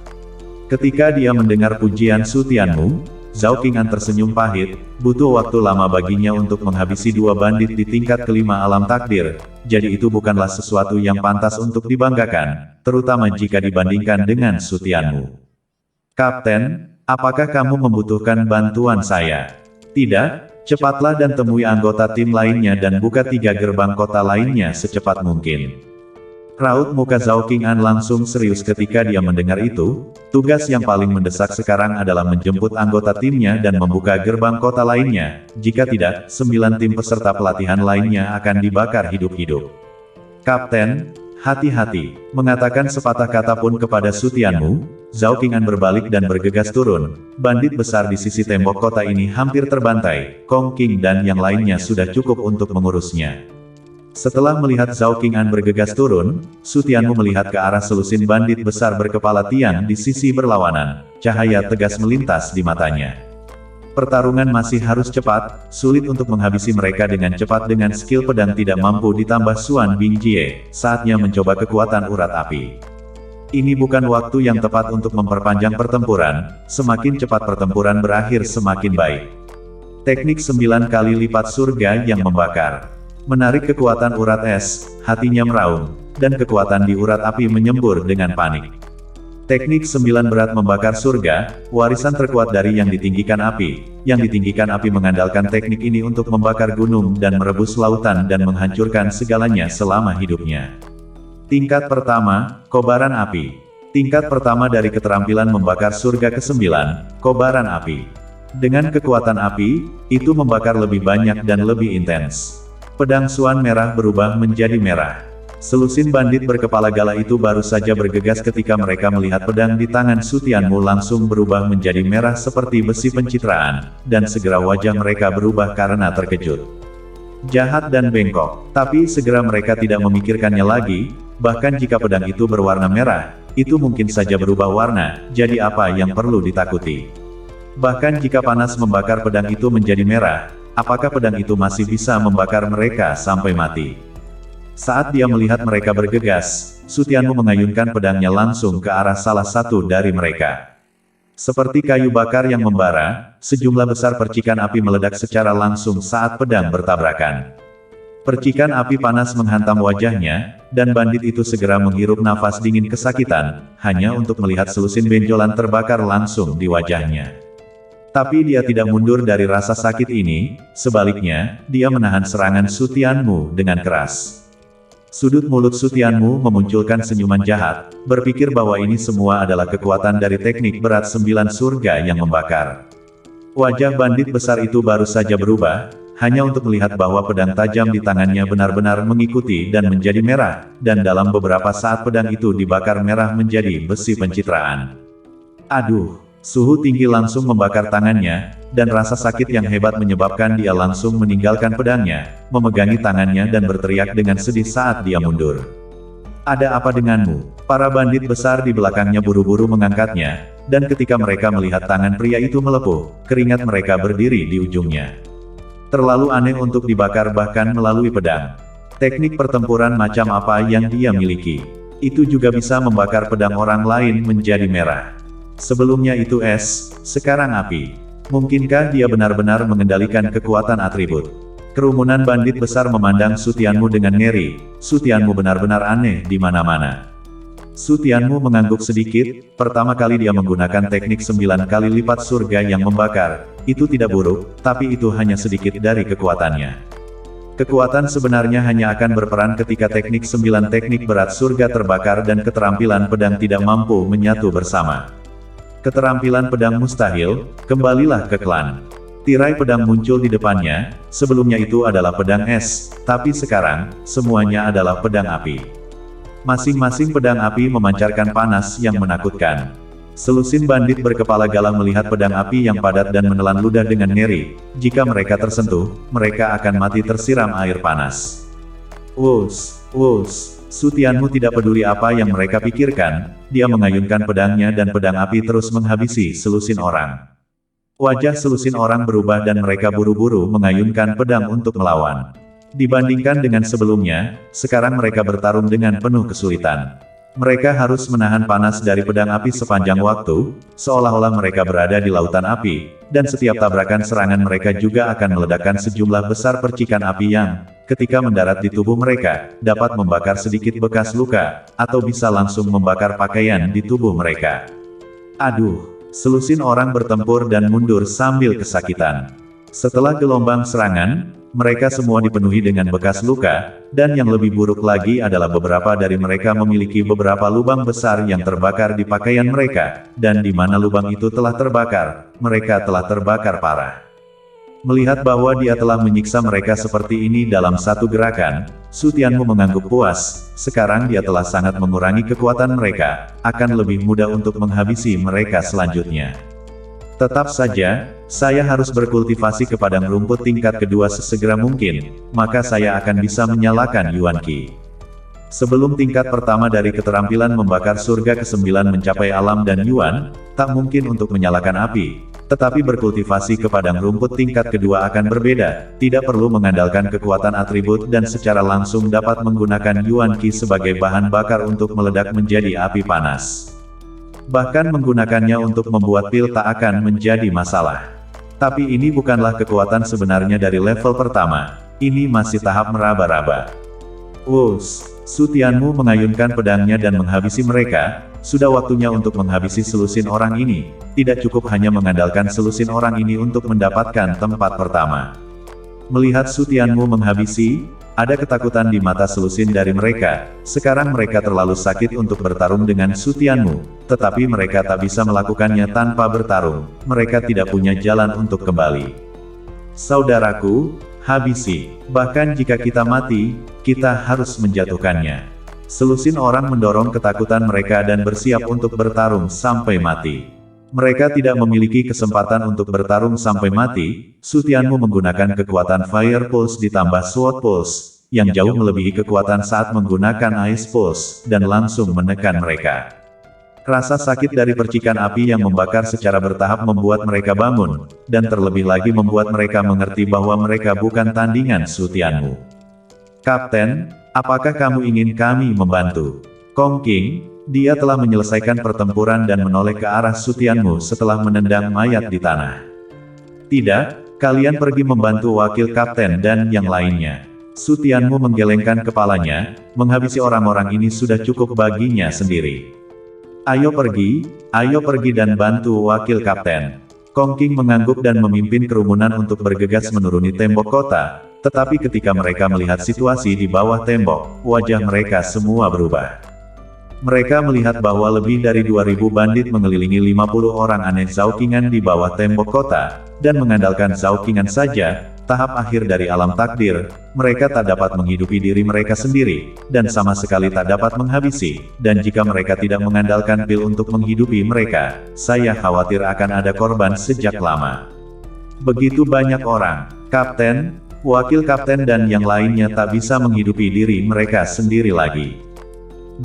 Ketika dia mendengar pujian Su Tianmu, Zhao Qingan tersenyum pahit, butuh waktu lama baginya untuk menghabisi 2 bandit di tingkat kelima alam takdir, jadi itu bukanlah sesuatu yang pantas untuk dibanggakan, terutama jika dibandingkan dengan Su Tianmu. Kapten, apakah kamu membutuhkan bantuan saya? Tidak, cepatlah dan temui anggota tim lainnya dan buka 3 gerbang kota lainnya secepat mungkin. Raut muka Zhao Qingan langsung serius ketika dia mendengar itu, tugas yang paling mendesak sekarang adalah menjemput anggota timnya dan membuka gerbang kota lainnya, jika tidak, 9 tim peserta pelatihan lainnya akan dibakar hidup-hidup. Kapten, hati-hati, mengatakan sepatah kata pun kepada Su Tianmu, Zhao Qingan berbalik dan bergegas turun, bandit besar di sisi tembok kota ini hampir terbantai, Kong Qing dan yang lainnya sudah cukup untuk mengurusnya. Setelah melihat Zhao Qingan bergegas turun, Su Tianmu melihat ke arah selusin bandit besar berkepala tiang di sisi berlawanan, cahaya tegas melintas di matanya. Pertarungan masih harus cepat, sulit untuk menghabisi mereka dengan cepat dengan skill pedang tidak mampu ditambah Xuan Bingjie, saatnya mencoba kekuatan urat api. Ini bukan waktu yang tepat untuk memperpanjang pertempuran, semakin cepat pertempuran berakhir semakin baik. Teknik 9 kali lipat surga yang membakar. Menarik kekuatan urat es, hatinya meraung, dan kekuatan di urat api menyembur dengan panik. Teknik 9 berat membakar surga, warisan terkuat dari yang ditinggikan api. Yang ditinggikan api mengandalkan teknik ini untuk membakar gunung dan merebus lautan dan menghancurkan segalanya selama hidupnya. Tingkat pertama, kobaran api. Tingkat pertama dari keterampilan membakar surga ke-9, kobaran api. Dengan kekuatan api, itu membakar lebih banyak dan lebih intens. Pedang Xuan merah berubah menjadi merah. Selusin bandit berkepala gala itu baru saja bergegas ketika mereka melihat pedang di tangan Su Tianmu langsung berubah menjadi merah seperti besi pencitraan, dan segera wajah mereka berubah karena terkejut. Jahat dan bengkok, tapi segera mereka tidak memikirkannya lagi, bahkan jika pedang itu berwarna merah, itu mungkin saja berubah warna, jadi apa yang perlu ditakuti? Bahkan jika panas membakar pedang itu menjadi merah, apakah pedang itu masih bisa membakar mereka sampai mati? Saat dia melihat mereka bergegas, Su Tianmu mengayunkan pedangnya langsung ke arah salah satu dari mereka. Seperti kayu bakar yang membara, sejumlah besar percikan api meledak secara langsung saat pedang bertabrakan. Percikan api panas menghantam wajahnya, dan bandit itu segera menghirup nafas dingin kesakitan, hanya untuk melihat selusin benjolan terbakar langsung di wajahnya. Tapi dia tidak mundur dari rasa sakit ini, sebaliknya, dia menahan serangan Su Tianmu dengan keras. Sudut mulut Su Tianmu memunculkan senyuman jahat, berpikir bahwa ini semua adalah kekuatan dari teknik berat 9 surga yang membakar. Wajah bandit besar itu baru saja berubah, hanya untuk melihat bahwa pedang tajam di tangannya benar-benar mengikuti dan menjadi merah, dan dalam beberapa saat pedang itu dibakar merah menjadi besi pencitraan. Aduh! Suhu tinggi langsung membakar tangannya, dan rasa sakit yang hebat menyebabkan dia langsung meninggalkan pedangnya, memegangi tangannya dan berteriak dengan sedih saat dia mundur. Ada apa denganmu? Para bandit besar di belakangnya buru-buru mengangkatnya, dan ketika mereka melihat tangan pria itu melepuh, keringat mereka berdiri di ujungnya. Terlalu aneh untuk dibakar bahkan melalui pedang. Teknik pertempuran macam apa yang dia miliki? Itu juga bisa membakar pedang orang lain menjadi merah. Sebelumnya itu es, sekarang api. Mungkinkah dia benar-benar mengendalikan kekuatan atribut? Kerumunan bandit besar memandang Su Tianmu dengan ngeri. Su Tianmu benar-benar aneh di mana-mana. Su Tianmu mengangguk sedikit, pertama kali dia menggunakan teknik 9 kali lipat surga yang membakar. Itu tidak buruk, tapi itu hanya sedikit dari kekuatannya. Kekuatan sebenarnya hanya akan berperan ketika teknik 9 teknik berat surga terbakar dan keterampilan pedang tidak mampu menyatu bersama. Keterampilan pedang mustahil, kembalilah ke klan. Tirai pedang muncul di depannya, sebelumnya itu adalah pedang es, tapi sekarang, semuanya adalah pedang api. Masing-masing pedang api memancarkan panas yang menakutkan. Selusin bandit berkepala galang melihat pedang api yang padat dan menelan ludah dengan ngeri. Jika mereka tersentuh, mereka akan mati tersiram air panas. Wus, wus. Su Tianmu tidak peduli apa yang mereka pikirkan, dia mengayunkan pedangnya dan pedang api terus menghabisi selusin orang. Wajah selusin orang berubah dan mereka buru-buru mengayunkan pedang untuk melawan. Dibandingkan dengan sebelumnya, sekarang mereka bertarung dengan penuh kesulitan. Mereka harus menahan panas dari pedang api sepanjang waktu, seolah-olah mereka berada di lautan api, dan setiap tabrakan serangan mereka juga akan meledakkan sejumlah besar percikan api yang, ketika mendarat di tubuh mereka, dapat membakar sedikit bekas luka, atau bisa langsung membakar pakaian di tubuh mereka. Aduh! Selusin orang bertempur dan mundur sambil kesakitan. Setelah gelombang serangan, mereka semua dipenuhi dengan bekas luka, dan yang lebih buruk lagi adalah beberapa dari mereka memiliki beberapa lubang besar yang terbakar di pakaian mereka, dan di mana lubang itu telah terbakar, mereka telah terbakar parah. Melihat bahwa dia telah menyiksa mereka seperti ini dalam satu gerakan, Su Tianmu mengangguk puas, sekarang dia telah sangat mengurangi kekuatan mereka, akan lebih mudah untuk menghabisi mereka selanjutnya. Tetap saja, saya harus berkultivasi ke padang rumput tingkat kedua sesegera mungkin, maka saya akan bisa menyalakan Yuan Qi. Sebelum tingkat pertama dari keterampilan membakar surga ke-9 mencapai alam dan Yuan, tak mungkin untuk menyalakan api. Tetapi berkultivasi ke padang rumput tingkat kedua akan berbeda, tidak perlu mengandalkan kekuatan atribut dan secara langsung dapat menggunakan Yuan Qi sebagai bahan bakar untuk meledak menjadi api panas. Bahkan menggunakannya untuk membuat pil tak akan menjadi masalah. Tapi ini bukanlah kekuatan sebenarnya dari level pertama, ini masih tahap meraba-raba. Wus! Su Tianmu mengayunkan pedangnya dan menghabisi mereka, sudah waktunya untuk menghabisi selusin orang ini, tidak cukup hanya mengandalkan selusin orang ini untuk mendapatkan tempat pertama. Melihat Su Tianmu menghabisi, ada ketakutan di mata selusin dari mereka, sekarang mereka terlalu sakit untuk bertarung dengan Su Tianmu, tetapi mereka tak bisa melakukannya tanpa bertarung, mereka tidak punya jalan untuk kembali. Saudaraku, habisi, bahkan jika kita mati, kita harus menjatuhkannya. Selusin orang mendorong ketakutan mereka dan bersiap untuk bertarung sampai mati. Mereka tidak memiliki kesempatan untuk bertarung sampai mati. Su Tianmu menggunakan kekuatan Fire Pulse ditambah Sword Pulse, yang jauh melebihi kekuatan saat menggunakan Ice Pulse, dan langsung menekan mereka. Rasa sakit dari percikan api yang membakar secara bertahap membuat mereka bangun, dan terlebih lagi membuat mereka mengerti bahwa mereka bukan tandingan Su Tianmu. Kapten, apakah kamu ingin kami membantu? Kong Qing, dia telah menyelesaikan pertempuran dan menoleh ke arah Su Tianmu setelah menendang mayat di tanah. Tidak, kalian pergi membantu wakil kapten dan yang lainnya. Su Tianmu menggelengkan kepalanya, menghabisi orang-orang ini sudah cukup baginya sendiri. Ayo pergi dan bantu wakil kapten. Kong King mengangguk dan memimpin kerumunan untuk bergegas menuruni tembok kota, tetapi ketika mereka melihat situasi di bawah tembok, wajah mereka semua berubah. Mereka melihat bahwa lebih dari 2.000 bandit mengelilingi 50 orang aneh Zhao Qingan di bawah tembok kota, dan mengandalkan Zhao Qingan saja, tahap akhir dari alam takdir, mereka tak dapat menghidupi diri mereka sendiri, dan sama sekali tak dapat menghabisi, dan jika mereka tidak mengandalkan pil untuk menghidupi mereka, saya khawatir akan ada korban sejak lama. Begitu banyak orang, kapten, wakil kapten dan yang lainnya tak bisa menghidupi diri mereka sendiri lagi.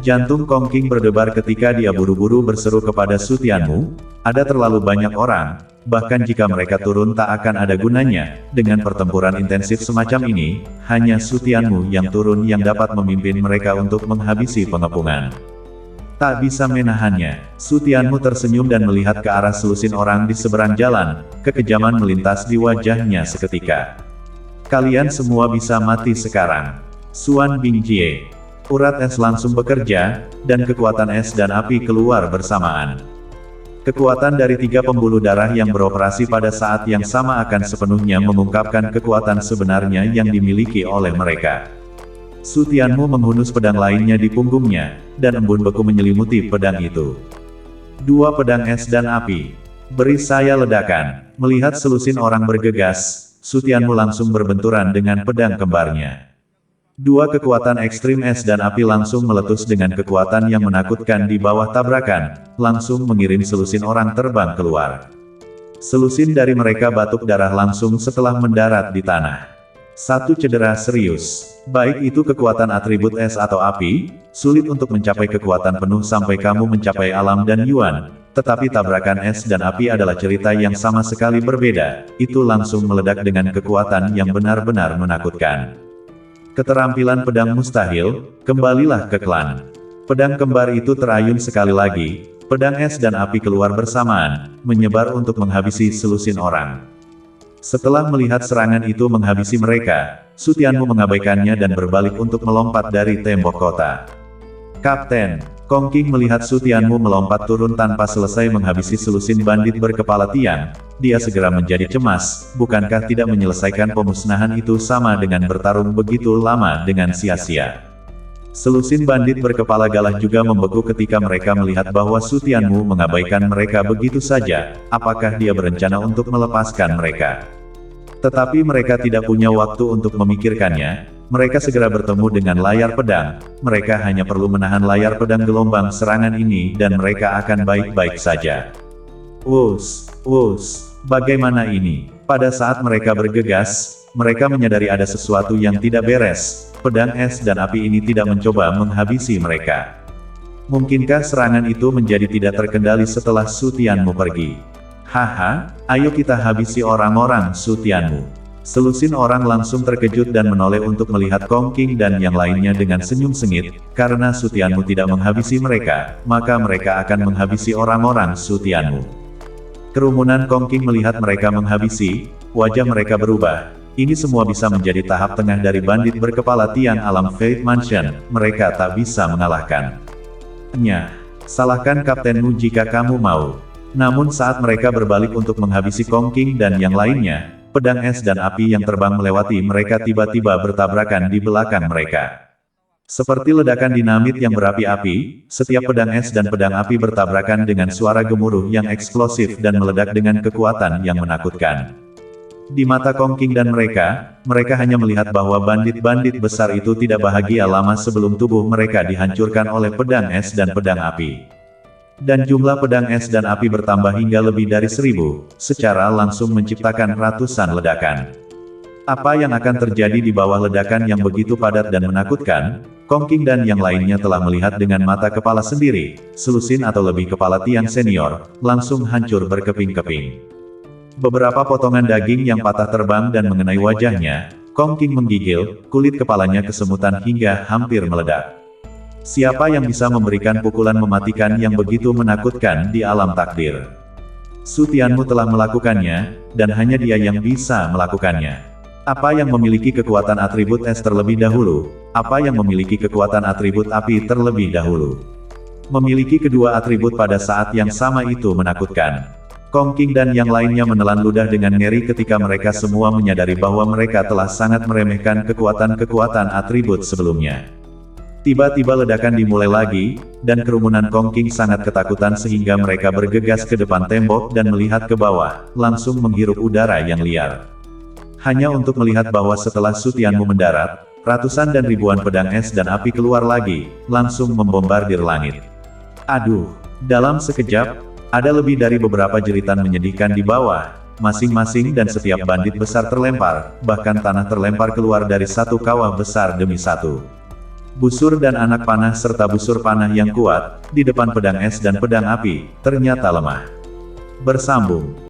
Jantung Kong King berdebar ketika dia buru-buru berseru kepada Su Tianmu, ada terlalu banyak orang, bahkan jika mereka turun tak akan ada gunanya, dengan pertempuran intensif semacam ini, hanya Su Tianmu yang turun yang dapat memimpin mereka untuk menghabisi pengepungan. Tak bisa menahannya, Su Tianmu tersenyum dan melihat ke arah selusin orang di seberang jalan, kekejaman melintas di wajahnya seketika. Kalian semua bisa mati sekarang. Xuan Bingjie. Urat es langsung bekerja, dan kekuatan es dan api keluar bersamaan. Kekuatan dari 3 pembuluh darah yang beroperasi pada saat yang sama akan sepenuhnya mengungkapkan kekuatan sebenarnya yang dimiliki oleh mereka. Su Tianmu menghunus pedang lainnya di punggungnya, dan embun beku menyelimuti pedang itu. 2 pedang es dan api. Beri saya ledakan. Melihat selusin orang bergegas, Su Tianmu langsung berbenturan dengan pedang kembarnya. 2 kekuatan ekstrim es dan api langsung meletus dengan kekuatan yang menakutkan di bawah tabrakan, langsung mengirim selusin orang terbang keluar. Selusin dari mereka batuk darah langsung setelah mendarat di tanah. 1 cedera serius. Baik itu kekuatan atribut es atau api, sulit untuk mencapai kekuatan penuh sampai kamu mencapai alam dan Yuan, tetapi tabrakan es dan api adalah cerita yang sama sekali berbeda, itu langsung meledak dengan kekuatan yang benar-benar menakutkan. Keterampilan pedang mustahil, kembalilah ke klan. Pedang kembar itu terayun sekali lagi, pedang es dan api keluar bersamaan, menyebar untuk menghabisi selusin orang. Setelah melihat serangan itu menghabisi mereka, Su Tianmu mengabaikannya dan berbalik untuk melompat dari tembok kota. Kapten, Kong King melihat Su Tianmu melompat turun tanpa selesai menghabisi selusin bandit berkepala tiang, dia segera menjadi cemas, bukankah tidak menyelesaikan pemusnahan itu sama dengan bertarung begitu lama dengan sia-sia. Selusin bandit berkepala galah juga membeku ketika mereka melihat bahwa Su Tianmu mengabaikan mereka begitu saja, apakah dia berencana untuk melepaskan mereka. Tetapi mereka tidak punya waktu untuk memikirkannya. Mereka segera bertemu dengan layar pedang, mereka hanya perlu menahan layar pedang gelombang serangan ini dan mereka akan baik-baik saja. Bagaimana ini? Pada saat mereka bergegas, mereka menyadari ada sesuatu yang tidak beres, pedang es dan api ini tidak mencoba menghabisi mereka. Mungkinkah serangan itu menjadi tidak terkendali setelah Su Tianmu pergi? Haha, ayo kita habisi orang-orang Su Tianmu. Selusin orang langsung terkejut dan menoleh untuk melihat Kong King dan yang lainnya dengan senyum sengit, karena Su Tianmu tidak menghabisi mereka, maka mereka akan menghabisi orang-orang Su Tianmu. Kerumunan Kong King melihat mereka menghabisi, wajah mereka berubah. Ini semua bisa menjadi tahap tengah dari bandit berkepala tiang alam Fate Mansion, mereka tak bisa mengalahkan. Salahkan kaptenmu jika kamu mau. Namun saat mereka berbalik untuk menghabisi Kong King dan yang lainnya, pedang es dan api yang terbang melewati mereka tiba-tiba bertabrakan di belakang mereka. Seperti ledakan dinamit yang berapi-api, setiap pedang es dan pedang api bertabrakan dengan suara gemuruh yang eksplosif dan meledak dengan kekuatan yang menakutkan. Di mata Kong King dan mereka hanya melihat bahwa bandit-bandit besar itu tidak bahagia lama sebelum tubuh mereka dihancurkan oleh pedang es dan pedang api. Dan jumlah pedang es dan api bertambah hingga lebih dari 1000, secara langsung menciptakan ratusan ledakan. Apa yang akan terjadi di bawah ledakan yang begitu padat dan menakutkan? Kong King dan yang lainnya telah melihat dengan mata kepala sendiri, selusin atau lebih kepala tiang senior, langsung hancur berkeping-keping. Beberapa potongan daging yang patah terbang dan mengenai wajahnya, Kong King menggigil, kulit kepalanya kesemutan hingga hampir meledak. Siapa yang bisa memberikan pukulan mematikan yang begitu menakutkan di alam takdir? Su Tianmu telah melakukannya, dan hanya dia yang bisa melakukannya. Apa yang memiliki kekuatan atribut es terlebih dahulu? Apa yang memiliki kekuatan atribut api terlebih dahulu? Memiliki kedua atribut pada saat yang sama itu menakutkan. Kong King dan yang lainnya menelan ludah dengan ngeri ketika mereka semua menyadari bahwa mereka telah sangat meremehkan kekuatan-kekuatan atribut sebelumnya. Tiba-tiba ledakan dimulai lagi, dan kerumunan Kong King sangat ketakutan sehingga mereka bergegas ke depan tembok dan melihat ke bawah, langsung menghirup udara yang liar. Hanya untuk melihat bahwa setelah Su Tianmu mendarat, ratusan dan ribuan pedang es dan api keluar lagi, langsung membombardir langit. Aduh, dalam sekejap, ada lebih dari beberapa jeritan menyedihkan di bawah, masing-masing dan setiap bandit besar terlempar, bahkan tanah terlempar keluar dari satu kawah besar demi satu. Busur dan anak panah serta busur panah yang kuat, di depan pedang es dan pedang api, ternyata lemah. Bersambung.